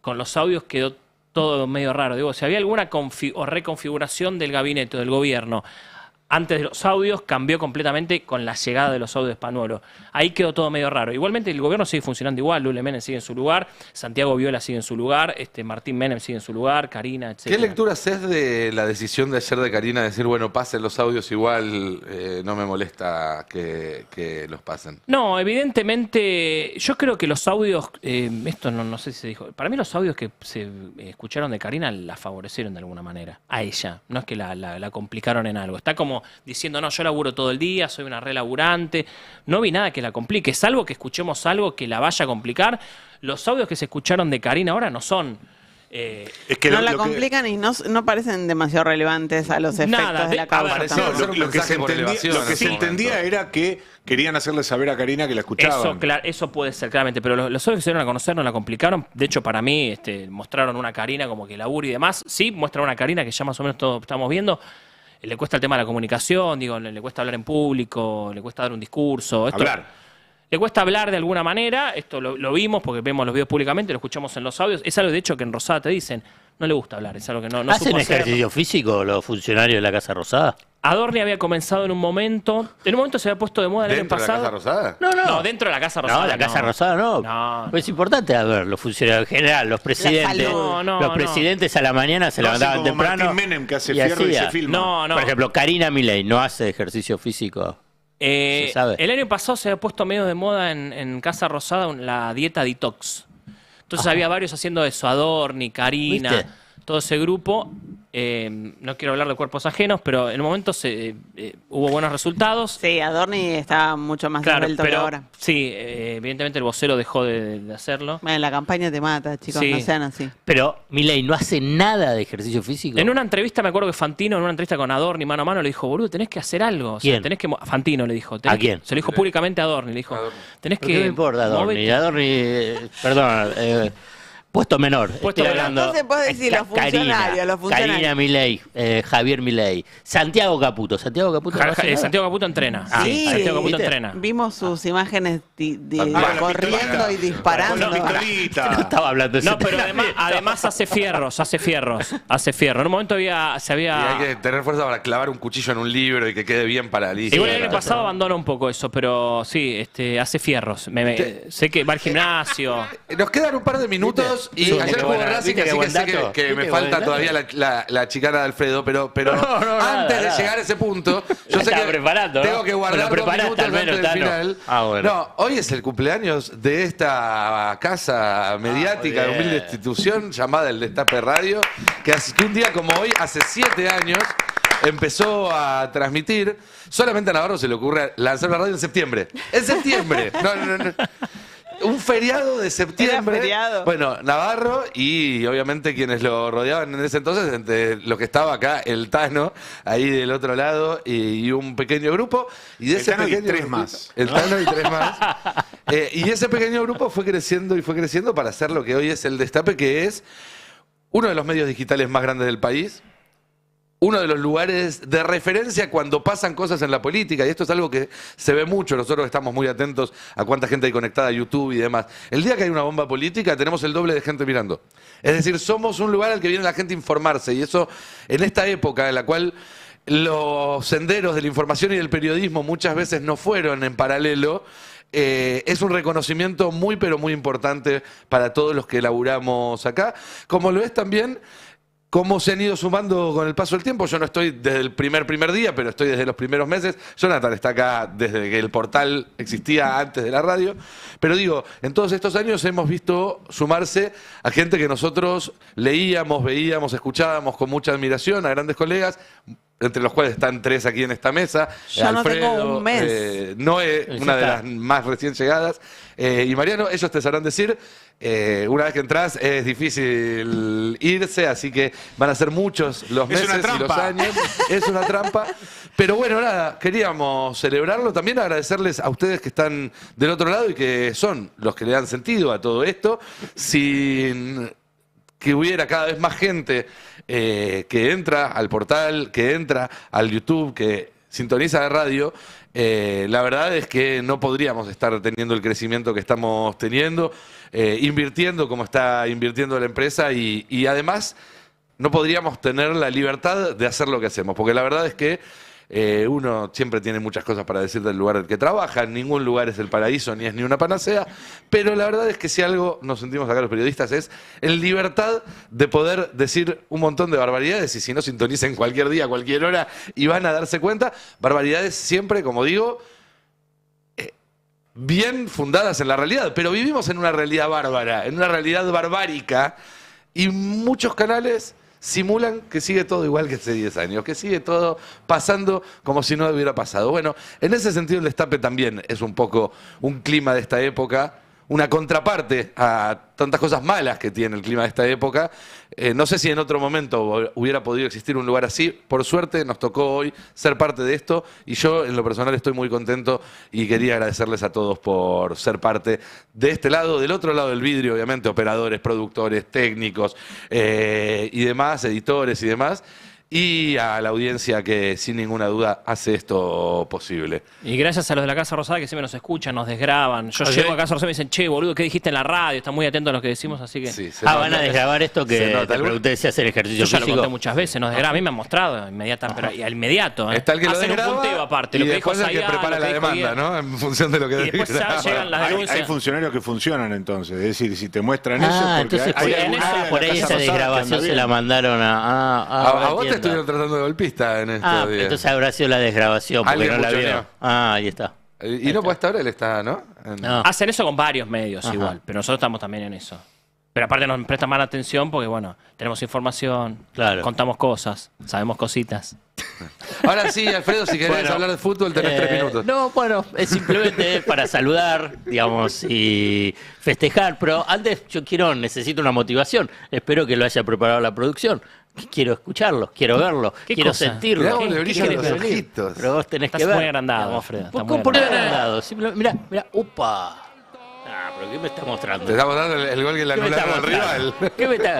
con los audios quedó todo medio raro. Digo, si había alguna reconfiguración del gabinete o del gobierno antes de los audios, cambió completamente con la llegada de los audios de Spanuolo. Ahí quedó todo medio raro. Igualmente el gobierno sigue funcionando igual, Lule Menem sigue en su lugar, Santiago Viola sigue en su lugar, Martín Menem sigue en su lugar, Karina, etc. ¿Qué lectura haces de la decisión de ayer de Karina de decir, bueno, pasen los audios igual, no me molesta que los pasen? No, evidentemente, yo creo que los audios, esto no sé si se dijo, para mí los audios que se escucharon de Karina la favorecieron de alguna manera, a ella, no es que la complicaron en algo. Está como diciendo, no, yo laburo todo el día, soy una re laburante, no vi nada que la complique, salvo que escuchemos algo que la vaya a complicar. Los audios que se escucharon de Karina ahora no son... es que no la complican y no parecen demasiado relevantes a los efectos de la causa. Lo que se entendía era que querían hacerle saber a Karina que la escuchaban. Eso puede ser, claramente, pero los audios que se dieron a conocer no la complicaron. De hecho, para mí, mostraron una Karina como que labura y demás. Sí, muestran una Karina que ya más o menos todos estamos viendo. Le cuesta el tema de la comunicación, le cuesta hablar en público, le cuesta dar un discurso. Le cuesta hablar de alguna manera, esto lo vimos porque vemos los videos públicamente, lo escuchamos en los audios. Es algo, de hecho, que en Rosada te dicen, no le gusta hablar, es algo que no ¿Hacen supo ejercicio hacer. físico los funcionarios de la Casa Rosada? Adorni había comenzado en un momento se había puesto de moda el año pasado. ¿Dentro de la Casa Rosada? No, dentro de la Casa Rosada. No, la Casa Rosada no. Pues es importante, a ver, los funcionarios en general, los presidentes. Los presidentes a la mañana se levantaban temprano. Martín Menem, que hace fierro y se filma. Por ejemplo, Karina Milei no hace ejercicio físico. ¿Se sabe? El año pasado se había puesto medio de moda en Casa Rosada la dieta detox. Entonces había varios haciendo eso, Adorni, Karina, ¿viste? Todo ese grupo. No quiero hablar de cuerpos ajenos, pero en el momento hubo buenos resultados. Sí, Adorni está mucho más esbelto que ahora. Sí, evidentemente el vocero dejó de hacerlo. Bueno, la campaña te mata, chicos, no sean así. Pero Milei no hace nada de ejercicio físico. En una entrevista, me acuerdo que Fantino, en una entrevista con Adorni mano a mano, le dijo, boludo, tenés que hacer algo. O sea, ¿Quién? tenés que Fantino le dijo. ¿A quién? Se lo dijo públicamente a Adorni. Le dijo, tenés que... ¿Qué me importa Adorni? Adorni, perdón, Puesto menor. Puesto Estoy menor. hablando. Entonces podés decir los funcionarios, los funcionarios. Karina Milei, Javier Milei, Santiago Caputo. Santiago Caputo. ¿no hace nada? Santiago Caputo entrena. Sí, Santiago Caputo ¿viste? entrena. Vimos sus imágenes la corriendo pistolita. y disparando. Con la pistolita. No estaba hablando de ese No, pero tema. además hace fierros. En un momento Y hay se había... que tener fuerza para clavar un cuchillo en un libro y que quede bien paralítico. Igual el año pasado abandona un poco eso, pero sí, hace fierros. Sé que va al gimnasio. Nos quedan un par de minutos y ¿Viste? ayer Qué jugó buena- Racing, ¿viste qué así que buen sé dato? que me ¿Viste qué falta buen todavía la chicana de Alfredo, pero nada, antes de nada. llegar a ese punto, yo sé Estaba que preparando, ¿no? tengo que guardar Bueno, 2 preparaste minutos al menos, antes del Tano. final. Ah, bueno. No, hoy es el cumpleaños de esta casa mediática, muy bien. humilde institución llamada El Destape Radio, que un día como hoy, hace 7 años, empezó a transmitir. Solamente a Navarro se le ocurre lanzar la radio en septiembre. ¡En septiembre! No. Un feriado de septiembre. Era feriado. Bueno, Navarro y obviamente quienes lo rodeaban en ese entonces, entre lo que estaba acá, el Tano, ahí del otro lado, y un pequeño grupo. Y de El ese Tano y pequeño 3 grupito- más. El Tano y 3 más. Y ese pequeño grupo fue creciendo para hacer lo que hoy es El Destape, que es uno de los medios digitales más grandes del país. Uno de los lugares de referencia cuando pasan cosas en la política, y esto es algo que se ve mucho, nosotros estamos muy atentos a cuánta gente hay conectada a YouTube y demás. El día que hay una bomba política tenemos el doble de gente mirando. Es decir, somos un lugar al que viene la gente a informarse, y eso en esta época en la cual los senderos de la información y del periodismo muchas veces no fueron en paralelo, es un reconocimiento muy pero muy importante para todos los que laburamos acá, como lo es también cómo se han ido sumando con el paso del tiempo. Yo no estoy desde el primer día, pero estoy desde los primeros meses. Jonathan está acá desde que el portal existía antes de la radio. Pero digo, en todos estos años hemos visto sumarse a gente que nosotros leíamos, veíamos, escuchábamos con mucha admiración, a grandes colegas, entre los cuales están 3 aquí en esta mesa. Yo no tengo un mes. Noé, una de las más recién llegadas, y Mariano. Ellos te sabrán decir, una vez que entras es difícil irse, así que van a ser muchos los Es una meses y los trampa. años. Es una trampa. Pero bueno, nada, queríamos celebrarlo. También agradecerles a ustedes que están del otro lado y que son los que le dan sentido a todo esto. Sin que hubiera cada vez más gente que entra al portal, que entra al YouTube, que sintoniza la radio, la verdad es que no podríamos estar teniendo el crecimiento que estamos teniendo, invirtiendo como está invirtiendo la empresa y además no podríamos tener la libertad de hacer lo que hacemos, porque la verdad es que uno siempre tiene muchas cosas para decir del lugar en el que trabaja, ningún lugar es el paraíso ni es ni una panacea, pero la verdad es que si algo nos sentimos acá los periodistas es en libertad de poder decir un montón de barbaridades, y si no, sintonicen cualquier día, cualquier hora y van a darse cuenta, barbaridades siempre, como digo, bien fundadas en la realidad, pero vivimos en una realidad bárbara, en una realidad barbárica, y muchos canales simulan que sigue todo igual que hace 10 años, que sigue todo pasando como si no hubiera pasado. Bueno, en ese sentido el Destape también es un poco un clima de esta época, una contraparte a tantas cosas malas que tiene el clima de esta época. No sé si en otro momento hubiera podido existir un lugar así. Por suerte nos tocó hoy ser parte de esto y yo en lo personal estoy muy contento y quería agradecerles a todos por ser parte de este lado, del otro lado del vidrio, obviamente, operadores, productores, técnicos y demás, editores y demás. Y a la audiencia que sin ninguna duda hace esto posible. Y gracias a los de la Casa Rosada que siempre nos escuchan, nos desgraban. Yo Ok. llego a Casa Rosada y me dicen, che, boludo, ¿qué dijiste en la radio? Están muy atentos a lo que decimos, así que... Sí, van a desgrabar esto que Se nota. te pregunté si hacer ejercicio Yo ya lo físico. conté muchas veces, nos desgraban. A mí me han mostrado pero al inmediato. Está el que lo Hacen un desgraba punteo aparte, y lo que dijo después el que Sayá, prepara lo que la dijo demanda, Guía. ¿no? En función de lo que Y después ya desgraba. llegan las denuncias. Hay funcionarios que funcionan entonces, es decir, si te muestran eso, Ah, porque entonces hay por, alguna área de por la ahí Casa esa Rosada que desgrabación anda se bien. la mandaron a A vos te entiendo. estuvieron tratando de golpista en estos días. Entonces habrá sido la desgrabación, porque Alguien no la buchoneó. vio. Ah, ahí está. Y no puede estar, él está, ¿no? No. Hacen eso con varios medios Ajá. igual, pero nosotros estamos también en eso. Pero aparte nos prestan más atención porque, bueno, tenemos información, Claro. contamos cosas, sabemos cositas. Ahora sí, Alfredo, si querés Bueno, hablar de fútbol, tenés 3 minutos. No, bueno, es simplemente para saludar, digamos, y festejar. Pero antes necesito una motivación. Espero que lo haya preparado la producción. Quiero escucharlo, quiero verlo, ¿Qué quiero cosa? sentirlo. Mirá cómo le ¿Qué brillan querés los venir? ojitos. Pero vos tenés Estás que ver. muy agrandado, digamos. Alfredo, estás ¿Por muy qué agrandado. agrandado? Mirá, upa. Ah, pero ¿qué me está mostrando? Te está mostrando el gol que le anularon al rival. ¿Qué me está...?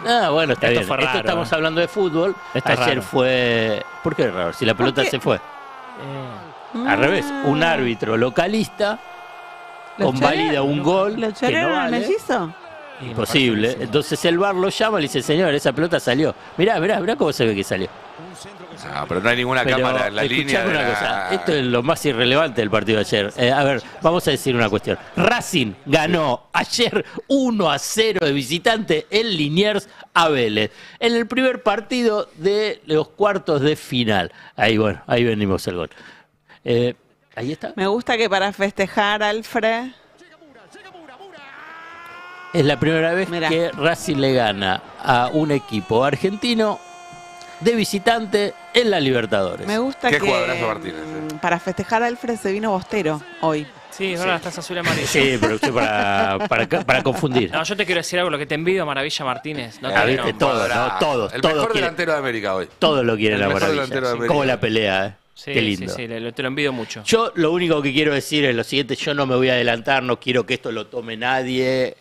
Ah, bueno, está Esto bien. fue raro, Esto estamos hablando de fútbol. Esto es Ayer raro. fue... ¿Por qué es raro? Si la pelota se fue. Al revés, un árbitro localista convalida un gol ¿Lo que chorearon no al vale. mellizo? Imposible. Entonces el VAR lo llama y le dice, señor, esa pelota salió. Mirá cómo se ve que salió. No, pero no hay ninguna Pero, cámara en la escuchame línea. de una la- cosa, esto es lo más irrelevante del partido de ayer. A ver, vamos a decir una cuestión. Racing ganó ayer 1-0 de visitante en Liniers a Vélez. En el primer partido de los cuartos de final. Ahí, bueno, ahí venimos el gol. Ahí está. Me gusta que para festejar, Alfred... Es la primera vez Mirá. que Racing le gana a un equipo argentino de visitante en la Libertadores. Me gusta Qué que jugadorazo Martínez, para festejar a Alfred se vino Bostero hoy. Sí, ahora estás azul y amarillo. Sí, pero usted para confundir. No, yo te quiero decir algo, lo que te envidio, Maravilla Martínez. No Ah, te viste, todo, ¿no? Todos, El todos mejor quieren- delantero de América hoy. Todos lo quieren El a mejor Maravilla. delantero de Sí, América. como la pelea, ¿eh? Sí, Qué lindo. Sí, te lo envidio mucho. Yo lo único que quiero decir es lo siguiente, yo no me voy a adelantar, no quiero que esto lo tome nadie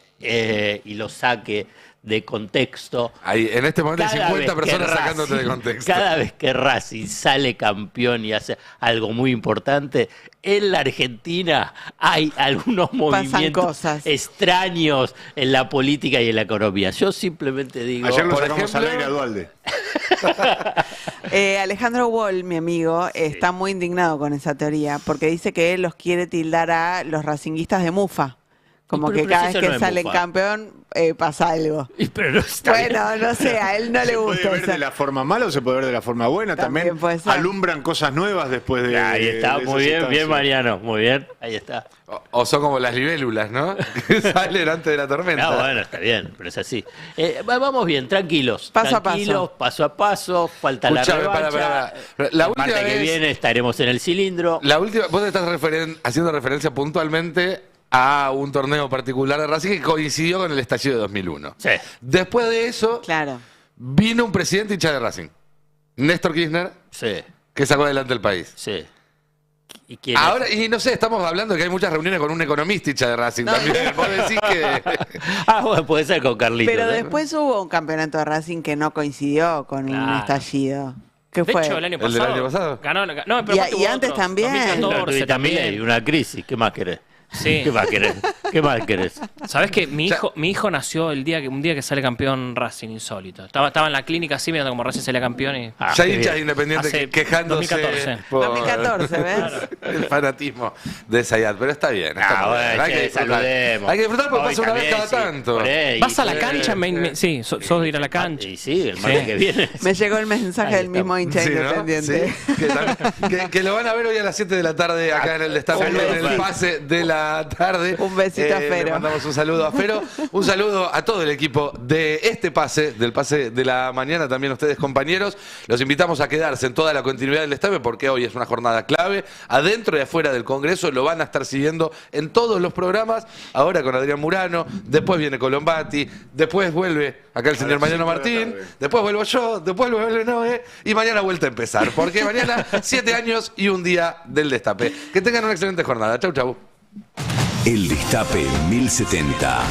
y lo saque de contexto. Ahí, en este momento hay Cada 50 vez que personas sacándote de Racing- contexto. Cada vez que Racing sale campeón y hace algo muy importante, en la Argentina hay algunos movimientos cosas. extraños en la política y en la economía. Yo simplemente digo... Ayer lo por sacamos al ejemplo, aire a Dualde. Alejandro Wall, mi amigo, está muy indignado con esa teoría porque dice que él los quiere tildar a los racinguistas de mufa. Como Pero que cada vez eso que no es salen mufa. campeón pasa algo. Pero no está bien. Bueno, no sé, a él no le Se puede gusta ver eso. de la forma mala o se puede ver de la forma buena. También puede ser. alumbran cosas nuevas después de. Ahí está, de muy esas bien, bien instancias. Mariano, muy bien, ahí está. O son como las libélulas, ¿no? Que salen antes de la tormenta. No, bueno, está bien, pero es así. Vamos bien, tranquilos. Paso a tranquilos, paso a paso, falta Escuchame, la revancha. para. La El última martes que vez- viene estaremos en el cilindro. La última, vos estás haciendo referencia puntualmente a un torneo particular de Racing que coincidió con el estallido de 2001. Sí. Después de eso, vino un presidente hincha de Racing, Néstor Kirchner, Sí, que sacó adelante el país. sí. ¿Y quién Ahora, y no sé, estamos hablando de que hay muchas reuniones con un economista hincha de Racing también. Vos decís que... Bueno, puede ser con Carlitos. Pero ¿eh? después hubo un campeonato de Racing que no coincidió con un Claro. estallido. ¿Qué De fue? hecho, el año ¿El del pasado. año pasado? Ganó, no, pero Y- aparte y hubo antes otros. también. 2014 Gratuita también. Milei, una crisis, ¿qué más querés? Sí. ¿Qué más querés? ¿Qué más querés? ¿Sabés que mi hijo nació un día que sale campeón Racing, insólito? Estaba en la clínica así mirando como Racing salía campeón y... Ya hay hinchas independientes Hace quejándose 2014. por 2014, ¿ves? el fanatismo de Zayat, pero está bien. Está muy bien. Hay que disfrutar. saludemos. Hay que disfrutar porque Hoy pasa una vez también, cada sí, tanto. por ahí. ¿Vas a la cancha? Sí, sos de ir a la cancha. Y sí, el martes que viene. Me llegó el mensaje del mismo hincha Sí, ¿no? independiente. Sí, que lo van a ver hoy a las 7 de la tarde acá en el Destape, Un en el besito. pase de la tarde. Un besito a Fero. Le mandamos un saludo a Fero, un saludo a todo el equipo de este pase, del pase de la mañana, también ustedes compañeros. Los invitamos a quedarse en toda la continuidad del Destape porque hoy es una jornada clave. Adentro y afuera del Congreso lo van a estar siguiendo en todos los programas. Ahora con Adrián Murano, después viene Colombati, después vuelve acá el señor Mariano Martín, después vuelvo yo, después vuelve Noé y mañana vuelta a empezar. Porque mañana 7 años y un día del Destape. Que tengan una excelente jornada. Chau, chau. El Destape 1070.